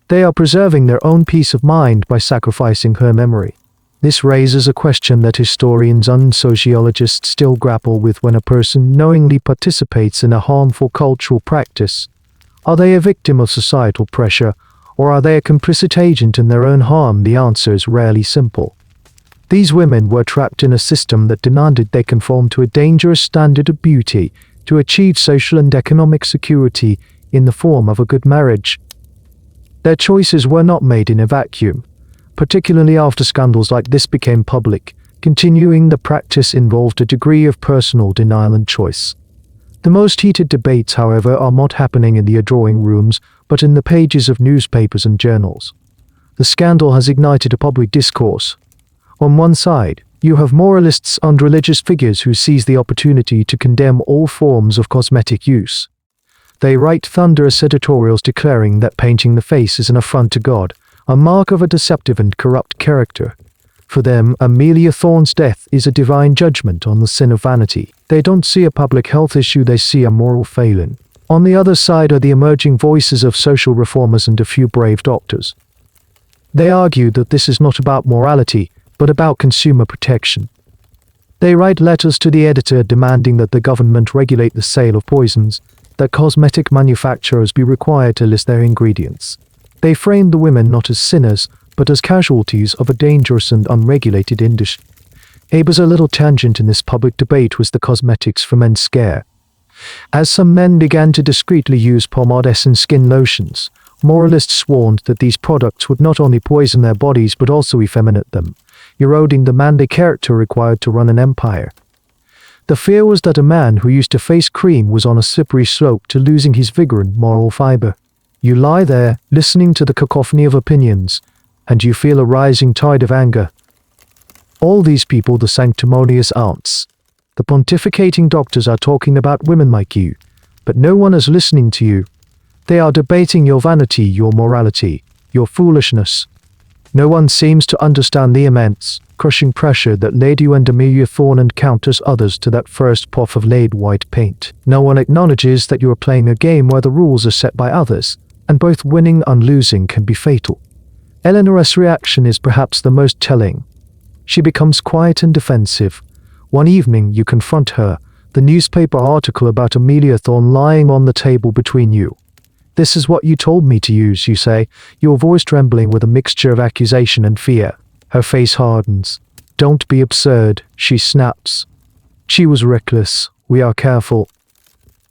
They are preserving their own peace of mind by sacrificing her memory. This raises a question that historians and sociologists still grapple with when a person knowingly participates in a harmful cultural practice. Are they a victim of societal pressure, or are they a complicit agent in their own harm? The answer is rarely simple. These women were trapped in a system that demanded they conform to a dangerous standard of beauty to achieve social and economic security in the form of a good marriage. Their choices were not made in a vacuum, particularly after scandals like this became public. Continuing the practice involved a degree of personal denial and choice. The most heated debates, however, are not happening in the drawing rooms, but in the pages of newspapers and journals. The scandal has ignited a public discourse. On one side, you have moralists and religious figures who seize the opportunity to condemn all forms of cosmetic use. They write thunderous editorials declaring that painting the face is an affront to God, a mark of a deceptive and corrupt character. For them, Amelia Thorne's death is a divine judgment on the sin of vanity. They don't see a public health issue, they see a moral failing. On the other side are the emerging voices of social reformers and a few brave doctors. They argue that this is not about morality, but about consumer protection. They write letters to the editor demanding that the government regulate the sale of poisons, that cosmetic manufacturers be required to list their ingredients. They frame the women not as sinners, but as casualties of a dangerous and unregulated industry. A bizarre little tangent in this public debate was the cosmetics for men scare. As some men began to discreetly use pomades and skin lotions, moralists warned that these products would not only poison their bodies but also effeminate them, eroding the manly character required to run an empire. The fear was that a man who used a face cream was on a slippery slope to losing his vigor and moral fiber. You lie there, listening to the cacophony of opinions, and you feel a rising tide of anger. All these people, the sanctimonious aunts, the pontificating doctors, are talking about women like you, but no one is listening to you. They are debating your vanity, your morality, your foolishness. No one seems to understand the immense, crushing pressure that led you and Amelia Thorne and countless others to that first puff of laid white paint. No one acknowledges that you are playing a game where the rules are set by others, and both winning and losing can be fatal. Eleanor's reaction is perhaps the most telling. She becomes quiet and defensive. One evening you confront her, the newspaper article about Amelia Thorne lying on the table between you. "This is what you told me to use," you say, your voice trembling with a mixture of accusation and fear. Her face hardens. "Don't be absurd," she snaps. "She was reckless. We are careful."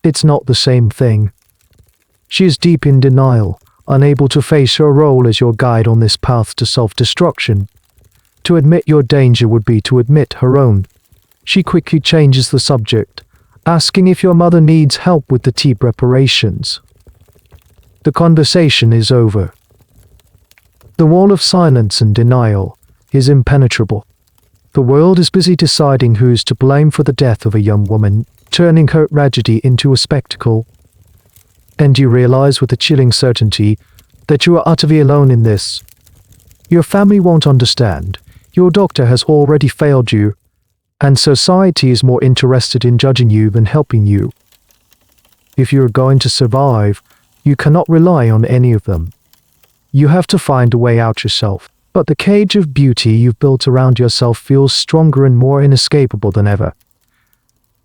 It's not the same thing. She is deep in denial, unable to face her role as your guide on this path to self-destruction. To admit your danger would be to admit her own. She quickly changes the subject, asking if your mother needs help with the tea preparations. The conversation is over. The wall of silence and denial is impenetrable. The world is busy deciding who's to blame for the death of a young woman, turning her tragedy into a spectacle. And you realize with a chilling certainty that you are utterly alone in this. Your family won't understand. Your doctor has already failed you, and society is more interested in judging you than helping you. If you're going to survive, you cannot rely on any of them. You have to find a way out yourself. But the cage of beauty you've built around yourself feels stronger and more inescapable than ever.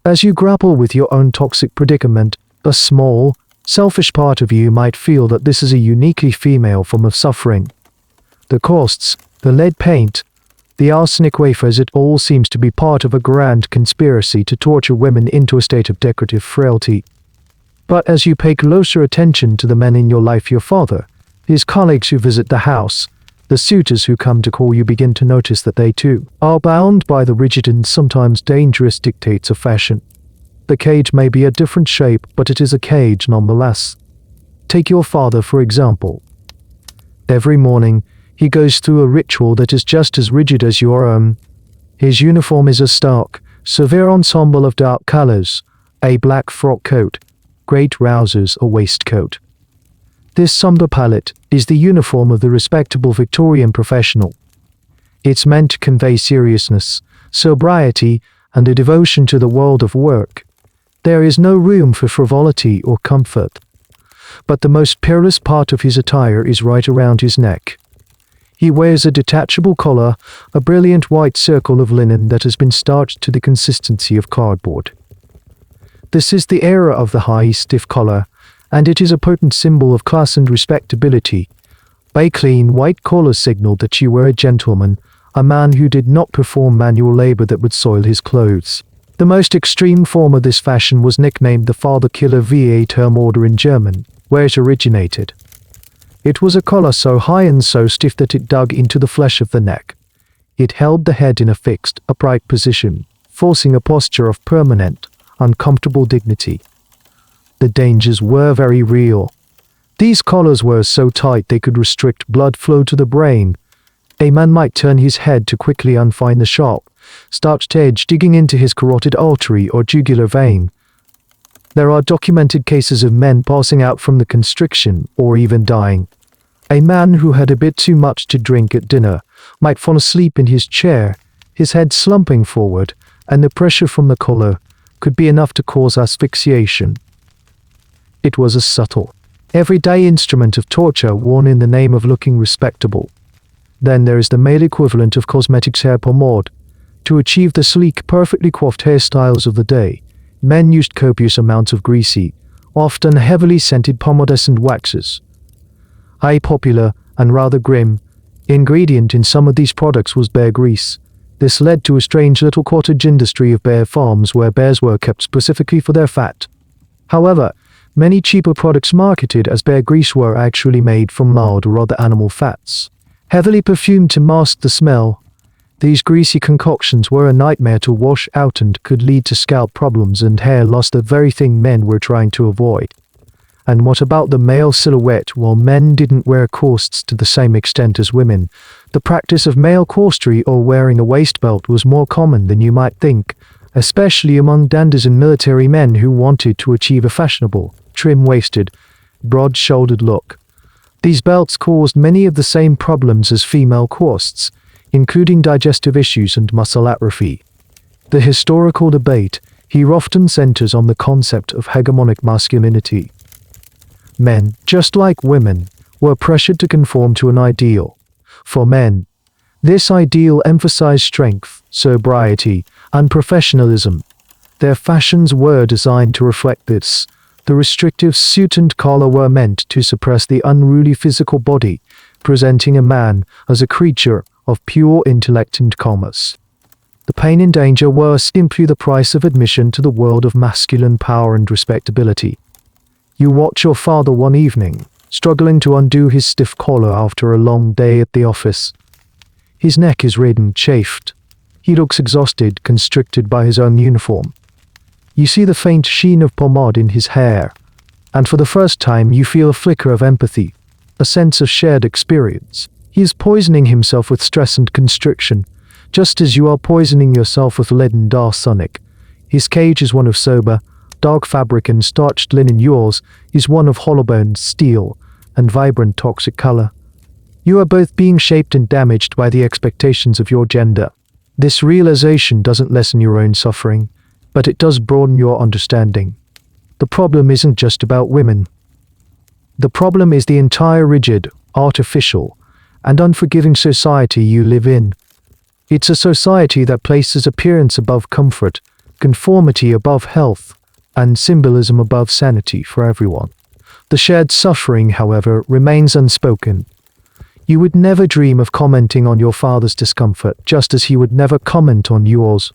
As you grapple with your own toxic predicament, a small, selfish part of you might feel that this is a uniquely female form of suffering. The costs, the lead paint, the arsenic wafers, it all seems to be part of a grand conspiracy to torture women into a state of decorative frailty. But as you pay closer attention to the men in your life, your father, his colleagues who visit the house, the suitors who come to call, you begin to notice that they too are bound by the rigid and sometimes dangerous dictates of fashion. The cage may be a different shape, but it is a cage nonetheless. Take your father, for example. Every morning, he goes through a ritual that is just as rigid as your own. His uniform is a stark, severe ensemble of dark colors, a black frock coat, grey trousers or waistcoat. This somber palette is the uniform of the respectable Victorian professional. It's meant to convey seriousness, sobriety, and a devotion to the world of work. There is no room for frivolity or comfort. But the most perilous part of his attire is right around his neck. He wears a detachable collar, a brilliant white circle of linen that has been starched to the consistency of cardboard. This is the era of the high, stiff collar, and it is a potent symbol of class and respectability. A clean, white collar signaled that you were a gentleman, a man who did not perform manual labor that would soil his clothes. The most extreme form of this fashion was nicknamed the Father Killer VA term order in German, where it originated. It was a collar so high and so stiff that it dug into the flesh of the neck. It held the head in a fixed, upright position, forcing a posture of permanent, uncomfortable dignity. The dangers were very real. These collars were so tight they could restrict blood flow to the brain. A man might turn his head to quickly unfind the sharp, starched edge digging into his carotid artery or jugular vein. There are documented cases of men passing out from the constriction or even dying. A man who had a bit too much to drink at dinner might fall asleep in his chair, his head slumping forward, and the pressure from the collar could be enough to cause asphyxiation. It was a subtle, everyday instrument of torture worn in the name of looking respectable. Then there is the male equivalent of cosmetics hair pomade. To achieve the sleek, perfectly coiffed hairstyles of the day, men used copious amounts of greasy, often heavily scented pomades and waxes. A popular, and rather grim, ingredient in some of these products was bear grease. This led to a strange little cottage industry of bear farms where bears were kept specifically for their fat. However, many cheaper products marketed as bear grease were actually made from lard or other animal fats, heavily perfumed to mask the smell. These greasy concoctions were a nightmare to wash out and could lead to scalp problems and hair loss, the very thing men were trying to avoid. And what about the male silhouette? While men didn't wear corsets to the same extent as women, the practice of male corsetry or wearing a waist belt was more common than you might think, especially among dandies and military men who wanted to achieve a fashionable, trim-waisted, broad-shouldered look. These belts caused many of the same problems as female corsets, including digestive issues and muscle atrophy. The historical debate here often centers on the concept of hegemonic masculinity. Men, just like women, were pressured to conform to an ideal. For men, this ideal emphasized strength, sobriety, and professionalism. Their fashions were designed to reflect this. The restrictive suit and collar were meant to suppress the unruly physical body, presenting a man as a creature of pure intellect and commerce. The pain and danger were simply the price of admission to the world of masculine power and respectability. You watch your father one evening, struggling to undo his stiff collar after a long day at the office. His neck is red and chafed. He looks exhausted, constricted by his own uniform. You see the faint sheen of pomade in his hair, and for the first time you feel a flicker of empathy, a sense of shared experience. He is poisoning himself with stress and constriction, just as you are poisoning yourself with lead and arsenic. His cage is one of sober, dark fabric and starched linen. Yours is one of hollow-boned steel and vibrant toxic color. You are both being shaped and damaged by the expectations of your gender. This realization doesn't lessen your own suffering, but it does broaden your understanding. The problem isn't just about women. The problem is the entire rigid, artificial, and unforgiving society you live in. It's a society that places appearance above comfort, conformity above health, and symbolism above sanity for everyone. The shared suffering, however, remains unspoken. You would never dream of commenting on your father's discomfort, just as he would never comment on yours.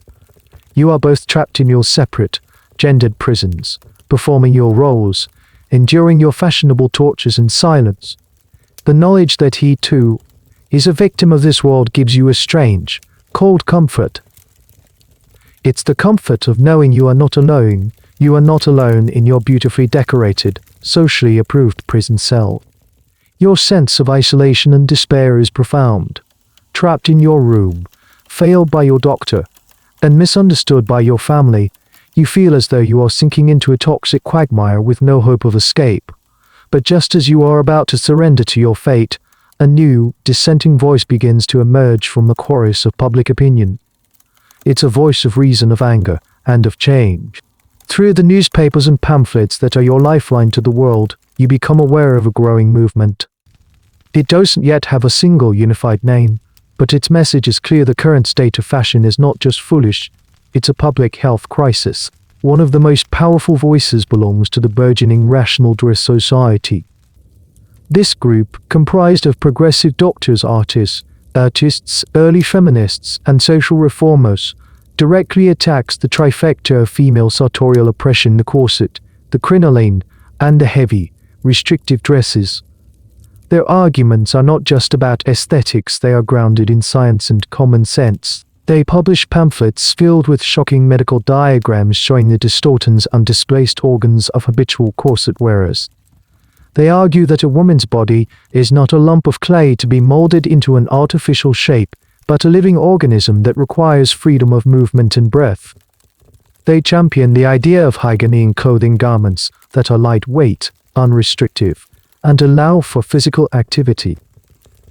You are both trapped in your separate, gendered prisons, performing your roles, enduring your fashionable tortures in silence. The knowledge that he, too, is a victim of this world gives you a strange, cold comfort. It's the comfort of knowing you are not alone. You are not alone in your beautifully decorated, socially approved prison cell. Your sense of isolation and despair is profound. Trapped in your room, failed by your doctor, and misunderstood by your family, you feel as though you are sinking into a toxic quagmire with no hope of escape. But just as you are about to surrender to your fate, a new, dissenting voice begins to emerge from the chorus of public opinion. It's a voice of reason, of anger, and of change. Through the newspapers and pamphlets that are your lifeline to the world, you become aware of a growing movement. It doesn't yet have a single unified name, but its message is clear. The current state of fashion is not just foolish, it's a public health crisis. One of the most powerful voices belongs to the burgeoning rational dress society. This group, comprised of progressive doctors, artists, early feminists, and social reformers, directly attacks the trifecta of female sartorial oppression: the corset, the crinoline, and the heavy, restrictive dresses. Their arguments are not just about aesthetics, they are grounded in science and common sense. They publish pamphlets filled with shocking medical diagrams showing the distortions and displaced organs of habitual corset wearers. They argue that a woman's body is not a lump of clay to be molded into an artificial shape, but a living organism that requires freedom of movement and breath. They champion the idea of hygiene, clothing garments that are lightweight, unrestrictive, and allow for physical activity.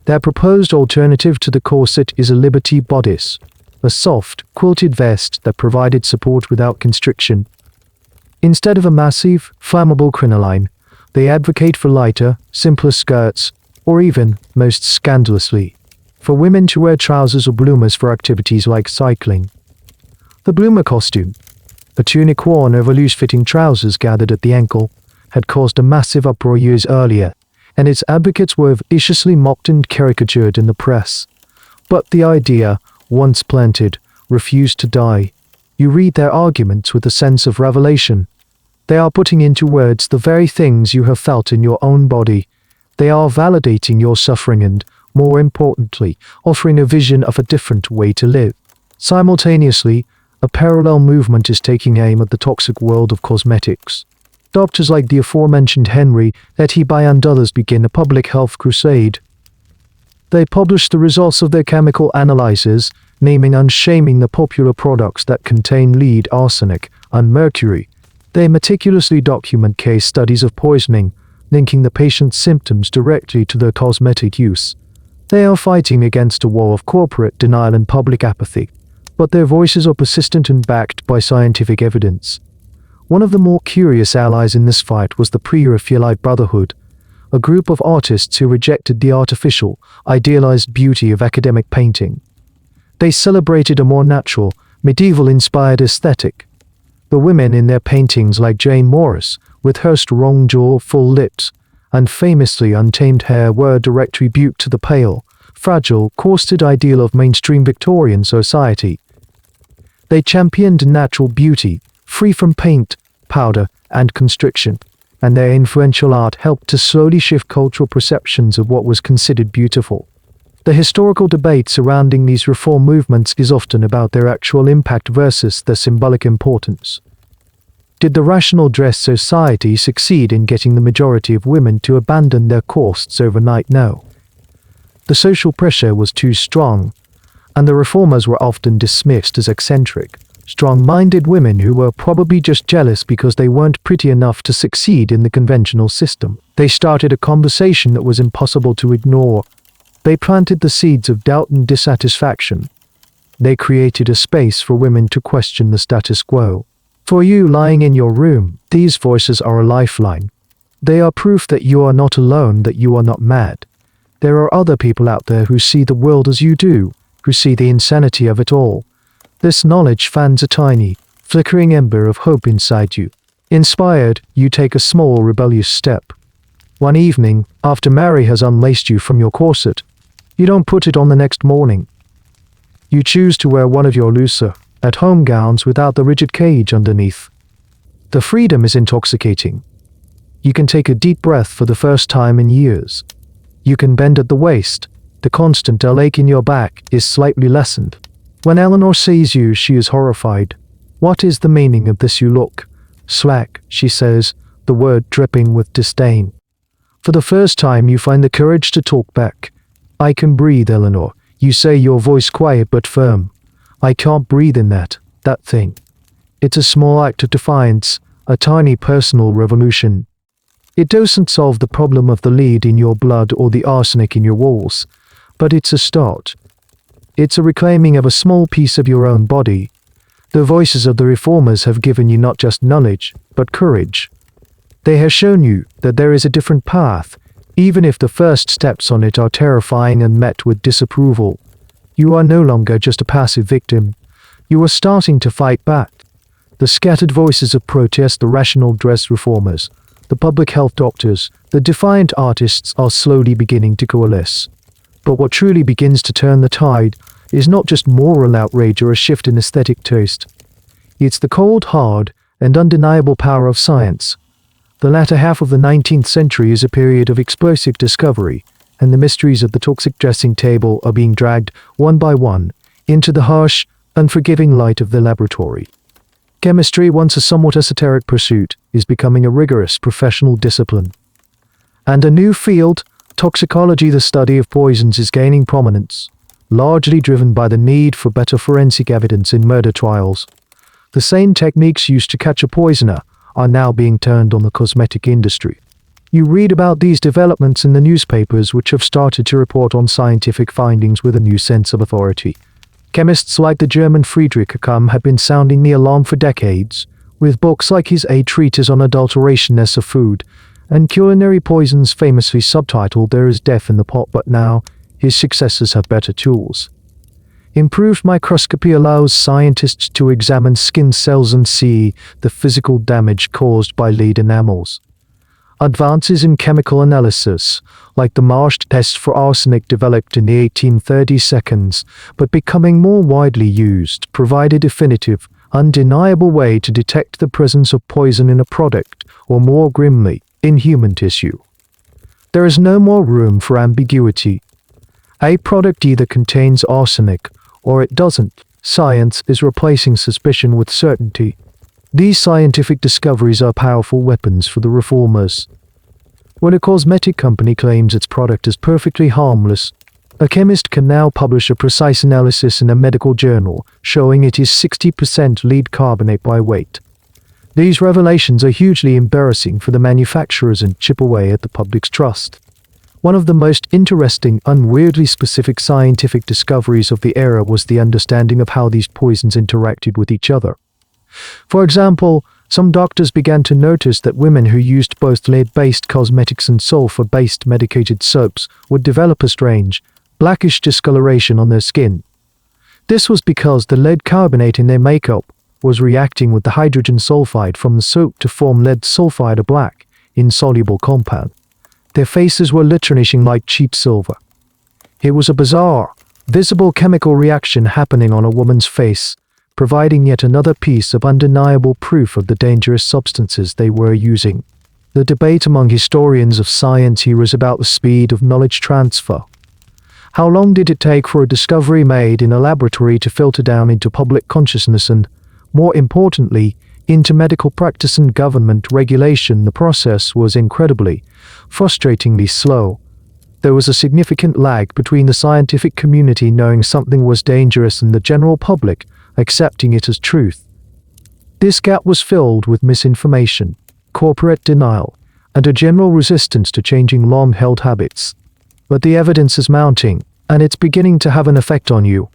Their proposed alternative to the corset is a liberty bodice, a soft, quilted vest that provided support without constriction. Instead of a massive, flammable crinoline, they advocate for lighter, simpler skirts, or even, most scandalously, for women to wear trousers or bloomers for activities like cycling. The bloomer costume, a tunic worn over loose-fitting trousers gathered at the ankle, had caused a massive uproar years earlier, and its advocates were viciously mocked and caricatured in the press. But the idea, once planted, refused to die. You read their arguments with a sense of revelation. They are putting into words the very things you have felt in your own body. They are validating your suffering and, more importantly, offering a vision of a different way to live. Simultaneously, a parallel movement is taking aim at the toxic world of cosmetics. Doctors like the aforementioned Henry Etiby and others begin a public health crusade. They publish the results of their chemical analyses, naming and shaming the popular products that contain lead, arsenic, and mercury. They meticulously document case studies of poisoning, linking the patient's symptoms directly to their cosmetic use. They are fighting against a war of corporate denial and public apathy, but their voices are persistent and backed by scientific evidence. One of the more curious allies in this fight was the Pre-Raphaelite Brotherhood, a group of artists who rejected the artificial, idealized beauty of academic painting. They celebrated a more natural, medieval-inspired aesthetic. The women in their paintings, like Jane Morris, with her strong jaw, full lips, and famously untamed hair, were a direct tribute to the pale, fragile, costed ideal of mainstream Victorian society. They championed natural beauty, free from paint, powder, and constriction, and their influential art helped to slowly shift cultural perceptions of what was considered beautiful. The historical debate surrounding these reform movements is often about their actual impact versus their symbolic importance. Did the rational dress society succeed in getting the majority of women to abandon their corsets overnight? No. The social pressure was too strong, and the reformers were often dismissed as eccentric, strong-minded women who were probably just jealous because they weren't pretty enough to succeed in the conventional system. They started a conversation that was impossible to ignore. They planted the seeds of doubt and dissatisfaction. They created a space for women to question the status quo. For you lying in your room, these voices are a lifeline. They are proof that you are not alone, that you are not mad. There are other people out there who see the world as you do, who see the insanity of it all. This knowledge fans a tiny, flickering ember of hope inside you. Inspired, you take a small, rebellious step. One evening, after Mary has unlaced you from your corset, you don't put it on the next morning. You choose to wear one of your looser, at-home gowns without the rigid cage underneath. The freedom is intoxicating. You can take a deep breath for the first time in years. You can bend at the waist. The constant ache in your back is slightly lessened. When Eleanor sees you, she is horrified. What is the meaning of this? You look slack, she says, the word dripping with disdain. For the first time, you find the courage to talk back. I can breathe, Eleanor. You say, your voice quiet but firm. I can't breathe in that thing. It's a small act of defiance, a tiny personal revolution. It doesn't solve the problem of the lead in your blood or the arsenic in your walls, but it's a start. It's a reclaiming of a small piece of your own body. The voices of the reformers have given you not just knowledge, but courage. They have shown you that there is a different path, even if the first steps on it are terrifying and met with disapproval. You are no longer just a passive victim. You are starting to fight back. The scattered voices of protest, the rational dress reformers, the public health doctors, the defiant artists are slowly beginning to coalesce. But what truly begins to turn the tide is not just moral outrage or a shift in aesthetic taste. It's the cold, hard, and undeniable power of science. The latter half of the 19th century is a period of explosive discovery, and the mysteries of the toxic dressing table are being dragged, one by one, into the harsh, unforgiving light of the laboratory. Chemistry, once a somewhat esoteric pursuit, is becoming a rigorous professional discipline. And a new field, toxicology, the study of poisons, is gaining prominence, largely driven by the need for better forensic evidence in murder trials. The same techniques used to catch a poisoner are now being turned on the cosmetic industry. You read about these developments in the newspapers, which have started to report on scientific findings with a new sense of authority. Chemists like the German Friedrich Occam have been sounding the alarm for decades, with books like his A Treatise on Adulteration of Food, and Culinary Poisons, famously subtitled There is Death in the Pot, but now his successors have better tools. Improved microscopy allows scientists to examine skin cells and see the physical damage caused by lead enamels. Advances in chemical analysis, like the Marsh test for arsenic developed in the 1830s, but becoming more widely used, provide a definitive, undeniable way to detect the presence of poison in a product, or more grimly, in human tissue. There is no more room for ambiguity. A product either contains arsenic, or it doesn't. Science is replacing suspicion with certainty. These scientific discoveries are powerful weapons for the reformers. When a cosmetic company claims its product is perfectly harmless, a chemist can now publish a precise analysis in a medical journal showing it is 60% lead carbonate by weight. These revelations are hugely embarrassing for the manufacturers and chip away at the public's trust. One of the most interesting and weirdly specific scientific discoveries of the era was the understanding of how these poisons interacted with each other. For example, some doctors began to notice that women who used both lead-based cosmetics and sulfur-based medicated soaps would develop a strange, blackish discoloration on their skin. This was because the lead carbonate in their makeup was reacting with the hydrogen sulfide from the soap to form lead sulfide, a black, insoluble compound. Their faces were literally like cheap silver. It was a bizarre, visible chemical reaction happening on a woman's face, providing yet another piece of undeniable proof of the dangerous substances they were using. The debate among historians of science here is about the speed of knowledge transfer. How long did it take for a discovery made in a laboratory to filter down into public consciousness and, more importantly, into medical practice and government regulation? The process was incredibly, frustratingly slow. There was a significant lag between the scientific community knowing something was dangerous and the general public accepting it as truth. This gap was filled with misinformation, corporate denial, and a general resistance to changing long-held habits. But the evidence is mounting, and it's beginning to have an effect on you.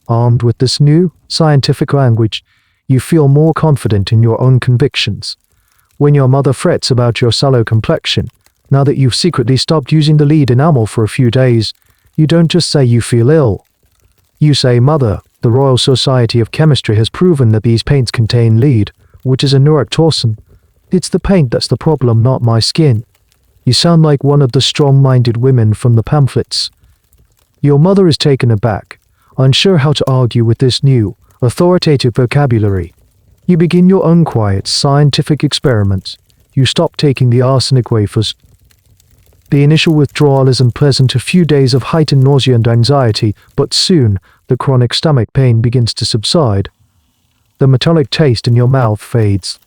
Armed with this new, scientific language, you feel more confident in your own convictions. When your mother frets about your sallow complexion, now that you've secretly stopped using the lead enamel for a few days, you don't just say you feel ill. You say, "Mother, the Royal Society of Chemistry has proven that these paints contain lead, which is a neurotoxin. It's the paint that's the problem, not my skin." You sound like one of the strong-minded women from the pamphlets. Your mother is taken aback, unsure how to argue with this new, authoritative vocabulary. You begin your own quiet, scientific experiments. You stop taking the arsenic wafers. The initial withdrawal is unpleasant, a few days of heightened nausea and anxiety, but soon the chronic stomach pain begins to subside. The metallic taste in your mouth fades.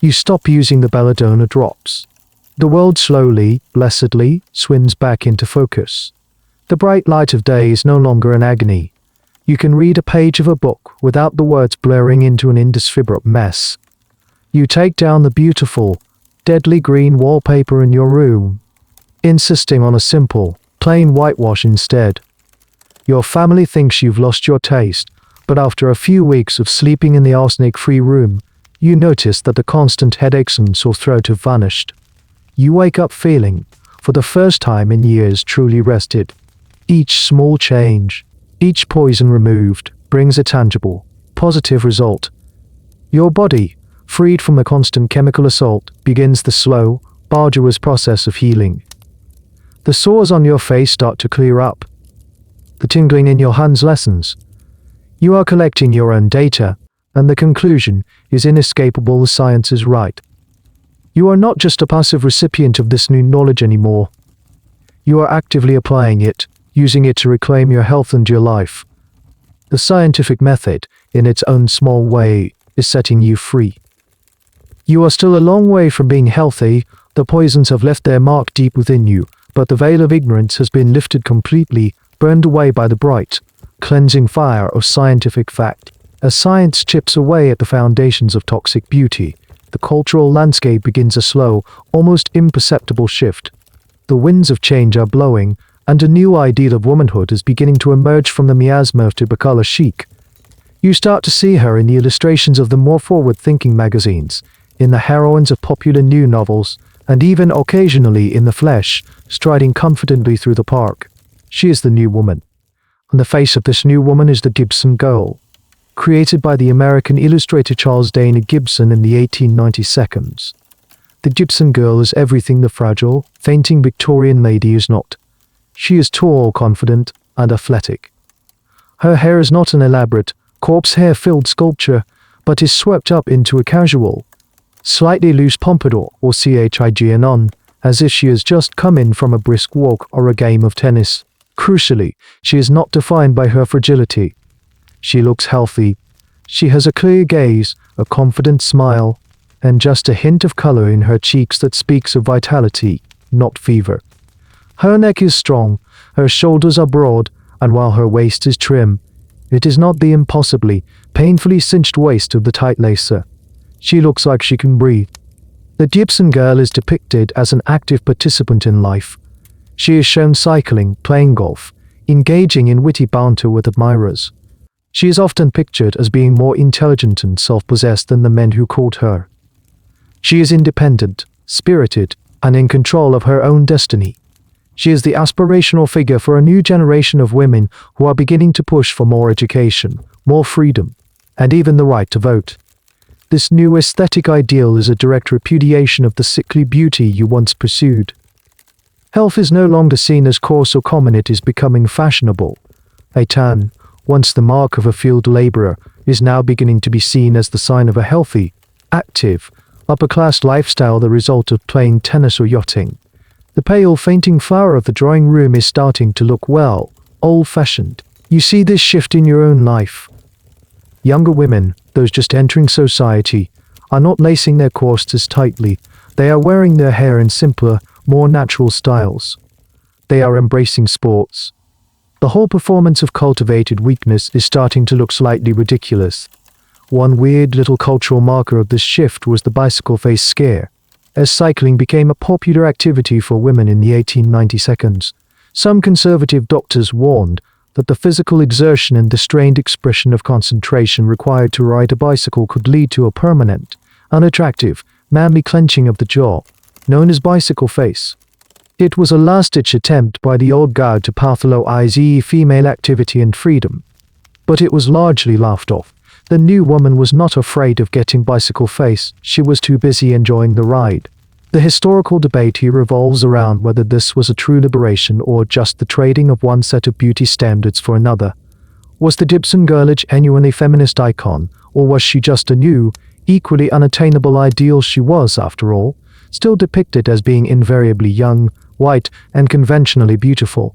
You stop using the belladonna drops. The world slowly, blessedly, swims back into focus. The bright light of day is no longer an agony. You can read a page of a book without the words blurring into an indescribable mess. You take down the beautiful, deadly green wallpaper in your room, insisting on a simple, plain whitewash instead. Your family thinks you've lost your taste, but after a few weeks of sleeping in the arsenic-free room, you notice that the constant headaches and sore throat have vanished. You wake up feeling, for the first time in years, truly rested. Each small change, each poison removed, brings a tangible, positive result. Your body, freed from the constant chemical assault, begins the slow, arduous process of healing. The sores on your face start to clear up. The tingling in your hands lessens. You are collecting your own data, and the conclusion is inescapable: the science is right. You are not just a passive recipient of this new knowledge anymore. You are actively applying it, using it to reclaim your health and your life. The scientific method, in its own small way, is setting you free. You are still a long way from being healthy. The poisons have left their mark deep within you, but the veil of ignorance has been lifted completely, burned away by the bright, cleansing fire of scientific fact. As science chips away at the foundations of toxic beauty, the cultural landscape begins a slow, almost imperceptible shift. The winds of change are blowing, and a new ideal of womanhood is beginning to emerge from the miasma of typical chic. You start to see her in the illustrations of the more forward-thinking magazines, in the heroines of popular new novels, and even occasionally in the flesh, striding confidently through the park. She is the new woman. On the face of this new woman is the Gibson Girl, created by the American illustrator Charles Dana Gibson in the 1892. The Gibson Girl is everything the fragile, fainting Victorian lady is not. She is tall, confident, and athletic. Her hair is not an elaborate, corpse hair-filled sculpture, but is swept up into a casual, slightly loose pompadour or chignon, as if she has just come in from a brisk walk or a game of tennis. Crucially, she is not defined by her fragility. She looks healthy. She has a clear gaze, a confident smile, and just a hint of color in her cheeks that speaks of vitality, not fever. Her neck is strong, her shoulders are broad, and while her waist is trim, it is not the impossibly, painfully cinched waist of the tight lacer. She looks like she can breathe. The Gibson girl is depicted as an active participant in life. She is shown cycling, playing golf, engaging in witty banter with admirers. She is often pictured as being more intelligent and self-possessed than the men who court her. She is independent, spirited, and in control of her own destiny. She is the aspirational figure for a new generation of women who are beginning to push for more education, more freedom, and even the right to vote. This new aesthetic ideal is a direct repudiation of the sickly beauty you once pursued. Health is no longer seen as coarse or common, it is becoming fashionable. A tan, once the mark of a field laborer, is now beginning to be seen as the sign of a healthy, active, upper-class lifestyle, the result of playing tennis or yachting. The pale, fainting flower of the drawing room is starting to look, well, old-fashioned. You see this shift in your own life. Younger women, those just entering society, are not lacing their corsets tightly. They are wearing their hair in simpler, more natural styles. They are embracing sports. The whole performance of cultivated weakness is starting to look slightly ridiculous. One weird little cultural marker of this shift was the bicycle face scare. As cycling became a popular activity for women in the 1890s, some conservative doctors warned that the physical exertion and the strained expression of concentration required to ride a bicycle could lead to a permanent, unattractive, manly clenching of the jaw, known as bicycle face. It was a last-ditch attempt by the old guard to pathologize female activity and freedom. But it was largely laughed off. The new woman was not afraid of getting bicycle face, she was too busy enjoying the ride. The historical debate here revolves around whether this was a true liberation or just the trading of one set of beauty standards for another. Was the Gibson girl a genuinely feminist icon, or was she just a new, equally unattainable ideal? She was, after all, still depicted as being invariably young, white, and conventionally beautiful.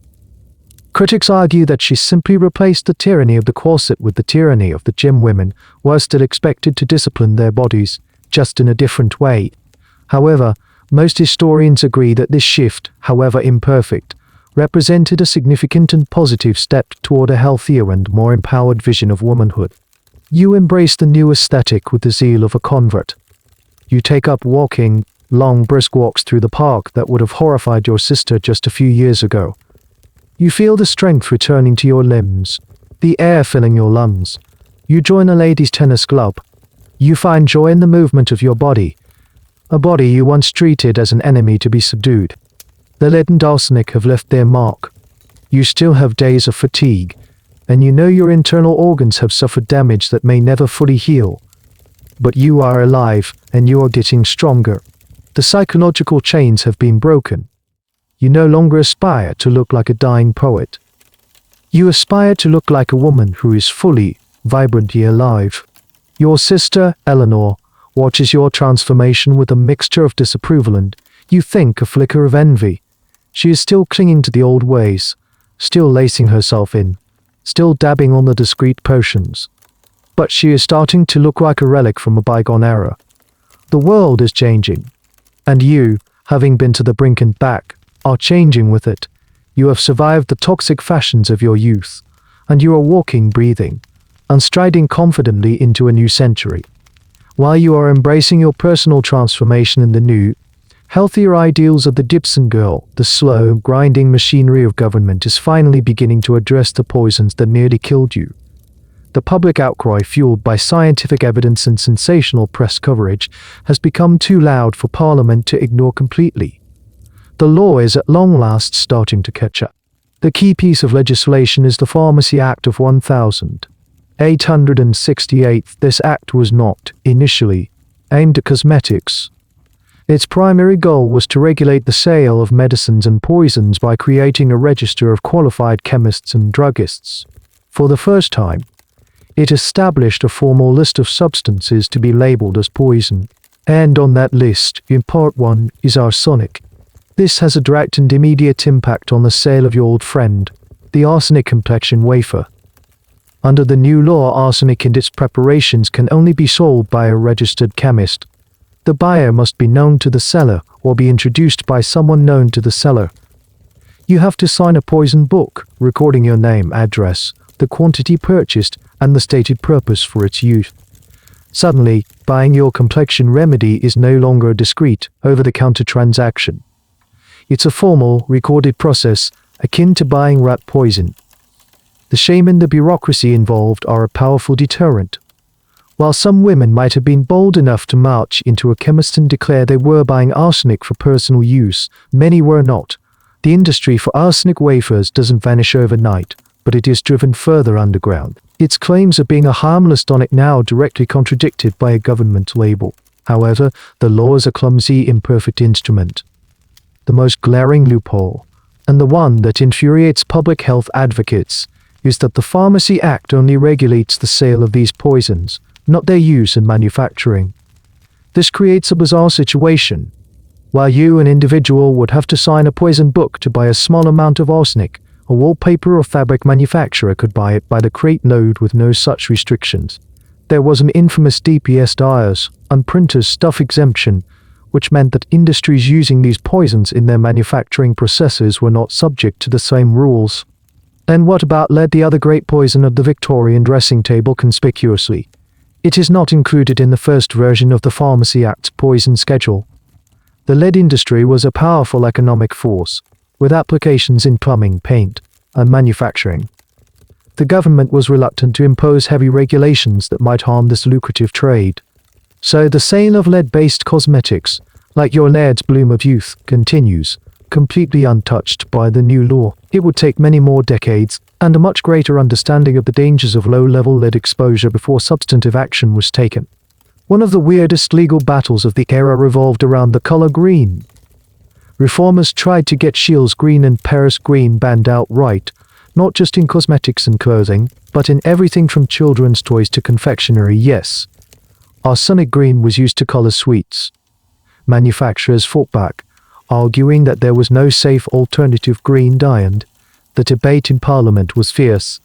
Critics argue that she simply replaced the tyranny of the corset with the tyranny of the gym women, who are still expected to discipline their bodies, just in a different way. However, most historians agree that this shift, however imperfect, represented a significant and positive step toward a healthier and more empowered vision of womanhood. You embrace the new aesthetic with the zeal of a convert. You take up walking, long brisk walks through the park that would have horrified your sister just a few years ago. You feel the strength returning to your limbs, the air filling your lungs. You join a ladies' tennis club. You find joy in the movement of your body, a body you once treated as an enemy to be subdued. The lead and arsenic have left their mark. You still have days of fatigue, and you know your internal organs have suffered damage that may never fully heal. But you are alive, and you are getting stronger. The psychological chains have been broken. You no longer aspire to look like a dying poet. You aspire to look like a woman who is fully, vibrantly alive. Your sister, Eleanor, watches your transformation with a mixture of disapproval and, you think, a flicker of envy. She is still clinging to the old ways, still lacing herself in, still dabbing on the discreet potions. But she is starting to look like a relic from a bygone era. The world is changing, and you, having been to the brink and back, are changing with it. You have survived the toxic fashions of your youth, and you are walking, breathing, and striding confidently into a new century. While you are embracing your personal transformation in the new, healthier ideals of the Gibson girl, the slow, grinding machinery of government is finally beginning to address the poisons that nearly killed you. The public outcry, fueled by scientific evidence and sensational press coverage, has become too loud for Parliament to ignore completely. The law is at long last starting to catch up. The key piece of legislation is the Pharmacy Act of 1868. This act was not, initially, aimed at cosmetics. Its primary goal was to regulate the sale of medicines and poisons by creating a register of qualified chemists and druggists. For the first time, it established a formal list of substances to be labeled as poison, and on that list, in Part 1, is arsenic. This has a direct and immediate impact on the sale of your old friend, the arsenic complexion wafer. Under the new law, arsenic and its preparations can only be sold by a registered chemist. The buyer must be known to the seller or be introduced by someone known to the seller. You have to sign a poison book, recording your name, address, the quantity purchased, and the stated purpose for its use. Suddenly, buying your complexion remedy is no longer a discreet, over-the-counter transaction. It's a formal, recorded process, akin to buying rat poison. The shame and the bureaucracy involved are a powerful deterrent. While some women might have been bold enough to march into a chemist and declare they were buying arsenic for personal use, many were not. The industry for arsenic wafers doesn't vanish overnight, but it is driven further underground. Its claims of being a harmless tonic now directly contradicted by a government label. However, the law is a clumsy, imperfect instrument. The most glaring loophole, and the one that infuriates public health advocates, is that the Pharmacy Act only regulates the sale of these poisons, not their use and manufacturing. This creates a bizarre situation. While you, an individual, would have to sign a poison book to buy a small amount of arsenic, a wallpaper or fabric manufacturer could buy it by the crate load with no such restrictions. There was an infamous DPS dyers, unprinters stuff exemption, which meant that industries using these poisons in their manufacturing processes were not subject to the same rules. Then what about lead, the other great poison of the Victorian dressing table, conspicuously? It is not included in the first version of the Pharmacy Act's poison schedule. The lead industry was a powerful economic force, with applications in plumbing, paint, and manufacturing. The government was reluctant to impose heavy regulations that might harm this lucrative trade. So the sale of lead-based cosmetics, like your Laird's Bloom of Youth, continues, completely untouched by the new law. It would take many more decades, and a much greater understanding of the dangers of low-level lead exposure before substantive action was taken. One of the weirdest legal battles of the era revolved around the color green. Reformers tried to get Shields green and Paris green banned outright, not just in cosmetics and clothing, but in everything from children's toys to confectionery. Yes, arsenic green was used to color sweets. Manufacturers fought back, arguing that there was no safe alternative green dye, and the debate in Parliament was fierce,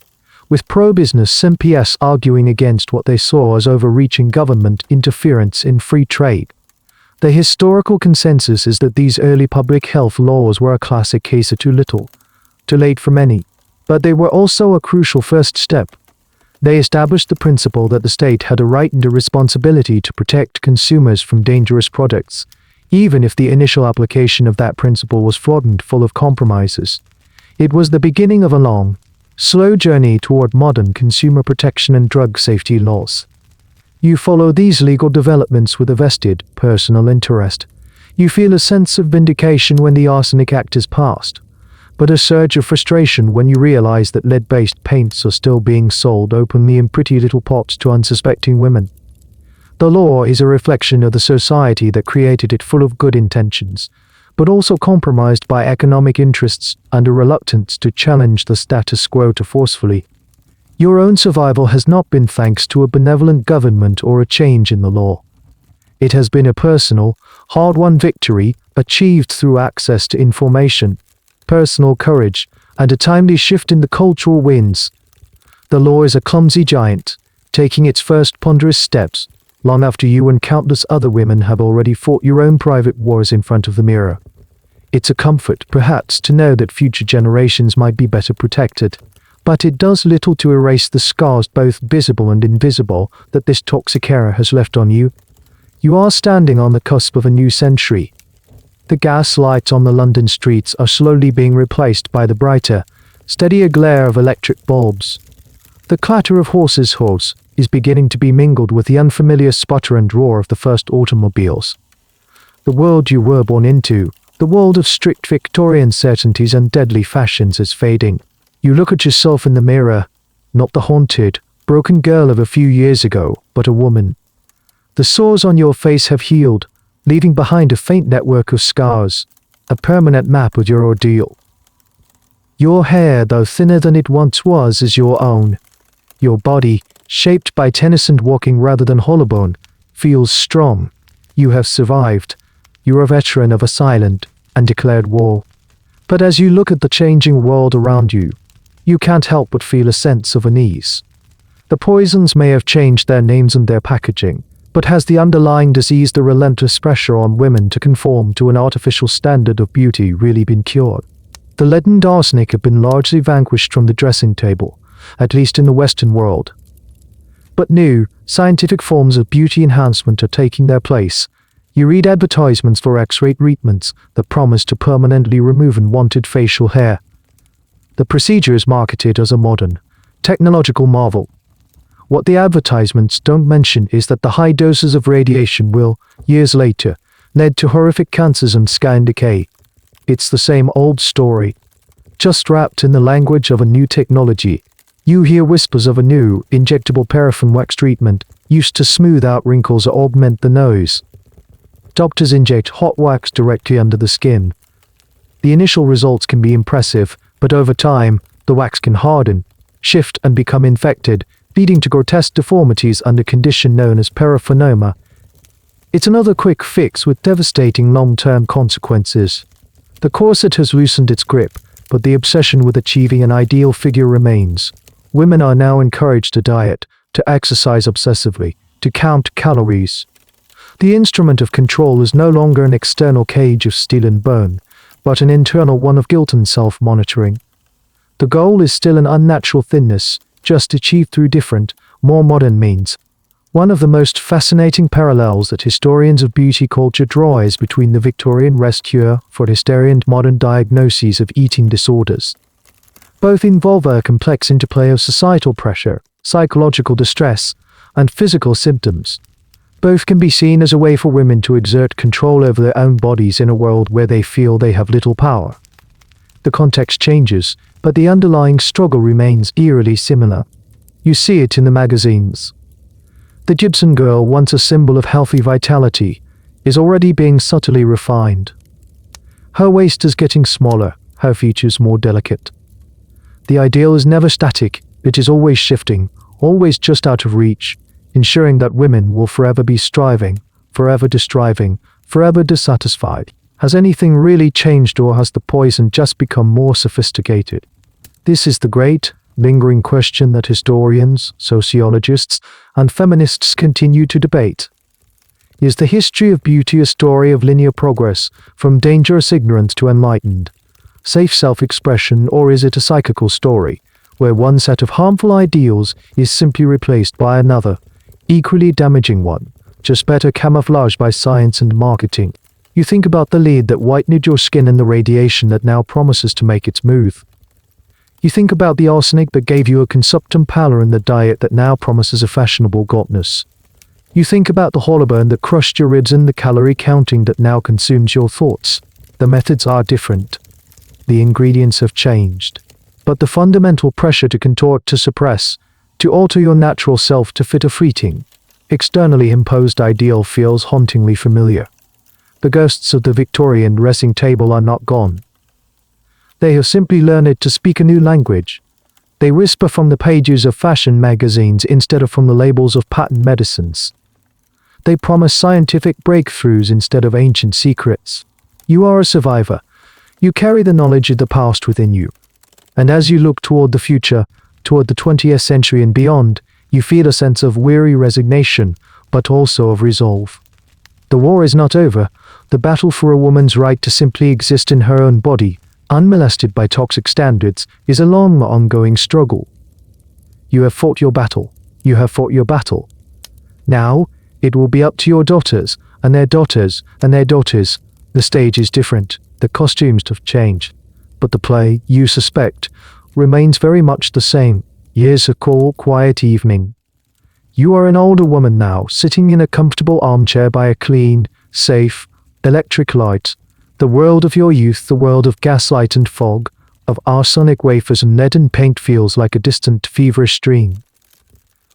with pro-business MPs arguing against what they saw as overreaching government interference in free trade. The historical consensus is that these early public health laws were a classic case of too little, too late for many, but they were also a crucial first step. They established the principle that the state had a right and a responsibility to protect consumers from dangerous products, even if the initial application of that principle was flawed and full of compromises. It was the beginning of a long, slow journey toward modern consumer protection and drug safety laws. You follow these legal developments with a vested, personal interest. You feel a sense of vindication when the Arsenic Act is passed, but a surge of frustration when you realize that lead-based paints are still being sold openly in pretty little pots to unsuspecting women. The law is a reflection of the society that created it, full of good intentions, but also compromised by economic interests and a reluctance to challenge the status quo too forcefully. Your own survival has not been thanks to a benevolent government or a change in the law. It has been a personal, hard-won victory achieved through access to information, personal courage, and a timely shift in the cultural winds. The law is a clumsy giant, taking its first ponderous steps, long after you and countless other women have already fought your own private wars in front of the mirror. It's a comfort, perhaps, to know that future generations might be better protected, but it does little to erase the scars, both visible and invisible, that this toxic era has left on you. You are standing on the cusp of a new century. The gas lights on the London streets are slowly being replaced by the brighter, steadier glare of electric bulbs. The clatter of horses' hooves is beginning to be mingled with the unfamiliar sputter and roar of the first automobiles. The world you were born into, the world of strict Victorian certainties and deadly fashions, is fading. You look at yourself in the mirror, not the haunted, broken girl of a few years ago, but a woman. The sores on your face have healed, leaving behind a faint network of scars, a permanent map of your ordeal. Your hair, though thinner than it once was, is your own. Your body, shaped by Tennyson walking rather than hollowbone, feels strong. You have survived. You are a veteran of a silent, undeclared war. But as you look at the changing world around you, you can't help but feel a sense of unease. The poisons may have changed their names and their packaging, but has the underlying disease, the relentless pressure on women to conform to an artificial standard of beauty, really been cured? The lead and arsenic have been largely vanquished from the dressing table, at least in the Western world. But new, Scientific forms of beauty enhancement are taking their place. You read advertisements for X-ray treatments that promise to permanently remove unwanted facial hair. The procedure is marketed as a modern, technological marvel. What the advertisements don't mention is that the high doses of radiation will, years later, lead to horrific cancers and skin decay. It's the same old story, just wrapped in the language of a new technology. You hear whispers of a new, injectable paraffin wax treatment used to smooth out wrinkles or augment the nose. Doctors inject hot wax directly under the skin. The initial results can be impressive, but over time, the wax can harden, shift and become infected, leading to grotesque deformities under a condition known as paraphenoma. It's another quick fix with devastating long-term consequences. The corset has loosened its grip, but the obsession with achieving an ideal figure remains. Women are now encouraged to diet, to exercise obsessively, to count calories. The instrument of control is no longer an external cage of steel and bone, but an internal one of guilt and self-monitoring. The goal is still an unnatural thinness, just achieved through different, more modern means. One of the most fascinating parallels that historians of beauty culture draw is between the Victorian rest cure for hysteria and modern diagnoses of eating disorders. Both involve a complex interplay of societal pressure, psychological distress, and physical symptoms. Both can be seen as a way for women to exert control over their own bodies in a world where they feel they have little power. The context changes, but the underlying struggle remains eerily similar. You see it in the magazines. The Gibson girl, once a symbol of healthy vitality, is already being subtly refined. Her waist is getting smaller, her features more delicate. The ideal is never static, it is always shifting, always just out of reach, ensuring that women will forever be striving, forever distriving, forever dissatisfied. Has anything really changed, or has the poison just become more sophisticated? This is the great, lingering question that historians, sociologists, and feminists continue to debate. Is the history of beauty a story of linear progress, from dangerous ignorance to enlightened, safe self-expression, or is it a cyclical story, where one set of harmful ideals is simply replaced by another, equally damaging one, just better camouflaged by science and marketing? You think about the lead that whitened your skin and the radiation that now promises to make it smooth. You think about the arsenic that gave you a consumptum pallor and the diet that now promises a fashionable gauntness. You think about the holoburn that crushed your ribs and the calorie counting that now consumes your thoughts. The methods are different. The ingredients have changed. But the fundamental pressure to contort, to suppress, to alter your natural self to fit a fleeting, externally imposed ideal feels hauntingly familiar. The ghosts of the Victorian dressing table are not gone. They have simply learned to speak a new language. They whisper from the pages of fashion magazines instead of from the labels of patent medicines. They promise scientific breakthroughs instead of ancient secrets. You are a survivor. You carry the knowledge of the past within you. And as you look toward the future, toward the 20th century and beyond, you feel a sense of weary resignation, but also of resolve. The war is not over. The battle for a woman's right to simply exist in her own body, unmolested by toxic standards, is a long, ongoing struggle. You have fought your battle. You have fought your battle. Now, it will be up to your daughters, and their daughters, and their daughters. The stage is different. The costumes have changed. But the play, you suspect, remains very much the same. Here's a cool, quiet evening. You are an older woman now, sitting in a comfortable armchair by a clean, safe, electric light. The world of your youth, the world of gaslight and fog, of arsenic wafers and leaden paint feels like a distant, feverish dream.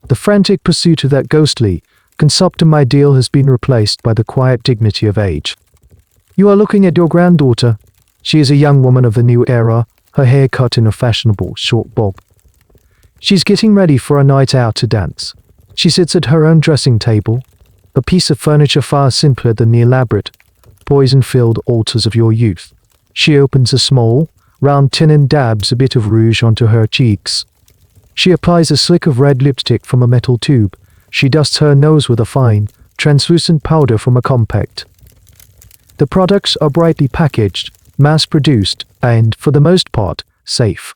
The frantic pursuit of that ghostly, consumptum ideal has been replaced by the quiet dignity of age. You are looking at your granddaughter. She is a young woman of the new era, her hair cut in a fashionable, short bob. She's getting ready for a night out to dance. She sits at her own dressing table, a piece of furniture far simpler than the elaborate, poison-filled altars of your youth. She opens a small, round tin and dabs a bit of rouge onto her cheeks. She applies a slick of red lipstick from a metal tube. She dusts her nose with a fine, translucent powder from a compact. The products are brightly packaged, mass-produced, and, for the most part, safe.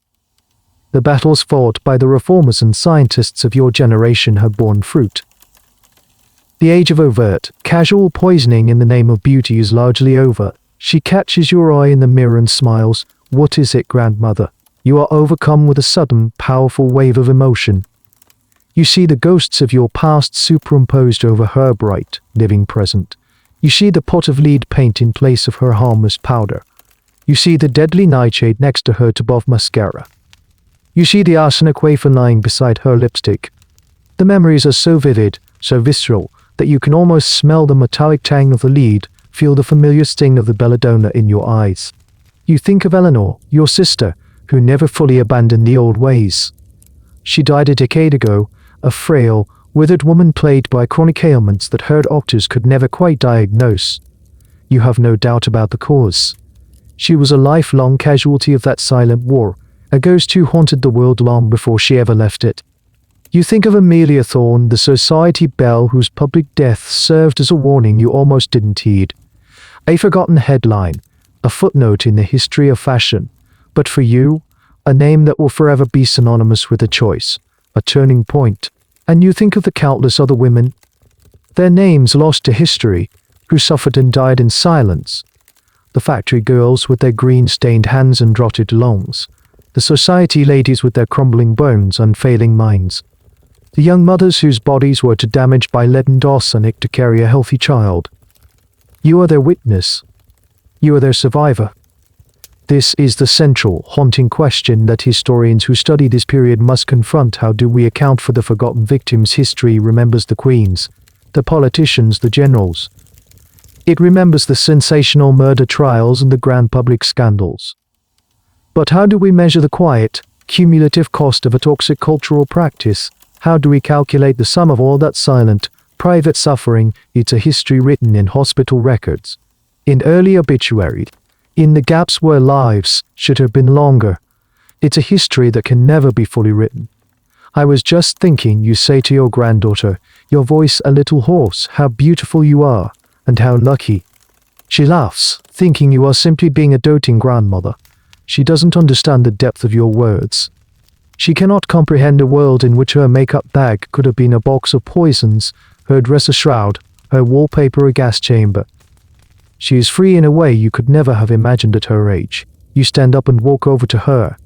The battles fought by the reformers and scientists of your generation have borne fruit. The age of overt, casual poisoning in the name of beauty is largely over. She catches your eye in the mirror and smiles. What is it, grandmother? You are overcome with a sudden, powerful wave of emotion. You see the ghosts of your past superimposed over her bright, living present. You see the pot of lead paint in place of her harmless powder. You see the deadly nightshade next to her tub of mascara. You see the arsenic wafer lying beside her lipstick. The memories are so vivid, so visceral, that you can almost smell the metallic tang of the lead, feel the familiar sting of the belladonna in your eyes. You think of Eleanor, your sister, who never fully abandoned the old ways. She died a decade ago, a frail, withered woman plagued by chronic ailments that her doctors could never quite diagnose. You have no doubt about the cause. She was a lifelong casualty of that silent war, a ghost who haunted the world long before she ever left it. You think of Amelia Thorne, the society belle whose public death served as a warning you almost didn't heed. A forgotten headline, a footnote in the history of fashion, but for you, a name that will forever be synonymous with a choice, a turning point. And you think of the countless other women, their names lost to history, who suffered and died in silence. The factory girls with their green-stained hands and rotted lungs, the society ladies with their crumbling bones, unfailing minds, the young mothers whose bodies were too damaged by leaden arsenic to carry a healthy child. You are their witness. You are their survivor. This is the central, haunting question that historians who study this period must confront. How do we account for the forgotten victims? History remembers the queens, the politicians, the generals. It remembers the sensational murder trials and the grand public scandals. But how do we measure the quiet, cumulative cost of a toxic cultural practice? How do we calculate the sum of all that silent, private suffering? It's a history written in hospital records, in early obituaries, in the gaps where lives should have been longer. It's a history that can never be fully written. I was just thinking, you say to your granddaughter, your voice a little hoarse, how beautiful you are, and how lucky. She laughs, thinking you are simply being a doting grandmother. She doesn't understand the depth of your words. She cannot comprehend a world in which her makeup bag could have been a box of poisons, her dress a shroud, her wallpaper a gas chamber. She is free in a way you could never have imagined at her age. You stand up and walk over to her.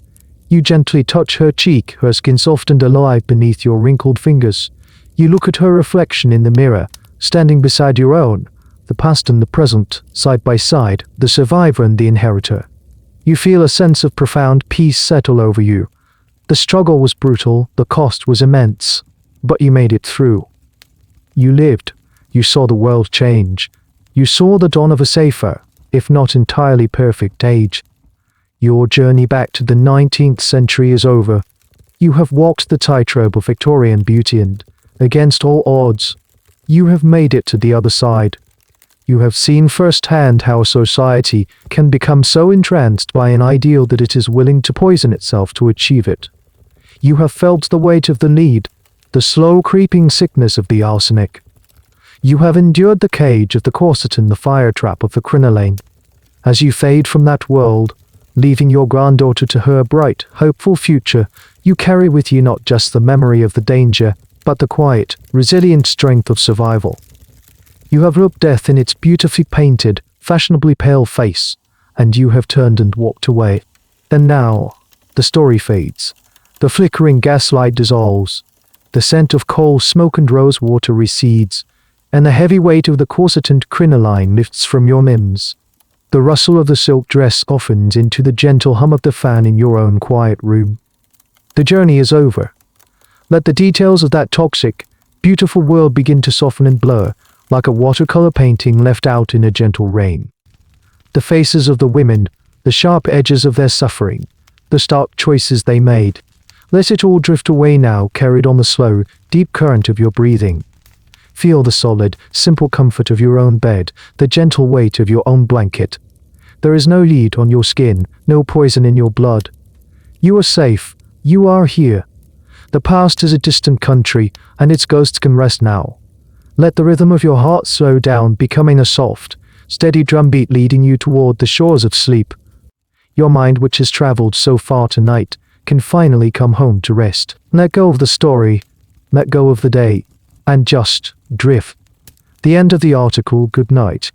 You gently touch her cheek, her skin soft and alive beneath your wrinkled fingers. You look at her reflection in the mirror, standing beside your own, the past and the present, side by side, the survivor and the inheritor. You feel a sense of profound peace settle over you. The struggle was brutal, the cost was immense, but you made it through. You lived. You saw the world change. You saw the dawn of a safer, if not entirely perfect age. Your journey back to the 19th century is over. You have walked the tightrope of Victorian beauty and, against all odds, you have made it to the other side. You have seen firsthand how society can become so entranced by an ideal that it is willing to poison itself to achieve it. You have felt the weight of the lead, the slow creeping sickness of the arsenic. You have endured the cage of the corset and the fire trap of the crinoline. As you fade from that world, leaving your granddaughter to her bright, hopeful future, you carry with you not just the memory of the danger, but the quiet, resilient strength of survival. You have looked death in its beautifully painted, fashionably pale face, and you have turned and walked away. And now, the story fades. The flickering gaslight dissolves. The scent of coal smoke and rose water recedes, and the heavy weight of the corset and crinoline lifts from your limbs. The rustle of the silk dress softens into the gentle hum of the fan in your own quiet room. The journey is over. Let the details of that toxic, beautiful world begin to soften and blur, like a watercolor painting left out in a gentle rain. The faces of the women, the sharp edges of their suffering, the stark choices they made. Let it all drift away now, carried on the slow, deep current of your breathing. Feel the solid, simple comfort of your own bed, the gentle weight of your own blanket. There is no lead on your skin, no poison in your blood. You are safe. You are here. The past is a distant country, and its ghosts can rest now. Let the rhythm of your heart slow down, becoming a soft, steady drumbeat leading you toward the shores of sleep. Your mind, which has traveled so far tonight, can finally come home to rest. Let go of the story, let go of the day, and just drift. The end of the article. Good night.